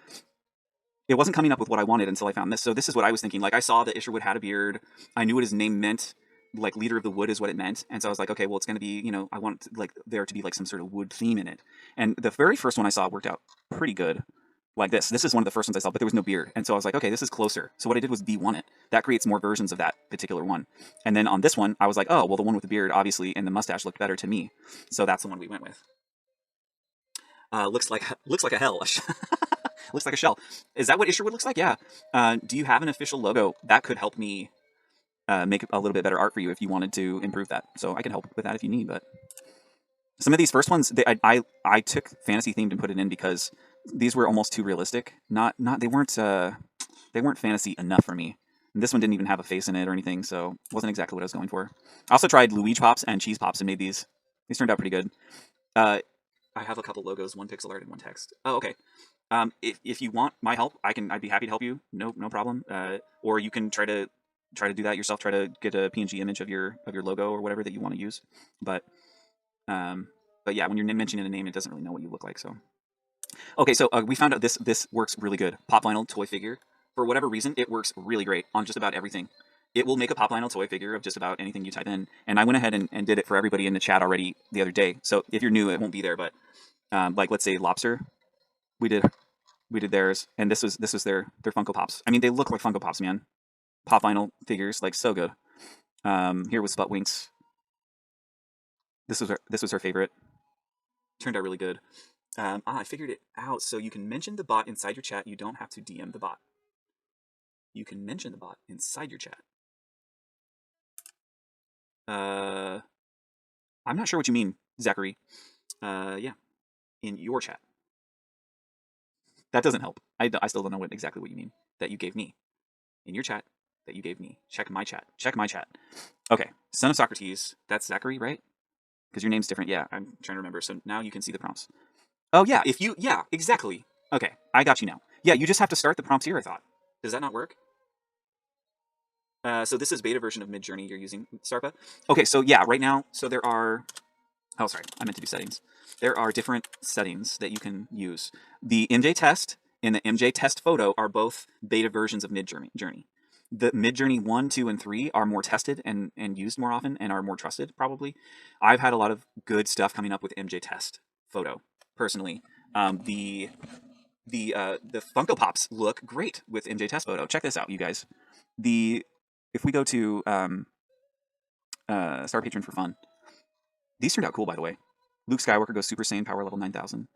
it wasn't coming up with what I wanted until I found this. So this is what I was thinking. Like, I saw that Isherwood had a beard. I knew what his name meant. Like, leader of the wood is what it meant. And so I was like, okay, well, it's going to be, I want like there to be like some sort of wood theme in it. And the very first one I saw worked out pretty good. Like this is one of the first ones I saw, but there was no beard. And so I was like, okay, this is closer. So what I did was V1 it. That creates more versions of that particular one. And then on this one, I was like, oh, well, the one with the beard, obviously, and the mustache looked better to me. So that's the one we went with. Looks like a hell. Looks like a shell. Is that what Isherwood looks like? Yeah. Do you have an official logo? That could help me make a little bit better art for you if you wanted to improve that. So I can help with that if you need, but some of these first ones, I took fantasy themed and put it in because these were almost too realistic. They weren't fantasy enough for me. And this one didn't even have a face in it or anything, so it wasn't exactly what I was going for. I also tried Luigi Pops and Cheese Pops and made these. These turned out pretty good. I have a couple logos, one pixel art and one text. Oh, okay. If you want my help, I'd be happy to help you. No problem. Or you can try to do that yourself. Try to get a PNG image of your logo or whatever that you want to use. But yeah, when you're mentioning a name, it doesn't really know what you look like. So, okay, so we found out this works really good. Pop vinyl toy figure. For whatever reason, it works really great on just about everything. It will make a pop vinyl toy figure of just about anything you type in. And I went ahead and did it for everybody in the chat already the other day. So if you're new, it won't be there. But like, let's say Lobster, we did theirs, and this was their Funko Pops. I mean, they look like Funko Pops, man. Pop vinyl figures, like, so good. Here was Sputwinks. This was her favorite. Turned out really good. I figured it out. So you can mention the bot inside your chat. You don't have to DM the bot. You can mention the bot inside your chat. I'm not sure what you mean, Zachary. Yeah, in your chat. That doesn't help. I still don't know exactly what you mean that you gave me. In your chat that you gave me. Check my chat. Check my chat. Okay, Son of Socrates. That's Zachary, right? Because your name's different. Yeah, I'm trying to remember. So now you can see the prompts. Oh, yeah, yeah, exactly. Okay, I got you now. Yeah, you just have to start the prompts here, I thought. Does that not work? So this is beta version of Midjourney you're using, Starpa. Okay, so yeah, right now, so there are... Oh, sorry, I meant to do settings. There are different settings that you can use. The MJ Test and the MJ Test Photo are both beta versions of Midjourney. The Midjourney 1, 2, and 3 are more tested and used more often and are more trusted, probably. I've had a lot of good stuff coming up with MJ Test Photo, personally. The Funko Pops look great with MJ Test Photo. Check this out, you guys. If we go to Star Patron for Fun, these turned out cool, by the way. Luke Skywalker goes Super Saiyan power level 9,000.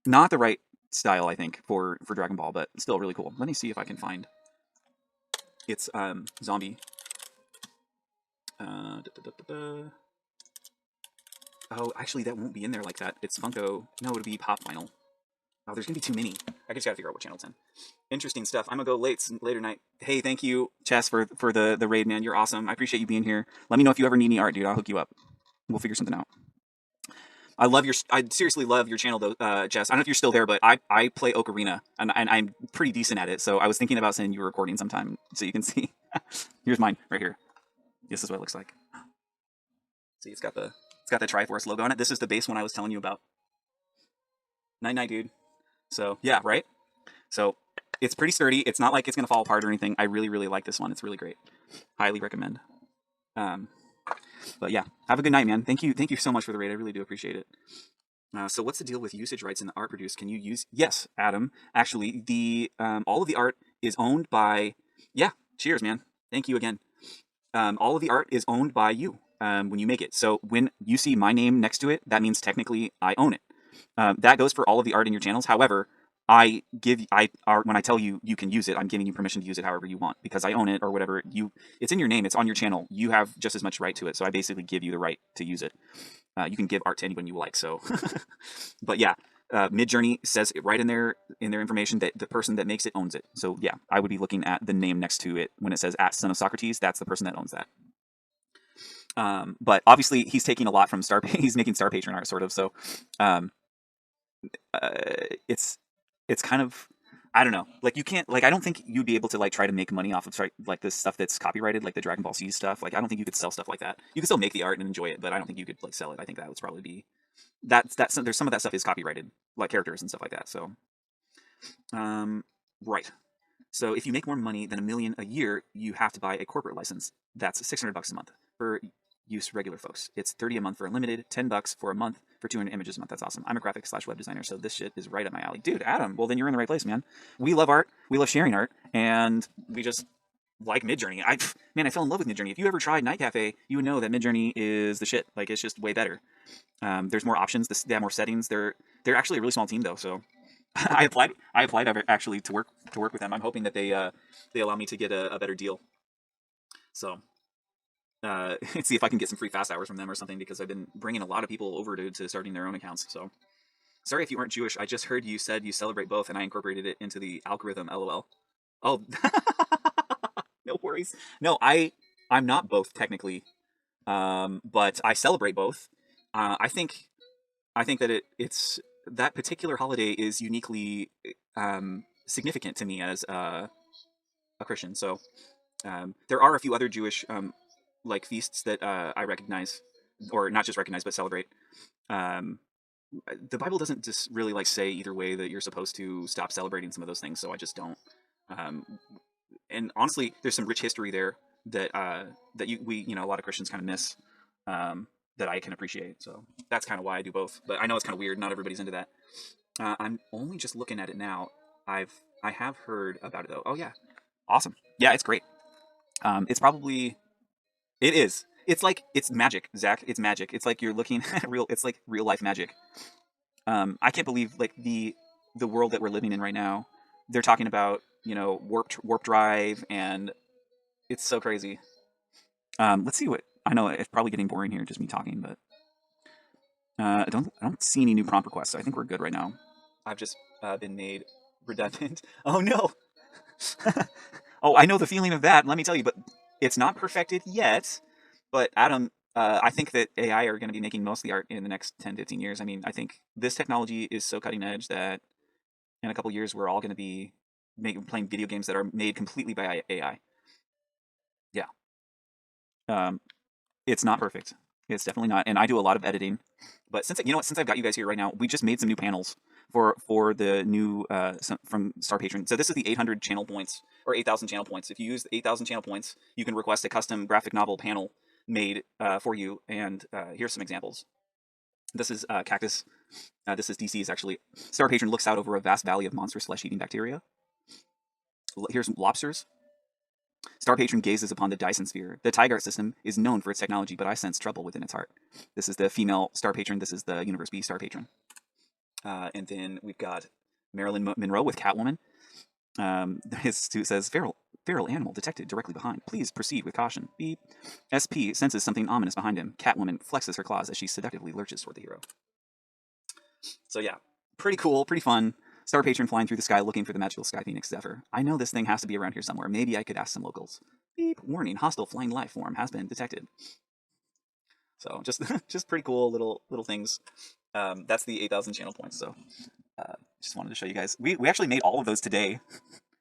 Not the right style, I think, for Dragon Ball, but still really cool. Let me see if I can find. It's zombie. Oh, actually, that won't be in there like that. It's Funko. No, it'll be Pop Vinyl. Oh, there's gonna be too many. I just gotta figure out what channel it's in. Interesting stuff. I'm gonna go later night. Hey, thank you, Chess, for the raid, man. You're awesome. I appreciate you being here. Let me know if you ever need any art, dude. I'll hook you up. We'll figure something out. I seriously love your channel though, Jess. I don't know if you're still there, but I play Ocarina and I'm pretty decent at it. So I was thinking about sending you a recording sometime so you can see. Here's mine right here. This is what it looks like. See, it's got the Triforce logo on it. This is the base one I was telling you about. Night night, dude. So yeah, right. So it's pretty sturdy. It's not like it's gonna fall apart or anything. I really really like this one. It's really great. Highly recommend. But yeah, have a good night, man. Thank you so much for the raid. I really do appreciate it. So what's the deal with usage rights in the art produced? Can you use? Yes, Adam. Actually, the all of the art is owned by. Yeah. Cheers, man. Thank you again. All of the art is owned by you when you make it. So when you see my name next to it, that means technically I own it. That goes for all of the art in your channels. However, when I tell you you can use it, I'm giving you permission to use it however you want because I own it or whatever. It's in your name. It's on your channel. You have just as much right to it. So I basically give you the right to use it. You can give art to anyone you like. So, but yeah, Midjourney says it right in their information that the person that makes it owns it. So yeah, I would be looking at the name next to it when it says at Son of Socrates. That's the person that owns that. But obviously he's taking a lot from he's making Star Patron art sort of. So it's kind of, I don't know. Like you can't, like I don't think you'd be able to like try to make money off of like this stuff that's copyrighted, like the Dragon Ball Z stuff. Like I don't think you could sell stuff like that. You could still make the art and enjoy it, but I don't think you could like sell it. I think that would probably be that's there's some of that stuff is copyrighted, like characters and stuff like that. So, right. So if you make more money than $1 million a year, you have to buy a corporate license. That's $600 a month for use regular folks. It's $30 a month for unlimited, $10 for a month for 200 images a month. That's awesome. I'm a graphic/web designer, so this shit is right up my alley, dude. Adam, well then you're in the right place, man. We love art, we love sharing art, and we just like Midjourney. I fell in love with Midjourney. If you ever tried Night Cafe, you would know that Midjourney is the shit. Like it's just way better. There's more options. They have more settings. They're actually a really small team though, so. I applied actually to work with them. I'm hoping that they allow me to get a better deal. So see if I can get some free fast hours from them or something because I've been bringing a lot of people over to starting their own accounts. So sorry if you aren't Jewish. I just heard you said you celebrate both, and I incorporated it into the algorithm. LOL. Oh, no worries. No, I'm not both technically, but I celebrate both. I think that it's that particular holiday is uniquely significant to me as a Christian. So there are a few other Jewish like feasts that I recognize, or not just recognize, but celebrate. Um, the Bible doesn't just really like say either way that you're supposed to stop celebrating some of those things, so I just don't. Um, and honestly, there's some rich history there that we a lot of Christians kind of miss. That I can appreciate. So that's kind of why I do both. But I know it's kind of weird. Not everybody's into that. I'm only just looking at it now. I have heard about it though. Oh yeah, awesome. Yeah, it's great. It's It is. It's like it's magic, Zach. It's magic. It's like you're looking at real. It's like real life magic. I can't believe like the world that we're living in right now. They're talking about warp drive, and it's so crazy. Let's see what I know. It's probably getting boring here, just me talking, but I don't see any new prompt requests. So I think we're good right now. I've just been made redundant. Oh no. Oh, I know the feeling of that. Let me tell you, but it's not perfected yet. But Adam, I think that AI are going to be making most of the art in the next 10, 15 years. I mean, I think this technology is so cutting edge that in a couple years we're all going to be playing video games that are made completely by AI. Yeah. Um, it's not perfect. It's definitely not. And I do a lot of editing. But since I've got you guys here right now, we just made some new panels for the new from Star Patron. So this is the 800 channel points or 8,000 channel points. If you use the 8,000 channel points, you can request a custom graphic novel panel made for you. And here's some examples. This is Cactus. This is DC's actually. Star Patron looks out over a vast valley of monstrous flesh-eating bacteria. Here's lobsters. Star Patron gazes upon the Dyson sphere. The Tigart system is known for its technology, but I sense trouble within its heart. This is the female Star Patron. This is the Universe B Star Patron. And then we've got Marilyn Monroe with Catwoman. His suit says, feral animal detected directly behind. Please proceed with caution. Beep. SP senses something ominous behind him. Catwoman flexes her claws as she seductively lurches toward the hero. So yeah, pretty cool, pretty fun. Star Patron flying through the sky looking for the magical Sky Phoenix Zephyr. I know this thing has to be around here somewhere. Maybe I could ask some locals. Beep. Warning, hostile flying life form has been detected. So just just pretty cool little things. That's the 8,000 channel points. So just wanted to show you guys. We actually made all of those today,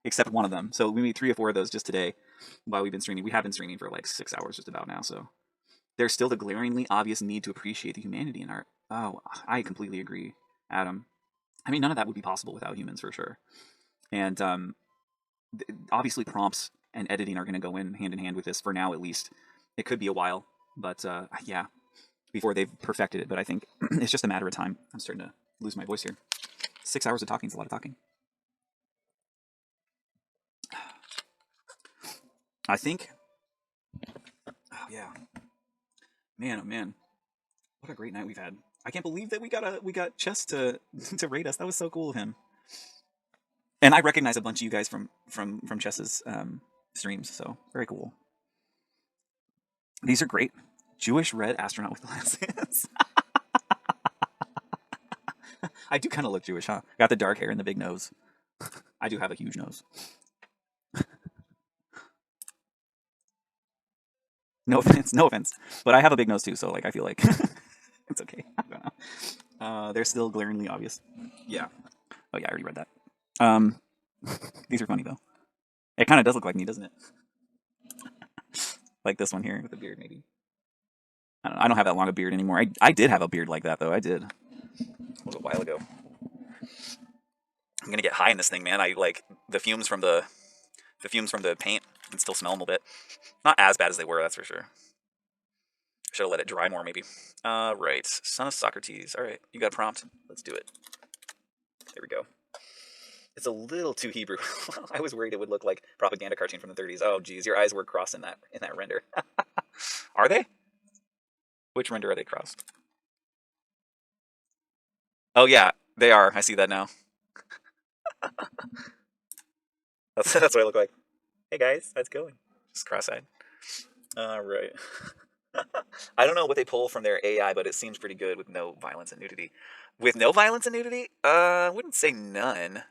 except one of them. So we made 3 or 4 of those just today while we've been streaming. We have been streaming for like 6 hours just about now. So there's still the glaringly obvious need to appreciate the humanity in art. Oh, I completely agree, Adam. I mean, none of that would be possible without humans for sure. And obviously prompts and editing are going to go in hand with this for now, at least. It could be a while, but yeah, before they've perfected it. But I think it's just a matter of time. I'm starting to lose my voice here. 6 hours of talking is a lot of talking. I think, oh yeah, man, oh man, what a great night we've had. I can't believe that we got Chess to to rate us. That was so cool of him. And I recognize a bunch of you guys from Chess's streams, so very cool. These are great. Jewish red astronaut with glasses. I do kind of look Jewish, huh? Got the dark hair and the big nose. I do have a huge nose. No offense, no offense. But I have a big nose too, so like I feel like it's okay. I don't know. They're still glaringly obvious. Yeah. Oh yeah, I already read that. These are funny though. It kind of does look like me, doesn't it? Like this one here with the beard, maybe. I don't have that long a beard anymore. I did have a beard like that though. I did. It was a while ago. I'm gonna get high in this thing, man. I like the fumes from the paint. I can still smell them a little bit. Not as bad as they were, that's for sure. Should have let it dry more, maybe. Right. Son of Socrates. All right, you got a prompt. Let's do it. There we go. It's a little too Hebrew. I was worried it would look like propaganda cartoon from the 30s. Oh, geez, your eyes were crossed in that render. Are they? Which render are they crossed? Oh yeah, they are. I see that now. That's what I look like. Hey guys, how's it going? Just cross-eyed. All right. I don't know what they pull from their AI, but it seems pretty good with no violence and nudity. With no violence and nudity, I wouldn't say none.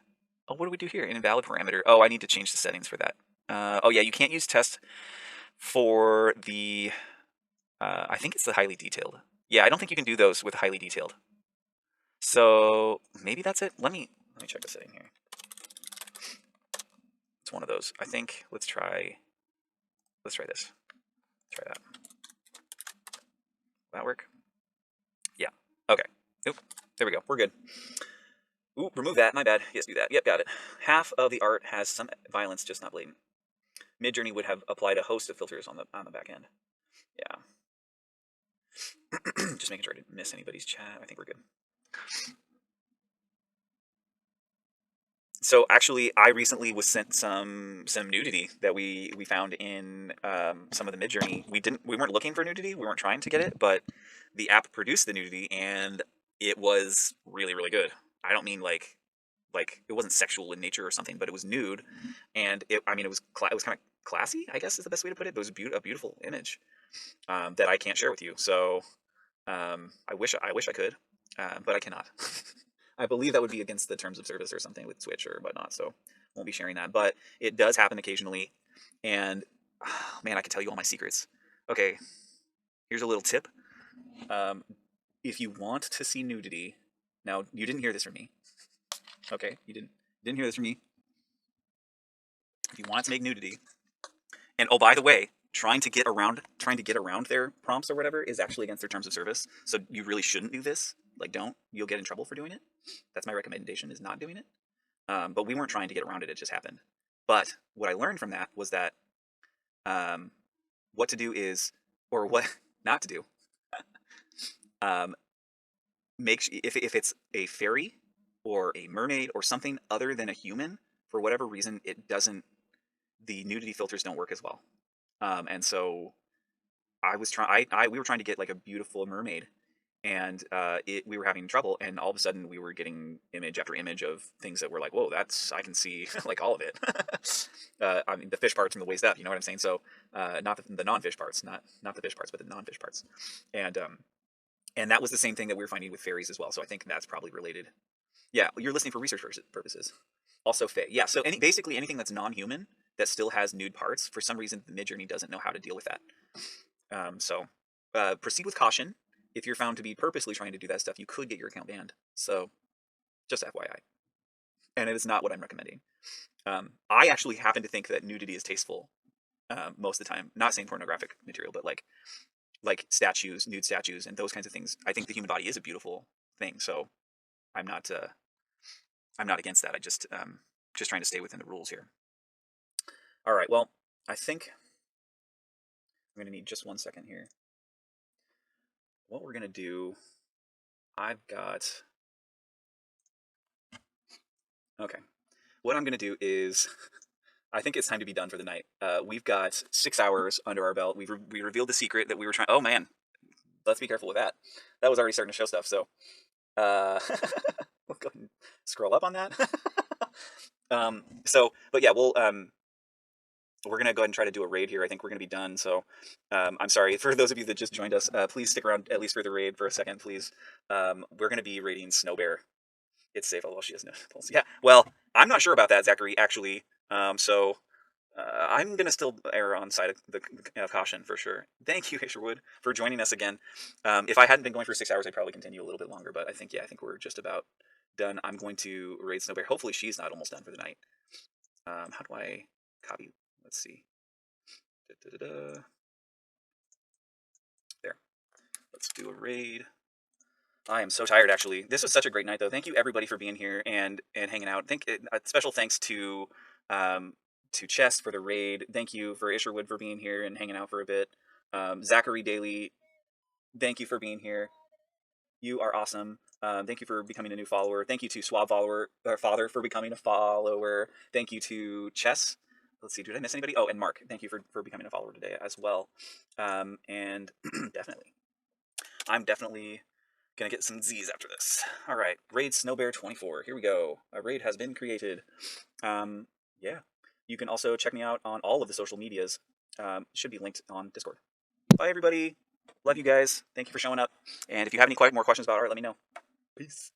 Oh, what do we do here? An invalid parameter. Oh, I need to change the settings for that. Oh yeah, you can't use test for the. I think it's the highly detailed. Yeah, I don't think you can do those with highly detailed. So maybe that's it. Let me check the setting here. It's one of those. I think let's try this. Try that. Will that work? Yeah. Okay. Oop. There we go. We're good. Ooh, remove that. My bad. Yes, do that. Yep, got it. Half of the art has some violence, just not blatant. Midjourney would have applied a host of filters on the back end. Yeah. Just making sure I didn't miss anybody's chat. I think we're good. So actually, I recently was sent some nudity that we found in some of the Midjourney. We weren't looking for nudity. We weren't trying to get it, but the app produced the nudity, and it was really really good. I don't mean like it wasn't sexual in nature or something, but it was nude, and I mean it was kind of classy, I guess is the best way to put it. But it was a beautiful image that I can't share with you. So I wish I could, but I cannot. I believe that would be against the terms of service or something with Twitch or whatnot, so won't be sharing that. But it does happen occasionally, and man, I can tell you all my secrets. Okay, here's a little tip. Um, if you want to see nudity, now you didn't hear this from me. Okay, you didn't hear this from me. If you want to make nudity, and oh by the way, trying to get around their prompts or whatever is actually against their terms of service. So you really shouldn't do this. Like, don't. You'll get in trouble for doing it. That's my recommendation: is not doing it. But we weren't trying to get around it; it just happened. But what I learned from that was that um, what to do is, or what not to do. Um, if it's a fairy or a mermaid or something other than a human, for whatever reason, it doesn't. The nudity filters don't work as well. And so we were trying to get like a beautiful mermaid, and we were having trouble, and all of a sudden we were getting image after image of things that were like, whoa, that's, I can see like all of it. I mean, the fish parts from the waist up, you know what I'm saying? So not the non-fish parts, not the fish parts, but the non-fish parts. And and that was the same thing that we were finding with fairies as well. So I think that's probably related. Yeah, you're listening for research purposes. Also fae. Yeah, so basically anything that's non-human that still has nude parts, for some reason the Midjourney doesn't know how to deal with that. So proceed with caution. If you're found to be purposely trying to do that stuff, you could get your account banned. So just FYI. And it is not what I'm recommending. I actually happen to think that nudity is tasteful most of the time. Not saying pornographic material, but like statues, nude statues, and those kinds of things. I think the human body is a beautiful thing. So I'm not I'm not against that. I just trying to stay within the rules here. All right. Well, I think I'm going to need just 1 second here. What we're going to do, I've got, okay. What I'm going to do is, I think it's time to be done for the night. We've got 6 hours under our belt. We revealed the secret that we were trying, oh man, let's be careful with that. That was already starting to show stuff, so, we'll go ahead and scroll up on that. But yeah, we're going to go ahead and try to do a raid here. I think we're going to be done. So I'm sorry for those of you that just joined us. Please stick around at least for the raid for a second, please. We're going to be raiding Snowbear. It's safe, although she has no pulse. Yeah, well, I'm not sure about that, Zachary, actually. So I'm going to still err on side of the caution for sure. Thank you, Isherwood, for joining us again. If I hadn't been going for 6 hours, I'd probably continue a little bit longer. But I think we're just about done. I'm going to raid Snowbear. Hopefully she's not almost done for the night. How do I copy? Let's see. There. Let's do a raid. I am so tired, actually. This was such a great night, though. Thank you, everybody, for being here and hanging out. Special thanks to Chess for the raid. Thank you for Isherwood for being here and hanging out for a bit. Zachary Daly, thank you for being here. You are awesome. Thank you for becoming a new follower. Thank you to Swab Father for becoming a follower. Thank you to Chess. Let's see, did I miss anybody? Oh, and Mark, thank you for becoming a follower today as well. And definitely, I'm definitely gonna get some Z's after this. All right, raid Snowbear 24. Here we go. A raid has been created. Yeah, you can also check me out on all of the social medias. Should be linked on Discord. Bye, everybody. Love you guys. Thank you for showing up. And if you have any more questions about art, let me know. Peace.